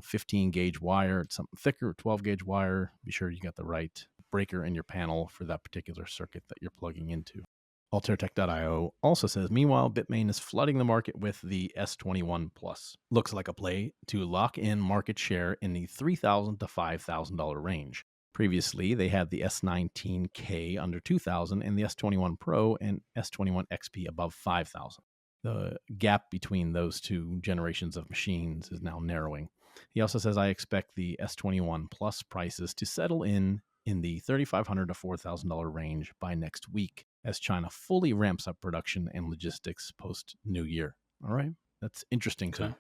Speaker 1: 15 gauge wire. It's something thicker, 12 gauge wire. Be sure you got the right breaker in your panel for that particular circuit that you're plugging into. AltairTech.io also says, meanwhile, Bitmain is flooding the market with the S21 Plus. Looks like a play to lock in market share in the $3,000 to $5,000 range. Previously, they had the S19K under $2,000 and the S21 Pro and S21 XP above $5,000. The gap between those two generations of machines is now narrowing. He also says, I expect the S21 Plus prices to settle in the $3,500 to $4,000 range by next week as China fully ramps up production and logistics post-New Year. All right, that's interesting too.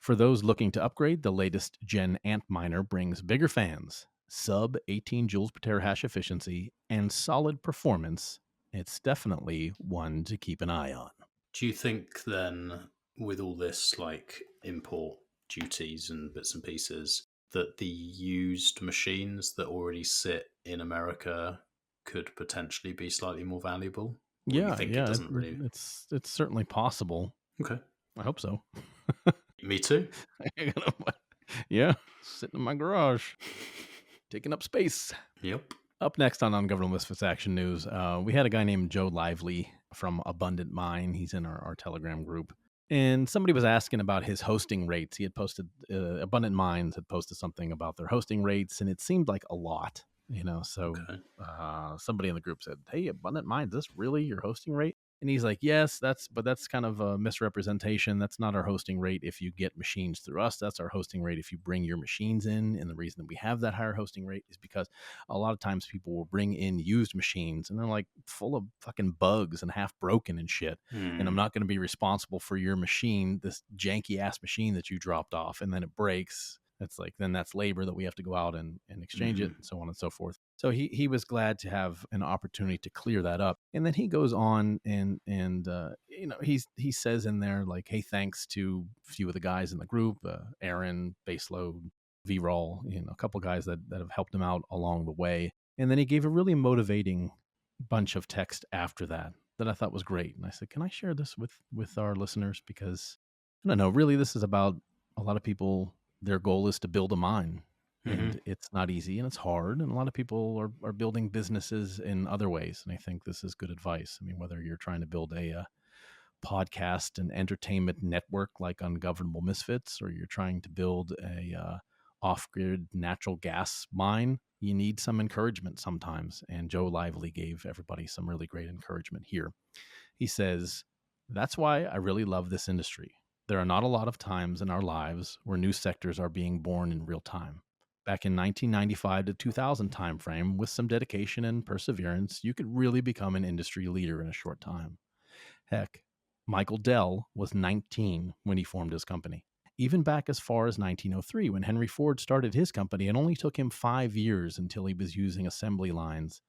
Speaker 1: For those looking to upgrade, the latest Gen Antminer brings bigger fans, sub 18 joules per terahash efficiency, and solid performance. It's definitely one to keep an eye on.
Speaker 2: Do you think then, with all this like import duties and bits and pieces, that the used machines that already sit in America could potentially be slightly more valuable? Or you think it doesn't really...
Speaker 1: It's certainly possible.
Speaker 2: Okay.
Speaker 1: I hope so.
Speaker 2: Me too.
Speaker 1: Yeah, sitting in my garage, taking up space.
Speaker 2: Yep.
Speaker 1: Up next on Ungovernable Misfits Action News, we had a guy named Joe Lively from Abundant Mine. He's in our Telegram group. And somebody was asking about his hosting rates. He had posted, Abundant Mines had posted something about their hosting rates, and it seemed like a lot, So somebody in the group said, hey, Abundant Mines, is this really your hosting rate? And he's like, yes, that's kind of a misrepresentation. That's not our hosting rate if you get machines through us. That's our hosting rate if you bring your machines in. And the reason that we have that higher hosting rate is because a lot of times people will bring in used machines and they're like full of fucking bugs and half broken and shit. And I'm not going to be responsible for your machine, this janky ass machine that you dropped off, and then it breaks. It's like, then that's labor that we have to go out and exchange it, and so on and so forth. So he was glad to have an opportunity to clear that up. And then he goes on and he says in there, like, hey, thanks to a few of the guys in the group, Aaron, Bassload, V-Roll, a couple guys that have helped him out along the way. And then he gave a really motivating bunch of text after that I thought was great. And I said, can I share this with our listeners? Because I don't know, really, this is about a lot of people. Their goal is to build a mine, and it's not easy and it's hard. And a lot of people are building businesses in other ways. And I think this is good advice. I mean, whether you're trying to build a podcast and entertainment network like Ungovernable Misfits, or you're trying to build a off-grid natural gas mine, you need some encouragement sometimes. And Joe Lively gave everybody some really great encouragement here. He says, that's why I really love this industry. There are not a lot of times in our lives where new sectors are being born in real time. Back in 1995 to 2000 timeframe, with some dedication and perseverance, you could really become an industry leader in a short time. Heck, Michael Dell was 19 when he formed his company. Even back as far as 1903, when Henry Ford started his company, it only took him 5 years until he was using assembly lines.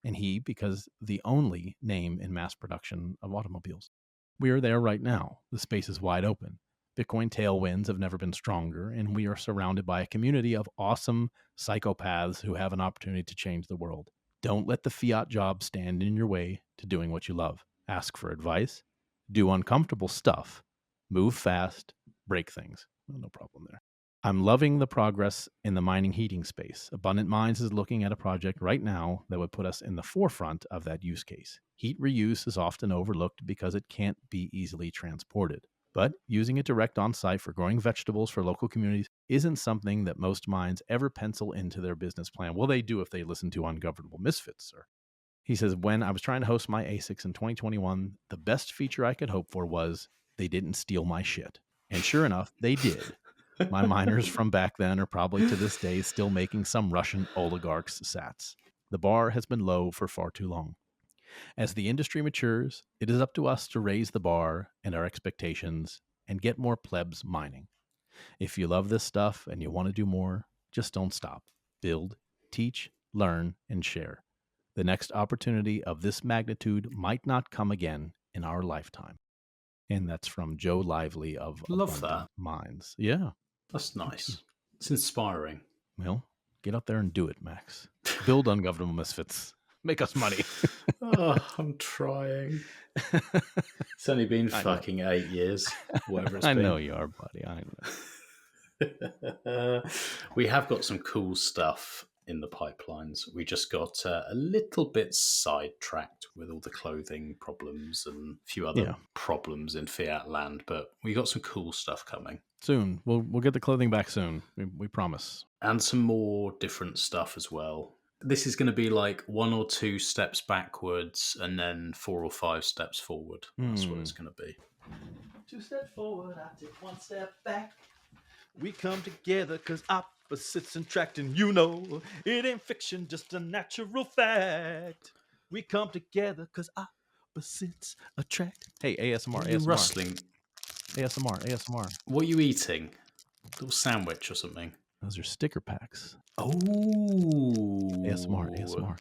Speaker 1: And he, because the only name in mass production of automobiles. We are there right now. The space is wide open. Bitcoin tailwinds have never been stronger, and we are surrounded by a community of awesome psychopaths who have an opportunity to change the world. Don't let the fiat job stand in your way to doing what you love. Ask for advice. Do uncomfortable stuff. Move fast. Break things. No problem there. I'm loving the progress in the mining heating space. Abundant Mines is looking at a project right now that would put us in the forefront of that use case. Heat reuse is often overlooked because it can't be easily transported. But using it direct on site for growing vegetables for local communities isn't something that most mines ever pencil into their business plan. Well, they do if they listen to Ungovernable Misfits, sir. He says, when I was trying to host my ASICs in 2021, the best feature I could hope for was they didn't steal my shit. And sure enough, they did. My miners from back then are probably to this day still making some Russian oligarchs sats. The bar has been low for far too long. As the industry matures, it is up to us to raise the bar and our expectations and get more plebs mining. If you love this stuff and you want to do more, just don't stop. Build, teach, learn, and share. The next opportunity of this magnitude might not come again in our lifetime. And that's from Joe Lively of
Speaker 2: Love
Speaker 1: Abundant
Speaker 2: that.
Speaker 1: Minds. Yeah.
Speaker 2: That's nice. It's inspiring.
Speaker 1: Well, get out there and do it, Max. Build Ungovernable Misfits. Make us money.
Speaker 2: Oh, I'm trying. It's only been fucking 8 years, whatever it's been.
Speaker 1: I know you are, buddy. I know.
Speaker 2: We have got some cool stuff in the pipelines. We just got a little bit sidetracked with all the clothing problems and a few other problems in Fiat land, but we got some cool stuff coming.
Speaker 1: Soon. We'll get the clothing back soon. We promise.
Speaker 2: And some more different stuff as well. This is going to be like 1 or 2 steps backwards and then 4 or 5 steps forward. That's what it's going to be.
Speaker 1: 2 steps forward, I take 1 step back. We come together because opposites attract, and you know it ain't fiction, just a natural fact. We come together because opposites attract. Hey, ASMR, ASMR.
Speaker 2: Rustling.
Speaker 1: ASMR.
Speaker 2: What are you eating? A little sandwich or something?
Speaker 1: Those are sticker packs.
Speaker 2: Oh.
Speaker 1: ASMR.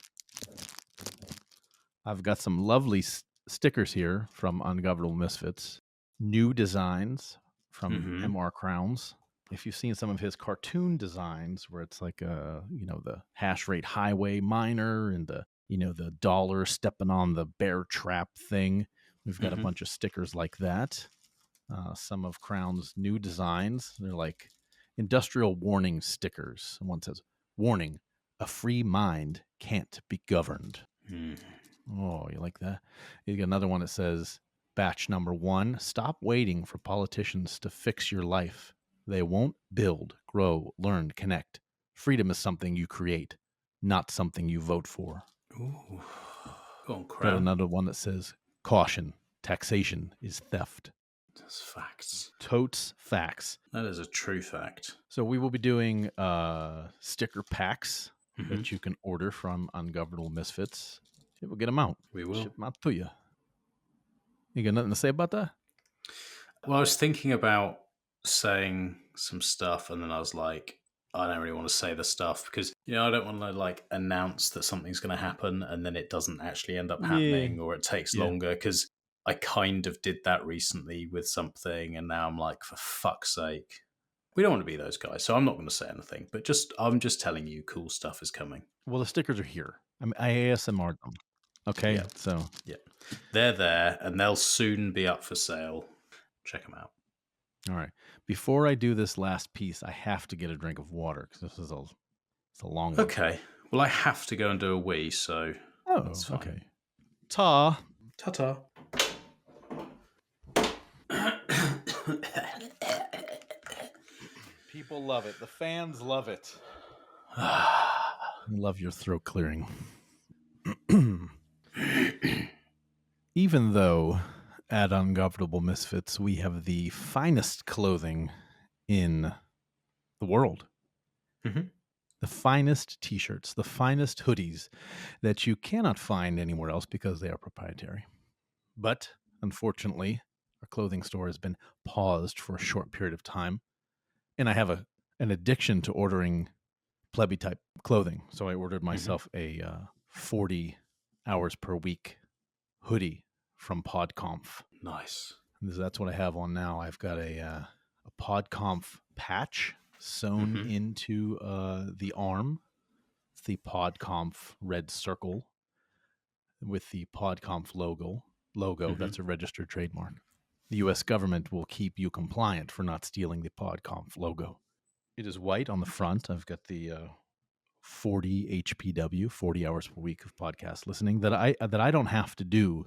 Speaker 1: I've got some lovely stickers here from Ungovernable Misfits. New designs from MR Crowns. If you've seen some of his cartoon designs where it's like the Hashrate highway miner and the dollar stepping on the bear trap thing, we've got a bunch of stickers like that. Some of Crown's new designs, they're like industrial warning stickers. One says, "Warning, a free mind can't be governed." Oh, you like that? You got another one that says, "Batch number 1, stop waiting for politicians to fix your life. They won't build, grow, learn, connect. Freedom is something you create, not something you vote for."
Speaker 2: Ooh. Go on, Crown.
Speaker 1: Got another one that says, "Caution, taxation is theft."
Speaker 2: That's facts.
Speaker 1: Totes facts.
Speaker 2: That is a true fact.
Speaker 1: So we will be doing sticker packs that you can order from Ungovernable Misfits. We'll get them out.
Speaker 2: We will.
Speaker 1: Ship them out to you. You got nothing to say about that?
Speaker 2: Well, I was thinking about saying some stuff, and then I was like, I don't really want to say the stuff because I don't want to like announce that something's going to happen and then it doesn't actually end up happening, or it takes longer, because I kind of did that recently with something, and now I'm like, for fuck's sake, we don't want to be those guys. So I'm not going to say anything, but I'm just telling you, cool stuff is coming.
Speaker 1: Well, the stickers are here. I ASMR'd them. Okay, so
Speaker 2: they're there, and they'll soon be up for sale. Check them out.
Speaker 1: All right. Before I do this last piece, I have to get a drink of water because this is a long one.
Speaker 2: Okay. Well, I have to go and do a wee, so that's fine.
Speaker 1: Okay. Ta.
Speaker 2: Ta-ta.
Speaker 1: People love it. The fans love it. Love your throat clearing. Even though at Ungovernable Misfits we have the finest clothing in the world, the finest t-shirts, the finest hoodies that you cannot find anywhere else because they are proprietary. But unfortunately, our clothing store has been paused for a short period of time, and I have an addiction to ordering plebby type clothing. So I ordered myself a 40 hours per week hoodie from PodConf.
Speaker 2: Nice.
Speaker 1: That's what I have on now. I've got a PodConf patch sewn into the arm. It's the PodConf red circle with the PodConf logo. That's a registered trademark. The U.S. government will keep you compliant for not stealing the PodConf logo. It is white on the front. I've got the 40 HPW, 40 hours per week of podcast listening that I don't have to do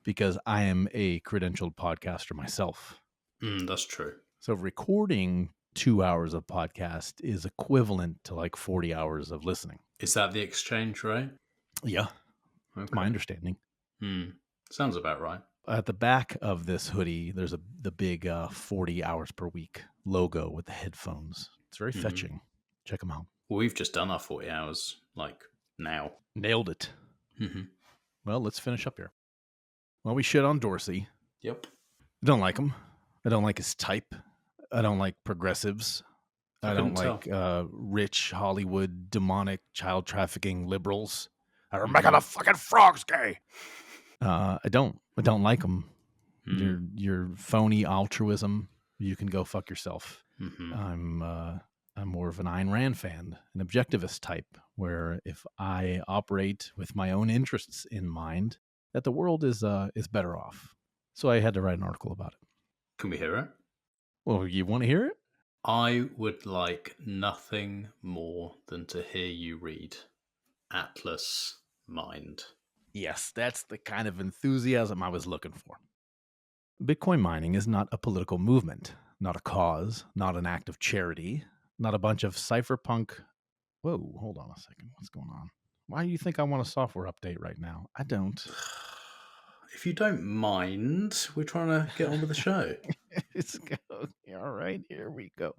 Speaker 1: because I am a credentialed podcaster myself.
Speaker 2: That's true.
Speaker 1: So recording 2 hours of podcast is equivalent to like 40 hours of listening.
Speaker 2: Is that the exchange rate?
Speaker 1: Yeah. It's my understanding.
Speaker 2: Sounds about right.
Speaker 1: At the back of this hoodie, there's the big 40 hours per week logo with the headphones. It's very fetching. Check them out.
Speaker 2: Well, we've just done our 40 hours, now.
Speaker 1: Nailed it.
Speaker 2: Mm-hmm.
Speaker 1: Well, let's finish up here. Well, we shit on Dorsey.
Speaker 2: Yep.
Speaker 1: I don't like him. I don't like his type. I don't like progressives. I don't like rich Hollywood demonic child trafficking liberals. Are making the fucking frogs gay. I don't like them. Your phony altruism. You can go fuck yourself. I'm more of an Ayn Rand fan, an objectivist type, where if I operate with my own interests in mind, that the world is better off. So I had to write an article about it.
Speaker 2: Can we hear it?
Speaker 1: Well, you want to hear it?
Speaker 2: I would like nothing more than to hear you read Atlas Mind.
Speaker 1: Yes, that's the kind of enthusiasm I was looking for. Bitcoin mining is not a political movement, not a cause, not an act of charity, not a bunch of cypherpunk. Whoa, hold on a second. What's going on? Why do you think I want a software update right now? I don't.
Speaker 2: If you don't mind, we're trying to get on with the show.
Speaker 1: It's all right. Here we go.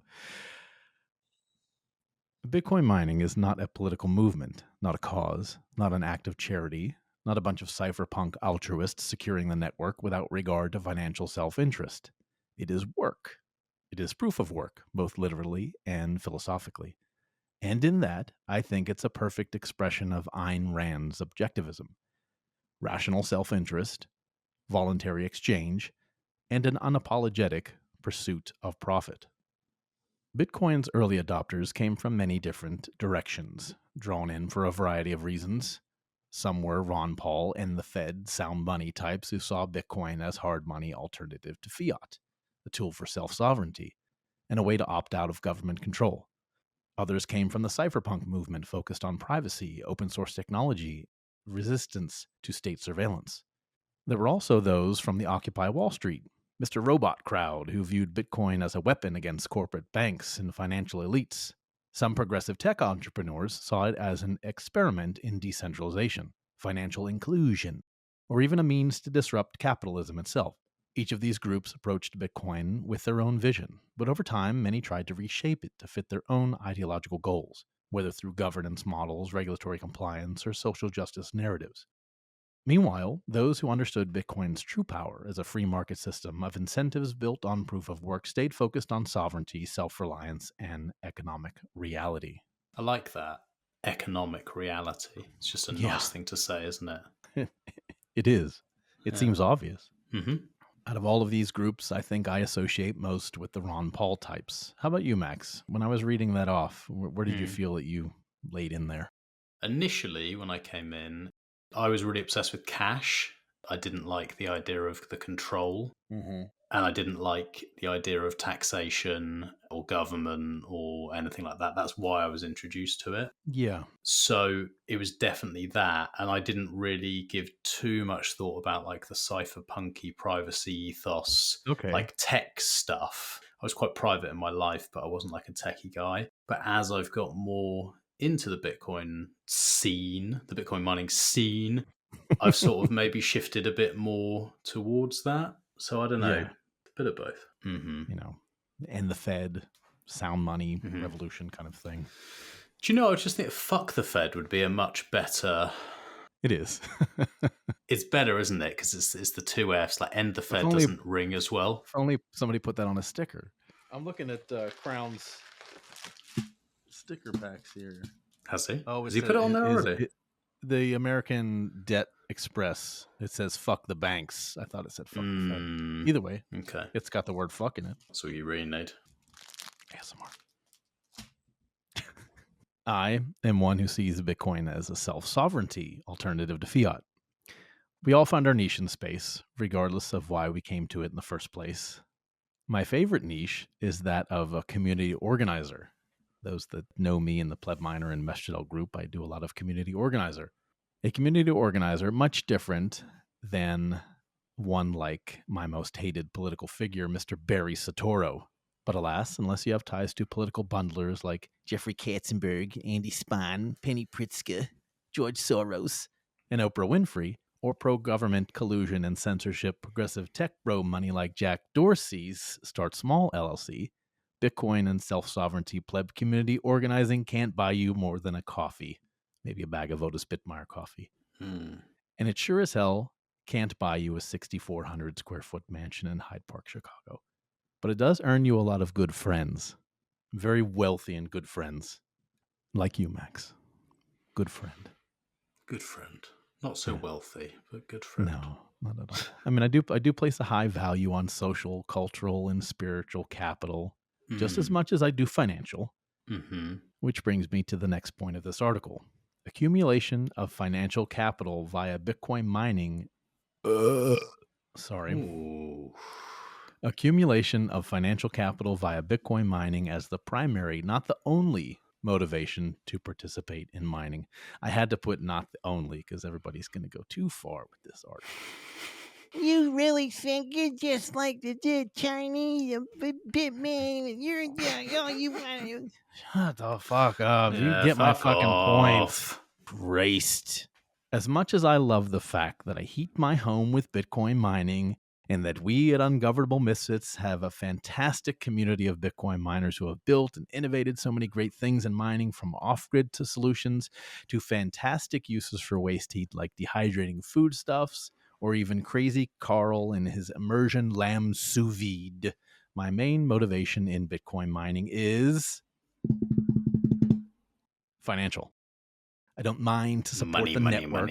Speaker 1: Bitcoin mining is not a political movement, not a cause, not an act of charity, not a bunch of cypherpunk altruists securing the network without regard to financial self-interest. It is work. It is proof of work, both literally and philosophically. And in that, I think it's a perfect expression of Ayn Rand's objectivism. Rational self-interest, voluntary exchange, and an unapologetic pursuit of profit. Bitcoin's early adopters came from many different directions, drawn in for a variety of reasons. Some were Ron Paul and the Fed sound money types who saw Bitcoin as hard money alternative to fiat, a tool for self-sovereignty, and a way to opt out of government control. Others came from the cypherpunk movement focused on privacy, open source technology, resistance to state surveillance. There were also those from the Occupy Wall Street, Mr. Robot crowd who viewed Bitcoin as a weapon against corporate banks and financial elites. Some progressive tech entrepreneurs saw it as an experiment in decentralization, financial inclusion, or even a means to disrupt capitalism itself. Each of these groups approached Bitcoin with their own vision, but over time, many tried to reshape it to fit their own ideological goals, whether through governance models, regulatory compliance, or social justice narratives. Meanwhile, those who understood Bitcoin's true power as a free market system of incentives built on proof of work stayed focused on sovereignty, self-reliance, and economic reality.
Speaker 2: I like that. Economic reality. It's just a nice thing to say, isn't it?
Speaker 1: It is. It seems obvious.
Speaker 2: Mm-hmm.
Speaker 1: Out of all of these groups, I think I associate most with the Ron Paul types. How about you, Max? When I was reading that off, where did you feel that you laid in there?
Speaker 2: Initially, when I came in, I was really obsessed with cash. I didn't like the idea of the control.
Speaker 1: Mm-hmm.
Speaker 2: And I didn't like the idea of taxation or government or anything like that. That's why I was introduced to it.
Speaker 1: Yeah.
Speaker 2: So it was definitely that. And I didn't really give too much thought about the cypherpunky privacy ethos, tech stuff. I was quite private in my life, but I wasn't a techie guy. But as I've got more into the Bitcoin scene, the Bitcoin mining scene, I've sort of maybe shifted a bit more towards that. So I don't know, a bit of both. Mm-hmm.
Speaker 1: And the Fed, sound money, revolution kind of thing.
Speaker 2: Do you know, I just think fuck the Fed would be a much better...
Speaker 1: It is.
Speaker 2: It's better, isn't it? Because it's the two Fs, end the Fed doesn't ring as well.
Speaker 1: If only somebody put that on a sticker. I'm looking at Crown's sticker packs here.
Speaker 2: Has he?
Speaker 1: Oh,
Speaker 2: has he put it on there already?
Speaker 1: The American Debt Express, it says fuck the banks. I thought it said fuck the Fed. Either way, it's got the word fuck in it.
Speaker 2: That's what you really need.
Speaker 1: ASMR. I am one who sees Bitcoin as a self-sovereignty alternative to fiat. We all find our niche in space, regardless of why we came to it in the first place. My favorite niche is that of a community organizer. Those that know me in the Pleb Minor and Meshtadel group, I do a lot of community organizer. A community organizer, much different than one like my most hated political figure, Mr. Barry Soetoro. But alas, unless you have ties to political bundlers like
Speaker 9: Jeffrey Katzenberg, Andy Spahn, Penny Pritzker, George Soros,
Speaker 1: and Oprah Winfrey, or pro-government collusion and censorship progressive tech bro money like Jack Dorsey's Start Small LLC, Bitcoin and self-sovereignty pleb community organizing can't buy you more than a coffee, maybe a bag of Otis Bitmeyer coffee. And it sure as hell can't buy you a 6,400 square foot mansion in Hyde Park, Chicago. But it does earn you a lot of good friends, very wealthy and good friends, like you, Max. Good friend.
Speaker 2: Good friend. Not so wealthy, but good friend.
Speaker 1: No, not at all. I mean, I do place a high value on social, cultural, and spiritual capital, just as much as I do financial. Which brings me to the next point of this article. Accumulation of financial capital via Bitcoin mining. Accumulation of financial capital via Bitcoin mining as the primary, not the only, motivation to participate in mining. I had to put not the only because everybody's going to go too far with this article.
Speaker 9: You really think you're just like the Chinese Bitman? You're you want to...
Speaker 1: Shut the fuck up.
Speaker 2: Yeah,
Speaker 1: you get my
Speaker 2: fuck
Speaker 1: fucking
Speaker 2: off.
Speaker 1: point. Christ. As much as I love the fact that I heat my home with Bitcoin mining and that we at Ungovernable Misfits have a fantastic community of Bitcoin miners who have built and innovated so many great things in mining, from off-grid to solutions to fantastic uses for waste heat like dehydrating foodstuffs, or even Crazy Carl and his immersion lamb sous vide. My main motivation in Bitcoin mining is financial. I don't mind to support the network.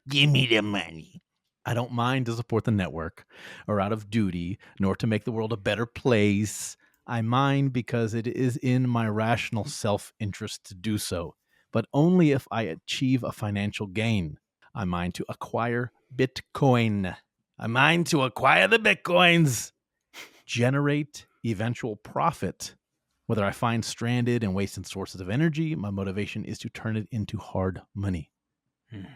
Speaker 5: Give me the money.
Speaker 1: I don't mind to support the network or out of duty, nor to make the world a better place. I mind because it is in my rational self-interest to do so, but only if I achieve a financial gain. I mind to acquire Bitcoin. I mind to acquire the Bitcoins. Generate eventual profit. Whether I find stranded and wasted sources of energy, my motivation is to turn it into hard money.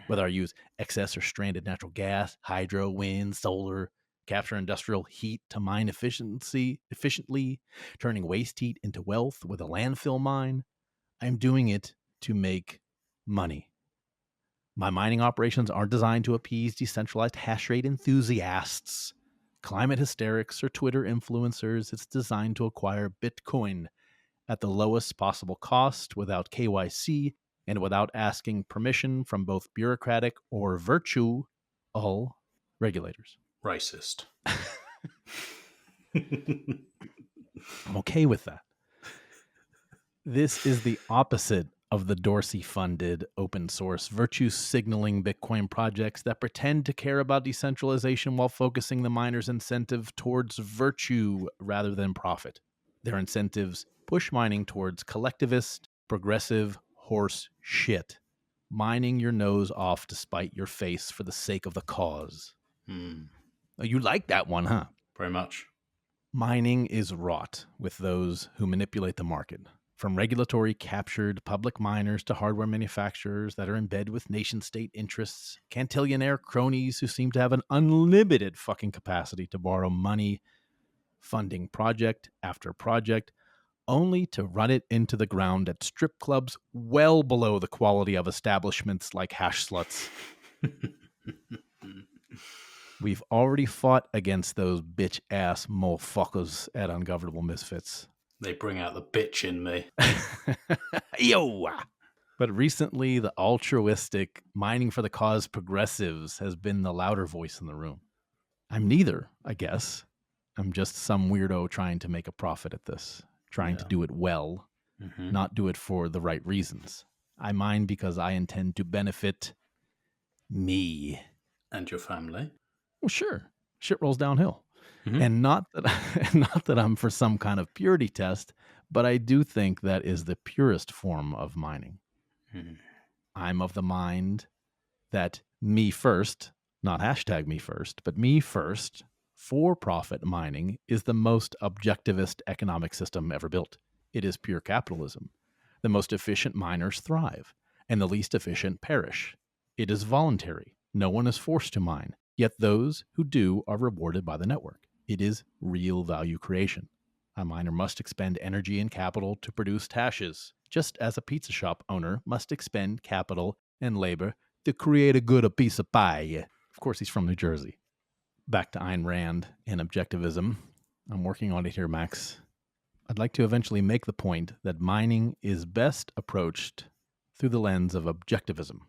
Speaker 1: Whether I use excess or stranded natural gas, hydro, wind, solar, capture industrial heat to mine efficiently, turning waste heat into wealth with a landfill mine, I'm doing it to make money. My mining operations aren't designed to appease decentralized hashrate enthusiasts, climate hysterics, or Twitter influencers. It's designed to acquire Bitcoin at the lowest possible cost without KYC and without asking permission from both bureaucratic or virtual regulators.
Speaker 2: Racist.
Speaker 1: I'm okay with that. This is the opposite of the Dorsey-funded open source virtue signaling Bitcoin projects that pretend to care about decentralization while focusing the miners' incentive towards virtue rather than profit. Their incentives push mining towards collectivist, progressive horse shit. Mining your nose off to spite your face for the sake of the cause. Oh, you like that one, huh?
Speaker 2: Very much.
Speaker 1: Mining is wrought with those who manipulate the market. From regulatory captured public miners to hardware manufacturers that are in bed with nation-state interests, cantillionaire cronies who seem to have an unlimited fucking capacity to borrow money, funding project after project, only to run it into the ground at strip clubs well below the quality of establishments like Sluts. We've already fought against those bitch-ass motherfuckers at Ungovernable Misfits.
Speaker 2: They bring out the bitch in me.
Speaker 1: Yo! But recently, the altruistic, mining for the cause progressives has been the louder voice in the room. I'm neither, I guess. I'm just some weirdo trying to make a profit at this, trying to do it well, not do it for the right reasons. I mine because I intend to benefit me.
Speaker 2: And your family?
Speaker 1: Well, sure. Shit rolls downhill. And not that I'm for some kind of purity test, but I do think that is the purest form of mining. I'm of the mind that me first, not hashtag me first, but me first, for-profit mining is the most objectivist economic system ever built. It is pure capitalism. The most efficient miners thrive, and the least efficient perish. It is voluntary. No one is forced to mine, yet those who do are rewarded by the network. It is real value creation. A miner must expend energy and capital to produce hashes, just as a pizza shop owner must expend capital and labor to create a good a piece of pie. Of course, he's from New Jersey. Back to Ayn Rand and objectivism. I'm working on it here, Max. I'd like to eventually make the point that mining is best approached through the lens of objectivism.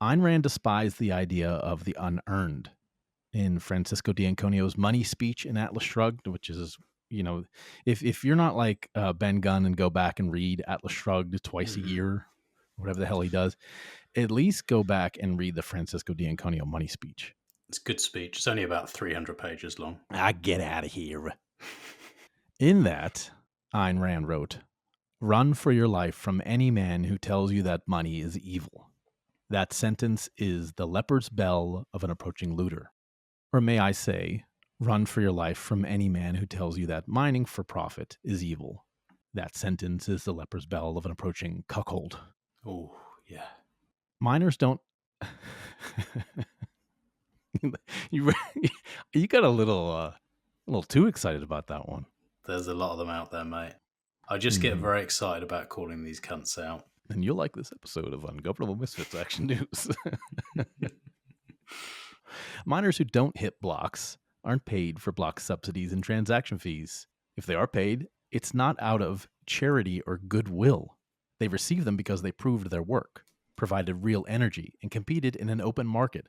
Speaker 1: Ayn Rand despised the idea of the unearned. In Francisco D'Anconio's Money speech in Atlas Shrugged, which is, if you're not like Ben Gunn and go back and read Atlas Shrugged twice a year, whatever the hell he does, at least go back and read the Francisco D'Anconio Money speech.
Speaker 2: It's a good speech. It's only about 300 pages long.
Speaker 1: Get out of here. In that, Ayn Rand wrote, "Run for your life from any man who tells you that money is evil. That sentence is the leopard's bell of an approaching looter. Or may I say, run for your life from any man who tells you that mining for profit is evil. That sentence is the leper's bell of an approaching cuckold."
Speaker 2: Oh, yeah.
Speaker 1: Miners don't... you got a little too excited about that one.
Speaker 2: There's a lot of them out there, mate. I just get very excited about calling these cunts out.
Speaker 1: And you'll like this episode of Ungovernable Misfits Action News. Miners who don't hit blocks aren't paid for block subsidies and transaction fees. If they are paid, it's not out of charity or goodwill. They receive them because they proved their work, provided real energy, and competed in an open market.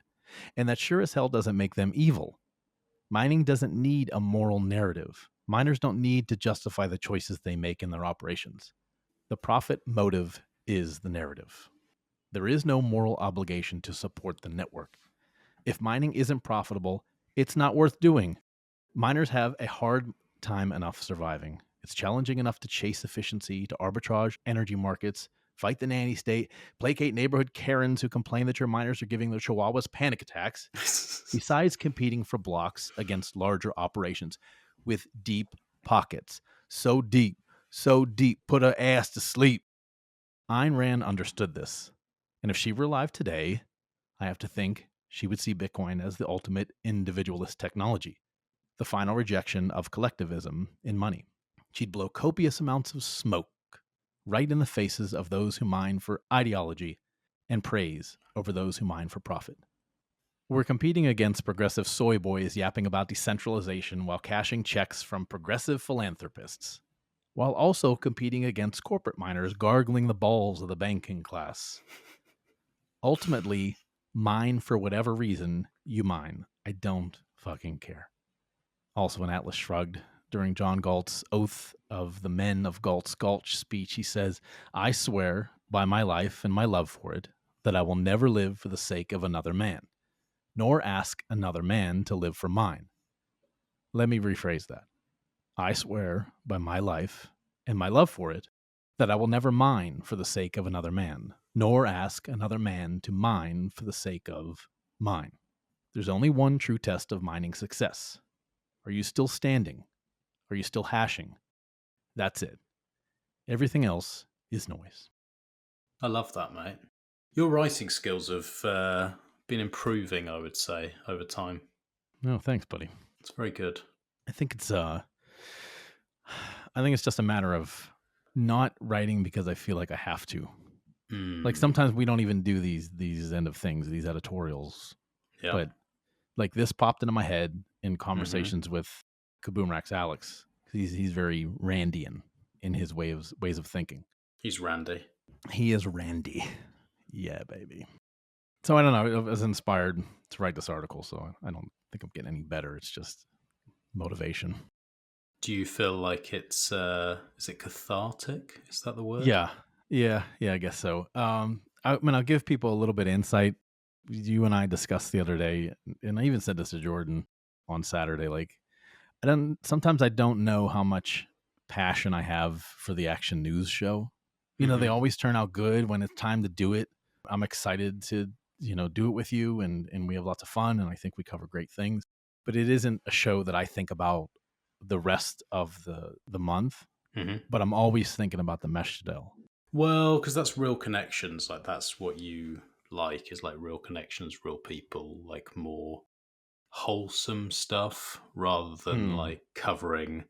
Speaker 1: And that sure as hell doesn't make them evil. Mining doesn't need a moral narrative. Miners don't need to justify the choices they make in their operations. The profit motive is the narrative. There is no moral obligation to support the network. If mining isn't profitable, it's not worth doing. Miners have a hard time enough surviving. It's challenging enough to chase efficiency, to arbitrage energy markets, fight the nanny state, placate neighborhood Karens who complain that your miners are giving their chihuahuas panic attacks, besides competing for blocks against larger operations with deep pockets. So deep, put her ass to sleep. Ayn Rand understood this. And if she were alive today, I have to think she would see Bitcoin as the ultimate individualist technology, the final rejection of collectivism in money. She'd blow copious amounts of smoke right in the faces of those who mine for ideology and praise over those who mine for profit. We're competing against progressive soy boys yapping about decentralization while cashing checks from progressive philanthropists, while also competing against corporate miners gargling the balls of the banking class. Ultimately, mine for whatever reason you mine. I don't fucking care. Also in Atlas Shrugged, during John Galt's Oath of the Men of Galt's Gulch speech, he says, "I swear by my life and my love for it that I will never live for the sake of another man, nor ask another man to live for mine." Let me rephrase that. I swear by my life and my love for it that I will never mine for the sake of another man, nor ask another man to mine for the sake of mine. There's only one true test of mining success. Are you still standing? Are you still hashing? That's it. Everything else is noise.
Speaker 2: I love that, mate. Your writing skills have been improving, I would say, over time.
Speaker 1: No, thanks, buddy.
Speaker 2: It's very good.
Speaker 1: I think it's just a matter of not writing because I feel like I have to. Like sometimes we don't even do these end of things, these editorials.
Speaker 2: Yeah.
Speaker 1: But like this popped into my head in conversations with Kaboom Rax Alex. He's very Randian in his ways of thinking.
Speaker 2: He's Randy.
Speaker 1: He is Randy. Yeah, baby. So I don't know. I was inspired to write this article, so I don't think I'm getting any better. It's just motivation.
Speaker 2: Do you feel like it's is it cathartic? Is that the word?
Speaker 1: Yeah, I guess so. I'll give people a little bit of insight. You and I discussed the other day, and I even said this to Jordan on Saturday. Like, sometimes I don't know how much passion I have for the Action News show. You know, they always turn out good when it's time to do it. I'm excited to, do it with you, and we have lots of fun, and I think we cover great things. But it isn't a show that I think about the rest of the month. But I'm always thinking about the Meshtadel.
Speaker 2: Well, because that's real connections. Like, that's what you like, is like real connections, real people, like more wholesome stuff rather than like covering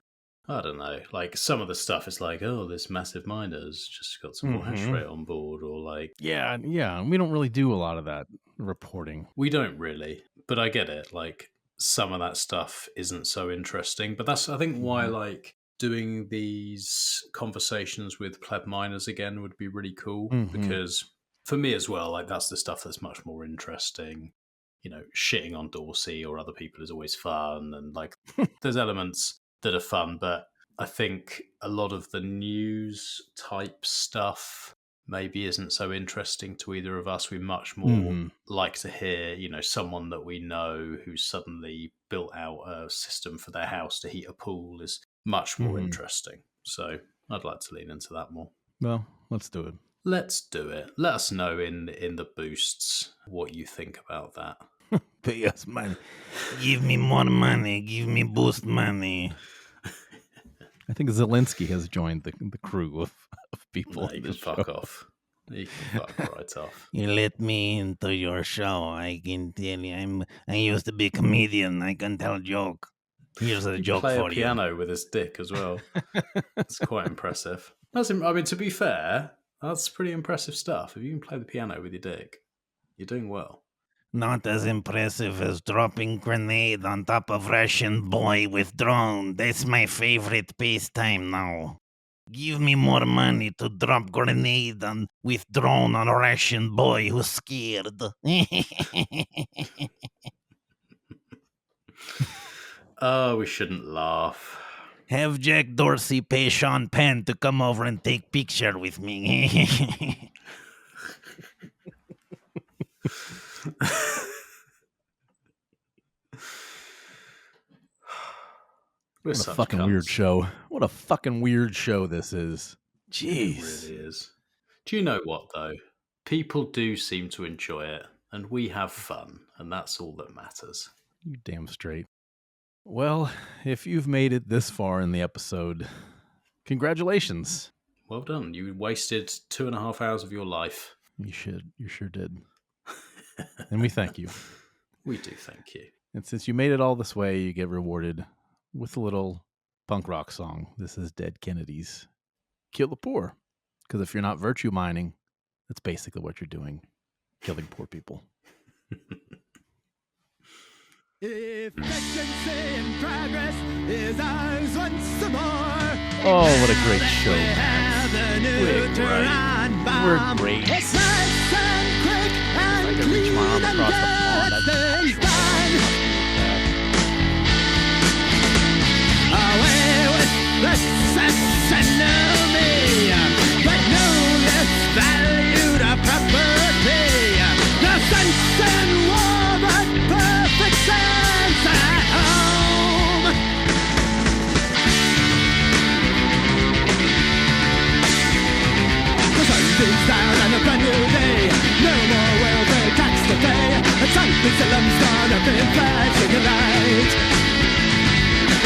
Speaker 2: I don't know. Like some of the stuff is like, oh, this massive miner's just got some more hash rate on board, or like,
Speaker 1: yeah. We don't really do a lot of that reporting.
Speaker 2: We don't really, but I get it. Like some of that stuff isn't so interesting, but that's I think why like doing these conversations with pleb miners again would be really cool because for me as well, like that's the stuff that's much more interesting. You know, shitting on Dorsey or other people is always fun, and like there's elements that are fun, but I think a lot of the news type stuff maybe isn't so interesting to either of us. We much more like to hear, you know, someone that we know who suddenly built out a system for their house to heat a pool is much more interesting. So I'd like to lean into that more.
Speaker 1: Well, let's do it.
Speaker 2: Let's do it. Let us know in the boosts what you think about that.
Speaker 5: Pay us money. Give me more money. Give me boost money.
Speaker 1: I think Zelensky has joined the crew of people.
Speaker 2: No, you can fuck off. You can fuck right off.
Speaker 5: You let me into your show. I can tell you, I used to be a comedian. I can tell a joke. Here's a joke for you.
Speaker 2: Play a piano with his dick as well. It's quite impressive. I mean, to be fair, that's pretty impressive stuff. If you can play the piano with your dick, you're doing well.
Speaker 5: Not as impressive as dropping grenade on top of Russian boy with drone. That's my favorite pastime now. Give me more money to drop grenade with drone on Russian boy who's scared.
Speaker 2: Oh, we shouldn't laugh.
Speaker 5: Have Jack Dorsey pay Sean Penn to come over and take picture with me.
Speaker 1: What a fucking weird show. What a fucking weird show this is. Jeez.
Speaker 2: It really is. Do you know what, though? People do seem to enjoy it, and we have fun, and that's all that matters.
Speaker 1: You damn straight. Well, if you've made it this far in the episode, congratulations.
Speaker 2: Well done. You wasted 2.5 hours of your life.
Speaker 1: You sure did. And we thank you.
Speaker 2: We do thank you.
Speaker 1: And since you made it all this way, you get rewarded with a little punk rock song. This is Dead Kennedys' Kill the Poor. Because if you're not virtue mining, that's basically what you're doing. Killing poor people.
Speaker 6: Efficiency in progress is ours once more.
Speaker 1: Oh, what a great show.
Speaker 6: We're great. It's nice and quick and clean and everything's done. Away with the sense enemy, but no less valued a property. The sense in war, but perfect sense at home. The sun beams down on a brand new day. No more welfare tax to pay. A trumpet salams gonna be flashing a light.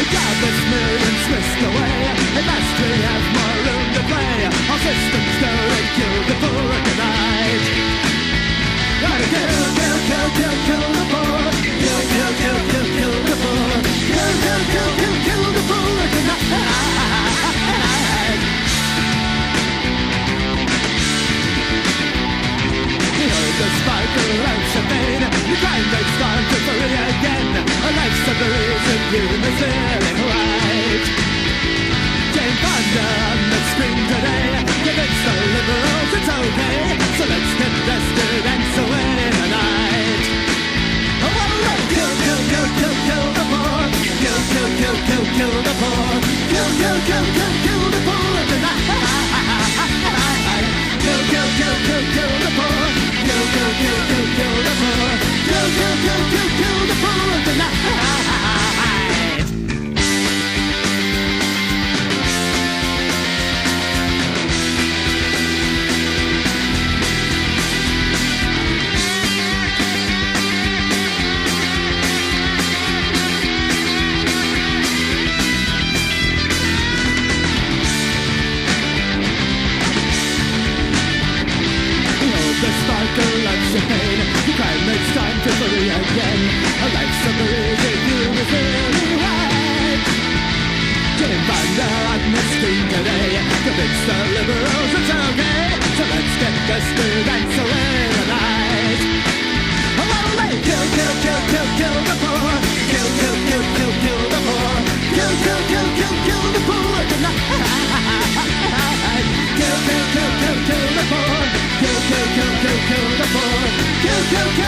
Speaker 6: Countless millions whisked away. At last we have more room to play. Our systems go and kill the poor tonight. Gotta kill, kill, kill, kill, kill the poor. Kill, kill, kill, kill, kill the poor. Kill, kill, kill, kill, kill the poor tonight. You heard the sparkle of champagne. The crime rate's gone to free again. A life's of the reason you must live right. Jane Fonda on the screen today. Convince the liberals it's okay. So let's get vested and so in the night. Oh, well, kill, kill, kill, kill, kill the poor. Kill, kill, kill, kill, kill the poor. Kill, kill, kill, kill, kill the poor tonight. Kill, kill, kill, kill, kill the poor. Kill, kill, kill, kill, kill the poor. Kill, kill, kill, kill, kill the poor tonight. the liberals, it's okay. So let's get this to dance away the night. Kill, kill, kill, kill, kill the poor. Kill, kill, kill, kill, kill the poor. Kill, kill, kill, kill, kill the poor tonight. Kill, kill, kill, kill, kill the poor. Kill, kill, kill, kill, kill the poor. Kill, kill, kill.